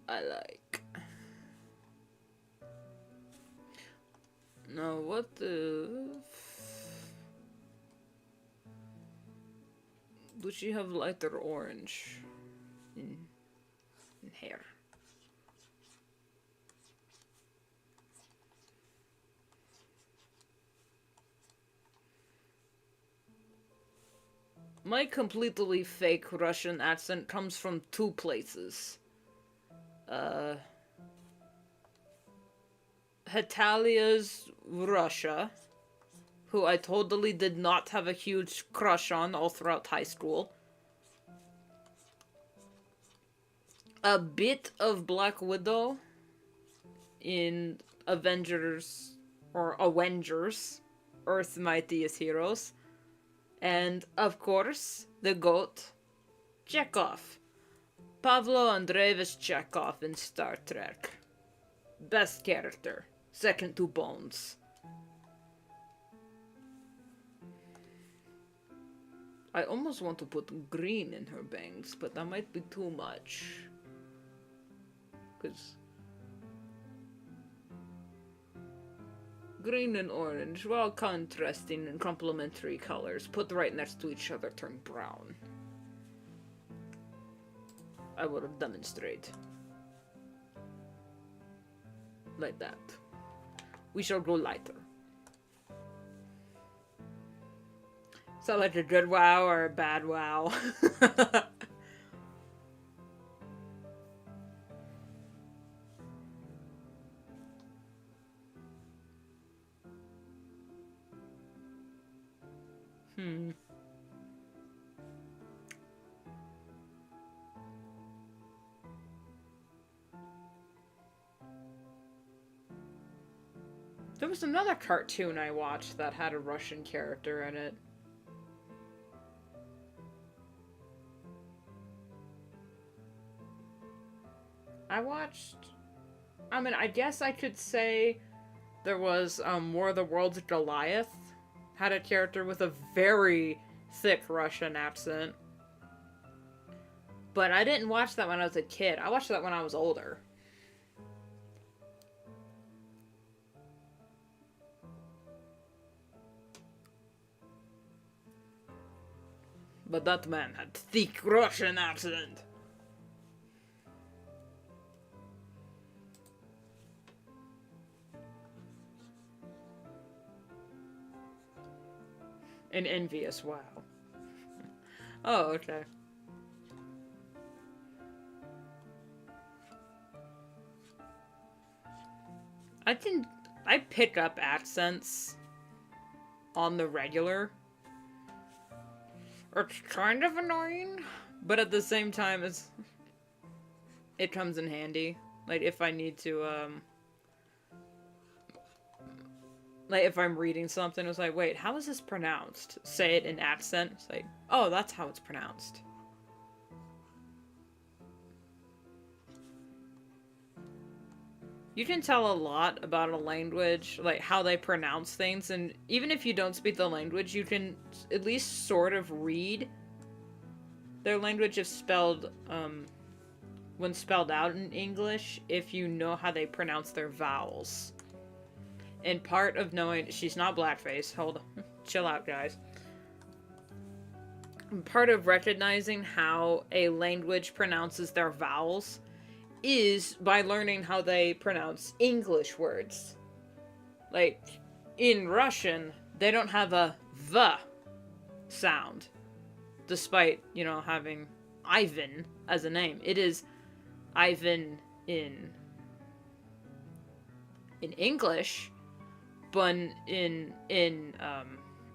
Speaker 1: I like. Now, what the... Does she have lighter orange in hair? My completely fake Russian accent comes from 2 places. Hatalia's Russia, who I totally did not have a huge crush on all throughout high school. A bit of Black Widow in Avengers, Earth's Mightiest Heroes. And, of course, the GOAT, Chekhov. Pavlo Andreevich Chekhov in Star Trek. Best character. Second to Bones. I almost want to put green in her bangs, but that might be too much. Because green and orange, while contrasting and complementary colors, put right next to each other, turn brown. I will demonstrate. Like that. We shall go lighter. Sound like a good wow or a bad wow? There was another cartoon I watched that had a Russian character in it. I guess I could say there was War of the Worlds Goliath had a character with a very thick Russian accent. But I didn't watch that when I was a kid. I watched that when I was older. But that man had thick Russian accent. An envious wow. Oh, okay. I pick up accents on the regular. It's kind of annoying, but at the same time, it comes in handy. Like, if I need to, like, if I'm reading something, it's like, wait, how is this pronounced? Say it in accent. It's like, oh, that's how it's pronounced. You can tell a lot about a language, like how they pronounce things, and even if you don't speak the language, you can at least sort of read their language if spelled, when spelled out in English, if you know how they pronounce their vowels. And part of knowing, she's not blackface, hold on, chill out guys. Part of recognizing how a language pronounces their vowels is by learning how they pronounce English words. Like, in Russian, they don't have a V sound, despite, you know, having Ivan as a name. It is Ivan in English, but in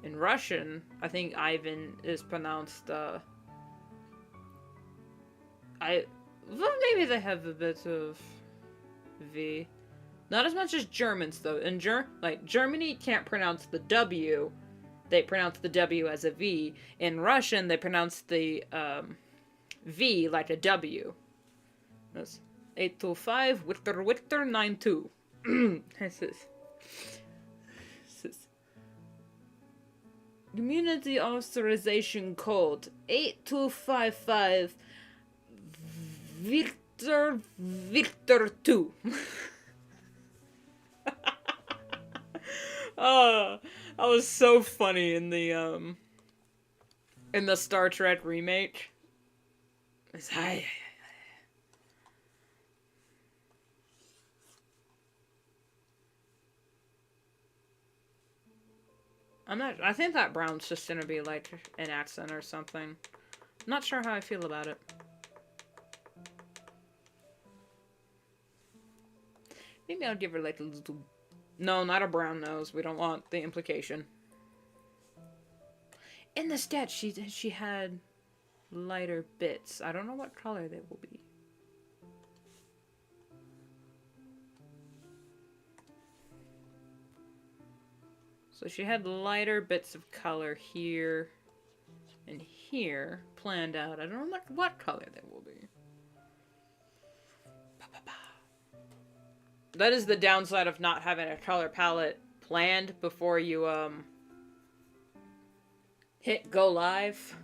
Speaker 1: Russian, I think Ivan is pronounced, well, maybe they have a bit of V. Not as much as Germans, though. In Germany can't pronounce the W. They pronounce the W as a V. In Russian, they pronounce the V like a W. That's 825 Wichter 92. This is Community Authorization Code 8255 Victor 2. Oh, that was so funny in the Star Trek remake. It's I think that brown's just gonna be like an accent or something. I'm not sure how I feel about it. Maybe I'll give her like a little... No, not a brown nose. We don't want the implication. In the sketch, she had lighter bits. I don't know what color they will be. So she had lighter bits of color here and here planned out. I don't know what color they will be. That is the downside of not having a color palette planned before you, hit go live.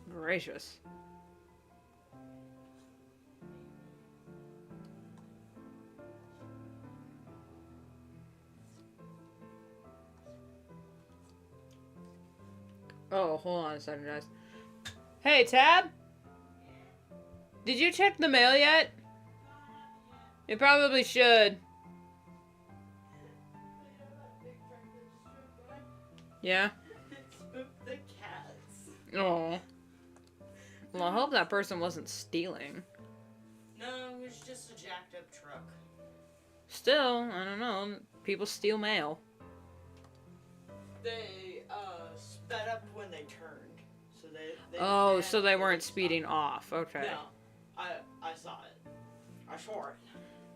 Speaker 1: Gracious. Oh, hold on a second, guys. Hey, Tab? Did you check the mail yet? You probably should. Yeah? Oh. Well, I hope that person wasn't stealing.
Speaker 2: No, it was just a jacked up truck.
Speaker 1: Still, I don't know. People steal mail.
Speaker 2: They sped up when they turned, so they
Speaker 1: Oh,
Speaker 2: had
Speaker 1: so
Speaker 2: to
Speaker 1: they
Speaker 2: really
Speaker 1: weren't
Speaker 2: stop.
Speaker 1: speeding off. Okay.
Speaker 2: No, I saw it. I saw it.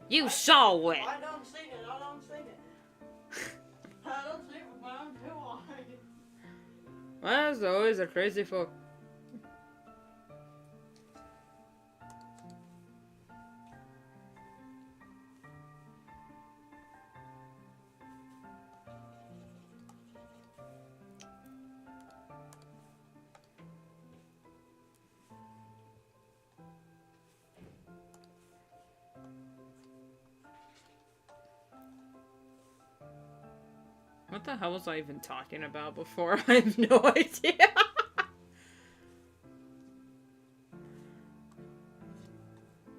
Speaker 1: You saw it.
Speaker 2: I don't see it. I don't see it. I don't see it with my own two eyes.
Speaker 1: Well, there's always a crazy folk. What the hell was I even talking about before? I have no idea.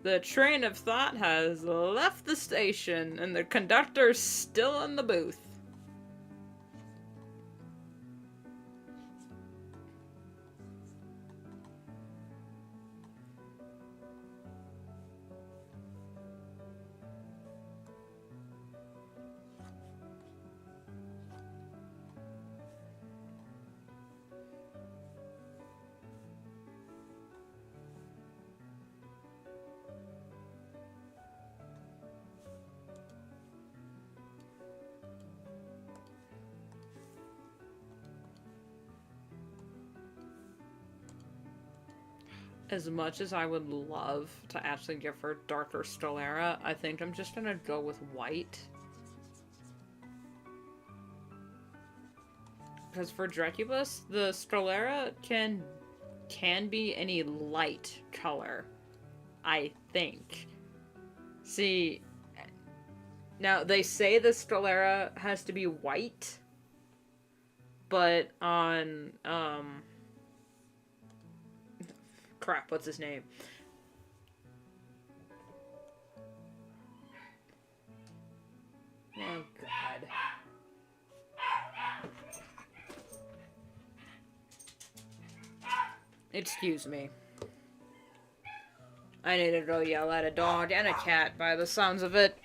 Speaker 1: The train of thought has left the station, and the conductor's still in the booth. As much as I would love to actually give her darker Stolera, I think I'm just gonna go with white. Because for Drecubus, the Stolera can be any light color, I think. See, now they say the Stolera has to be white, but on, crap, what's his name? Oh, God. Excuse me. I need to go yell at a dog and a cat by the sounds of it.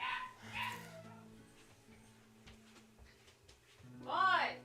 Speaker 2: Why?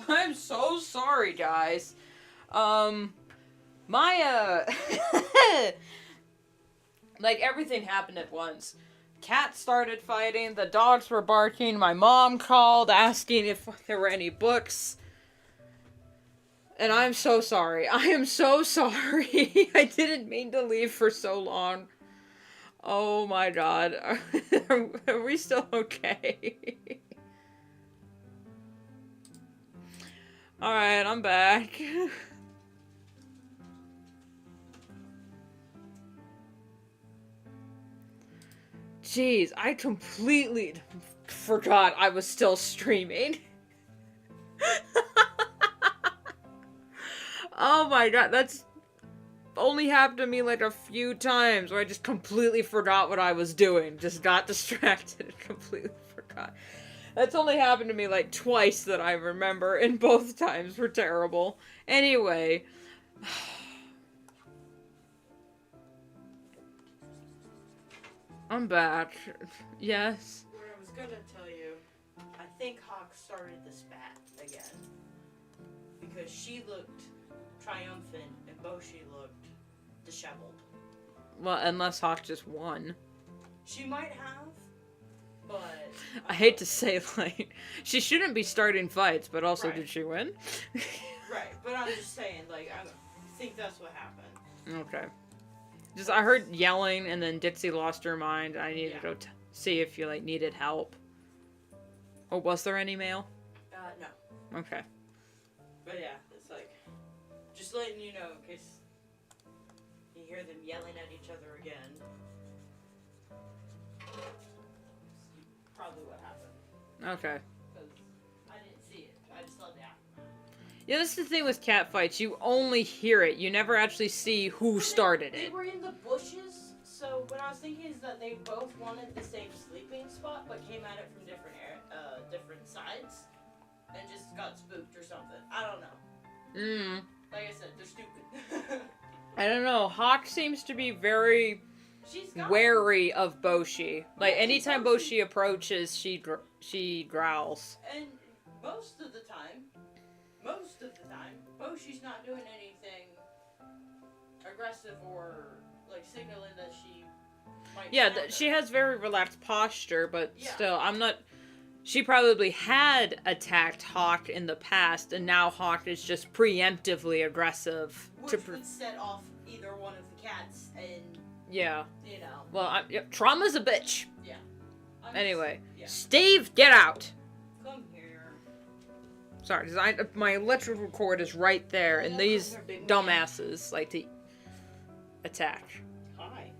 Speaker 1: I'm so sorry, guys. My, like, everything happened at once. Cats started fighting, the dogs were barking, my mom called asking if there were any books. And I'm so sorry. I am so sorry. I didn't mean to leave for so long. Oh my god. Are we still okay? Alright, I'm back. Jeez, I completely forgot I was still streaming. Oh my god, that's only happened to me like a few times where I just completely forgot what I was doing. Just got distracted and completely forgot. That's only happened to me like twice that I remember, and both times were terrible. Anyway. I'm back. Yes.
Speaker 2: What I was gonna tell you, I think Hawk started the spat again. Because she looked triumphant and Boshi looked disheveled.
Speaker 1: Well, unless Hawk just won.
Speaker 2: She might have, but...
Speaker 1: I hate to say, like, she shouldn't be starting fights, but also
Speaker 2: Right.
Speaker 1: did she win?
Speaker 2: Right, but I'm just saying, like, I think that's what happened.
Speaker 1: Okay. Just, I heard yelling, and then Ditsy lost her mind. I needed to go see if you, like, needed help. Oh, was there any mail?
Speaker 2: No.
Speaker 1: Okay.
Speaker 2: But yeah, it's like, just letting you know in case you hear them yelling at each other again. Probably what happened.
Speaker 1: Okay.
Speaker 2: Because I didn't see it. I just saw the aftermath.
Speaker 1: Yeah, this is the thing with cat fights. You only hear it. You never actually see who started
Speaker 2: They
Speaker 1: it.
Speaker 2: were in the bushes, so what I was thinking is that they both wanted the same sleeping spot, but came at it from different sides, and just got spooked or something. I don't know. Like I said, they're stupid.
Speaker 1: I don't know. Hawk seems to be very wary of Boshi. Like,
Speaker 2: Yeah,
Speaker 1: anytime
Speaker 2: Boshi-
Speaker 1: Boshi approaches, she growls.
Speaker 2: And most of the time, Boshi's not doing anything aggressive or, like, signaling that she might
Speaker 1: Yeah,
Speaker 2: stab her.
Speaker 1: she has very relaxed posture, but
Speaker 2: Yeah.
Speaker 1: still, I'm not... She probably had attacked Hawk in the past, and now Hawk is just preemptively aggressive.
Speaker 2: Which would set off either one of the cats, and,
Speaker 1: Yeah.
Speaker 2: you know.
Speaker 1: Well, trauma's a bitch.
Speaker 2: Yeah.
Speaker 1: Anyway.
Speaker 2: Yeah.
Speaker 1: Steve, get out!
Speaker 2: Come here.
Speaker 1: Sorry, my electrical cord is right there, and these
Speaker 2: They're big
Speaker 1: dumbasses like to attack.
Speaker 2: Hi.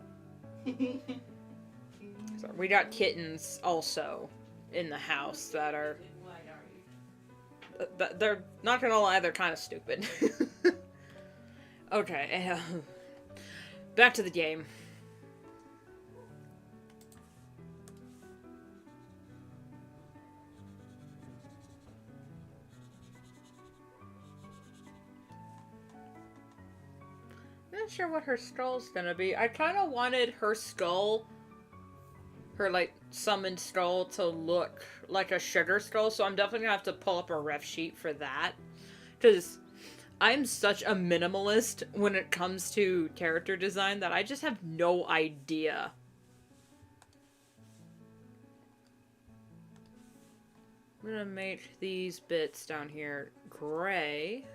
Speaker 1: So we got kittens also in the house that are... They're not gonna lie, they're kind of stupid. Okay, back to the game. I'm not sure what her skull's gonna be. I kind of wanted her skull, her, like, summoned skull to look like a sugar skull, so I'm definitely gonna have to pull up a ref sheet for that. Because I'm such a minimalist when it comes to character design that I just have no idea. I'm gonna make these bits down here gray.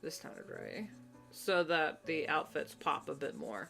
Speaker 1: This kind of gray. So that the outfits pop a bit more.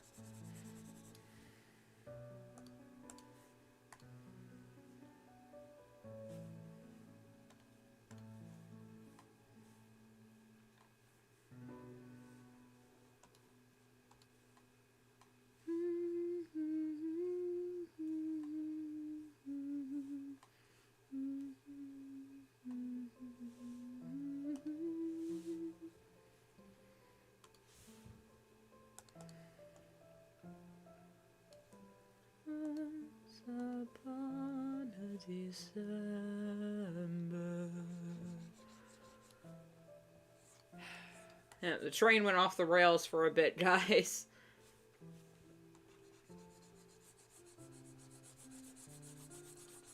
Speaker 1: Upon a December. Yeah, the train went off the rails for a bit, guys.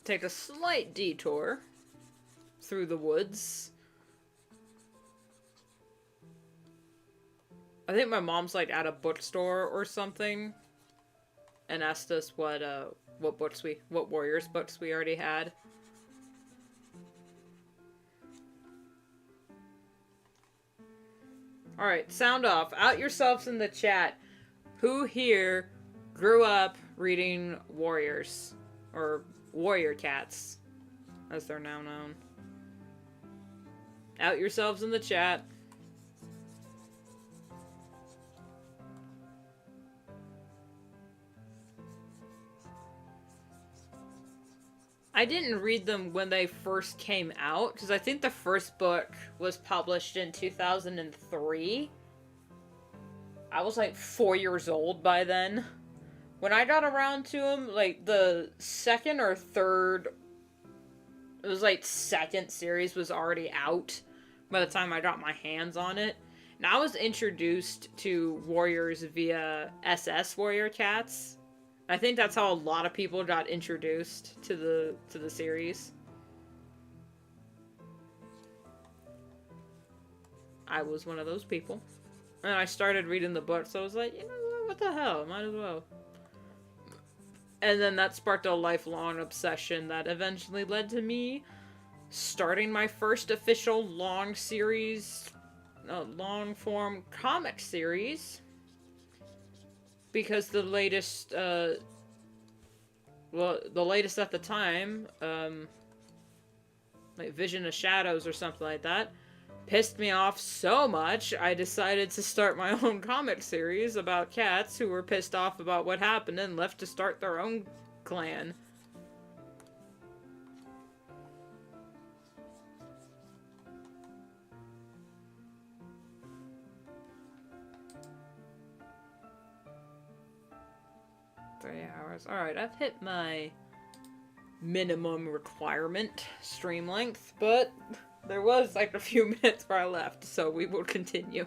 Speaker 1: take a slight detour through the woods. I think my mom's like at a bookstore or something, and asked us what Warriors books we already had. Alright, sound off. Out yourselves in the chat. Who here grew up reading Warriors? Or Warrior Cats, as they're now known. Out yourselves in the chat. I didn't read them when they first came out, because I think the first book was published in 2003. I was like 4 years old by then. When I got around to them, like the second or third, it was like second series was already out by the time I got my hands on it. And I was introduced to Warriors via SS Warrior Cats. I think that's how a lot of people got introduced to the series. I was one of those people. And I started reading the book, so I was like, you know what the hell, might as well. And then that sparked a lifelong obsession that eventually led to me starting my first official long form comic series. Because the latest, the latest at the time, like Vision of Shadows or something like that, pissed me off so much, I decided to start my own comic series about cats who were pissed off about what happened and left to start their own clan. Alright, I've hit my minimum requirement stream length, but there was like a few minutes where I left, so we will continue.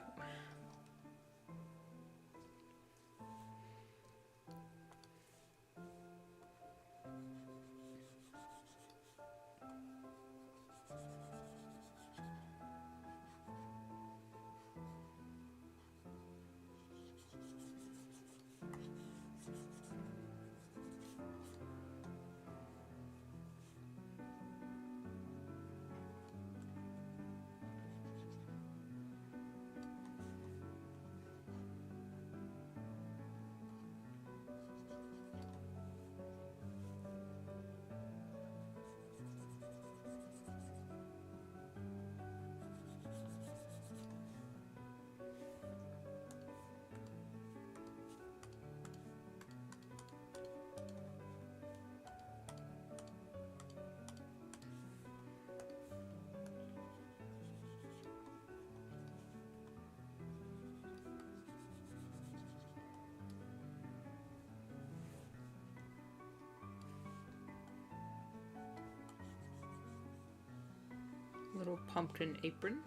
Speaker 1: Little pumpkin apron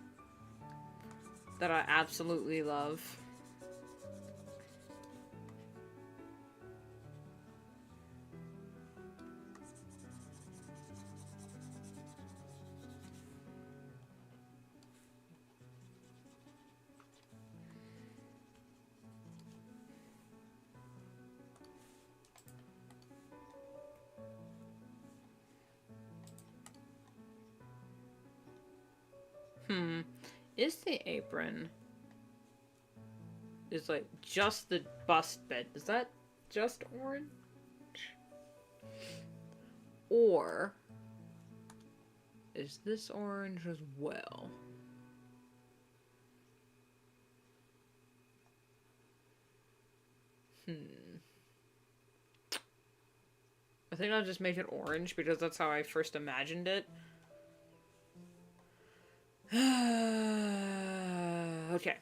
Speaker 1: that I absolutely love. Is the apron is like just the bust bit? Is that just orange? Or is this orange as well? I think I'll just make it orange because that's how I first imagined it. Okay.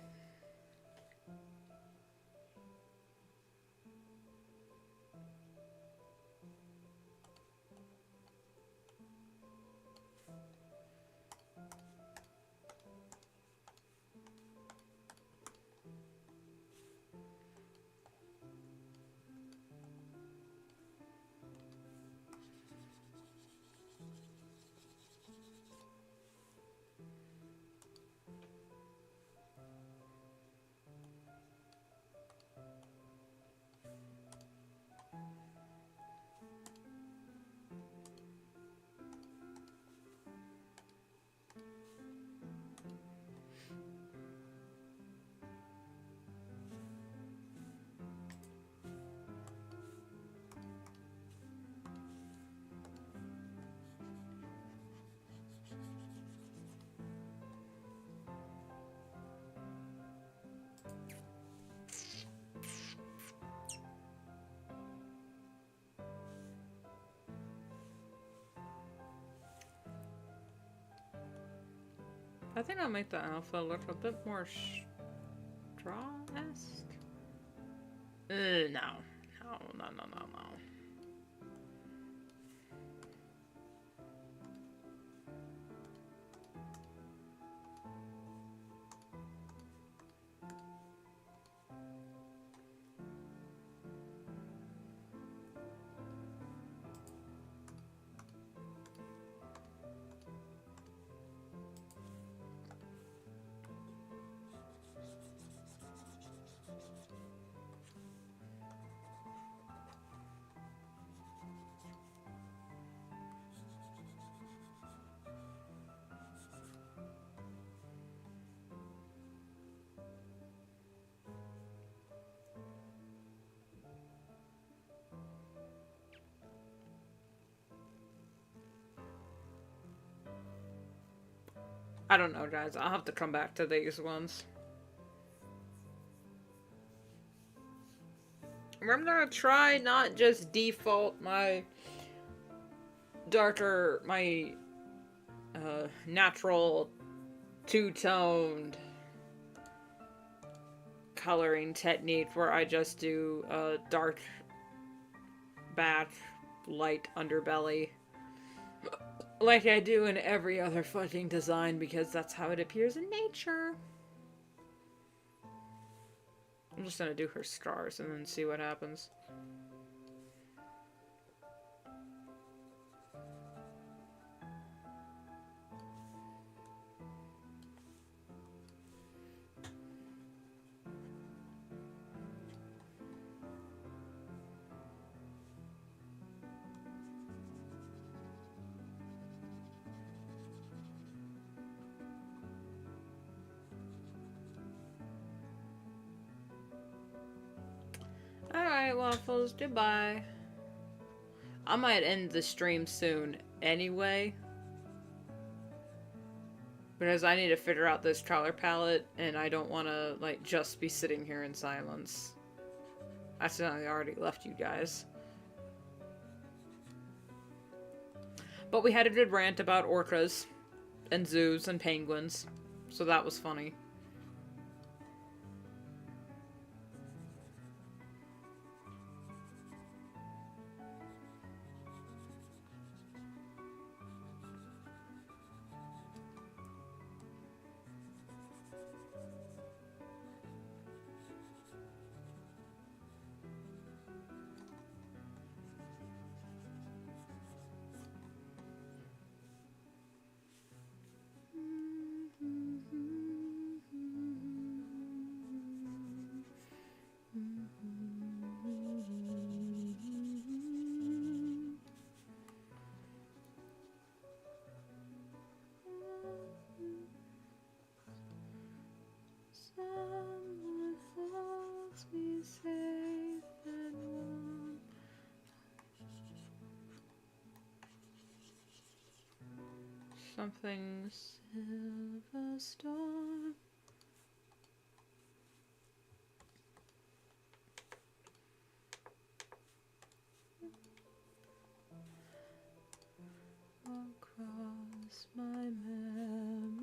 Speaker 1: I think I'll make the alpha look a bit more straw-esque. No. No. I don't know, guys. I'll have to come back to these ones. I'm gonna try not just default my darker, my natural two-toned coloring technique where I just do a dark back, light underbelly. Like I do in every other fucking design because that's how it appears in nature. I'm just gonna do her scars and then see what happens. Alright, Waffles, goodbye. I might end the stream soon anyway. Because I need to figure out this color palette, and I don't want to, like, just be sitting here in silence. I accidentally already left you guys. But we had a good rant about orcas, and zoos, and penguins. So that was funny. Someone holds me safe and warm. Something silver storm. Across my memories.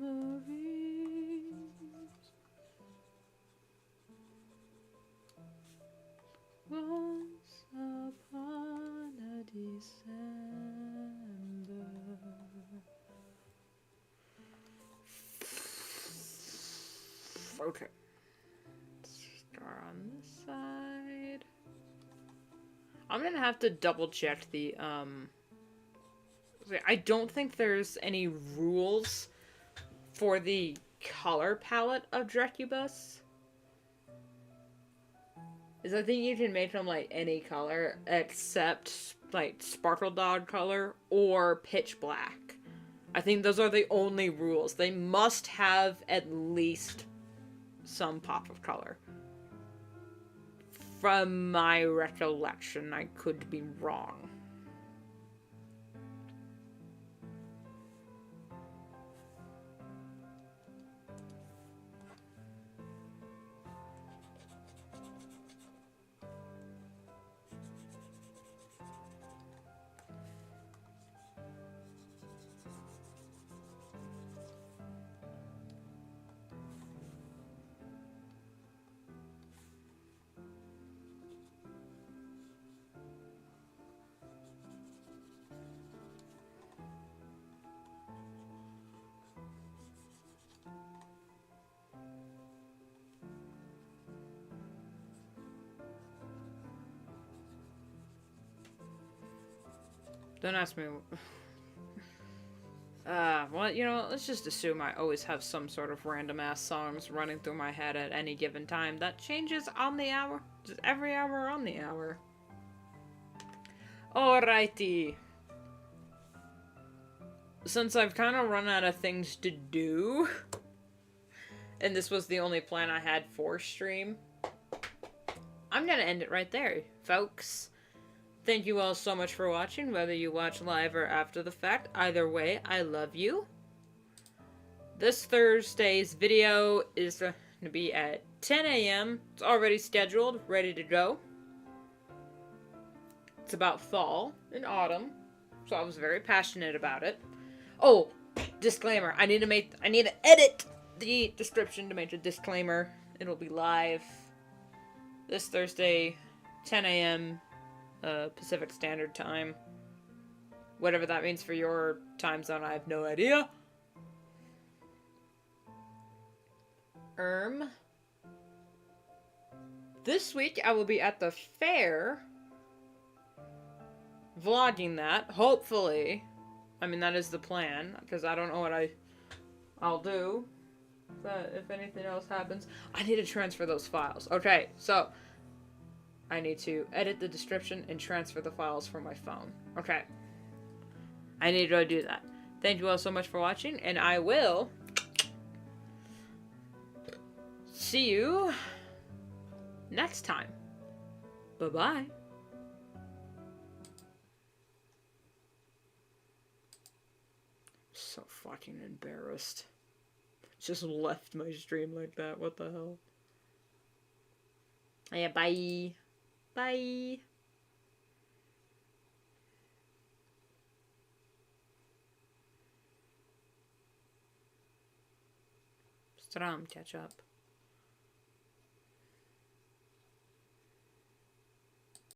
Speaker 1: Once upon a December. Okay. Star on this side. I'm gonna have to double check the, I don't think there's any rules for the color palette of Drecubus. Is I think you can make them like any color except like Sparkle Dog color or pitch black. I think those are the only rules. They must have at least some pop of color. From my recollection, I could be wrong. Don't ask me. Well, you know, let's just assume I always have some sort of random ass songs running through my head at any given time. That changes on the hour. Just every hour on the hour. Alrighty. Since I've kind of run out of things to do, and this was the only plan I had for stream, I'm gonna end it right there, folks. Thank you all so much for watching, whether you watch live or after the fact. Either way, I love you. This Thursday's video is going to be at 10 a.m. It's already scheduled, ready to go. It's about fall and autumn, so I was very passionate about it. Oh, disclaimer. I need to edit the description to make a disclaimer. It'll be live this Thursday, 10 a.m. Pacific Standard Time. Whatever that means for your time zone, I have no idea. This week I will be at the fair, vlogging that, hopefully. I mean, that is the plan, because I don't know what I'll do. But if anything else happens, I need to transfer those files. Okay, so I need to edit the description and transfer the files from my phone. Okay. I need to go do that. Thank you all so much for watching, and I will see you next time. Bye-bye. So fucking embarrassed. Just left my stream like that. What the hell? Yeah, bye. Bye. Stram, catch up.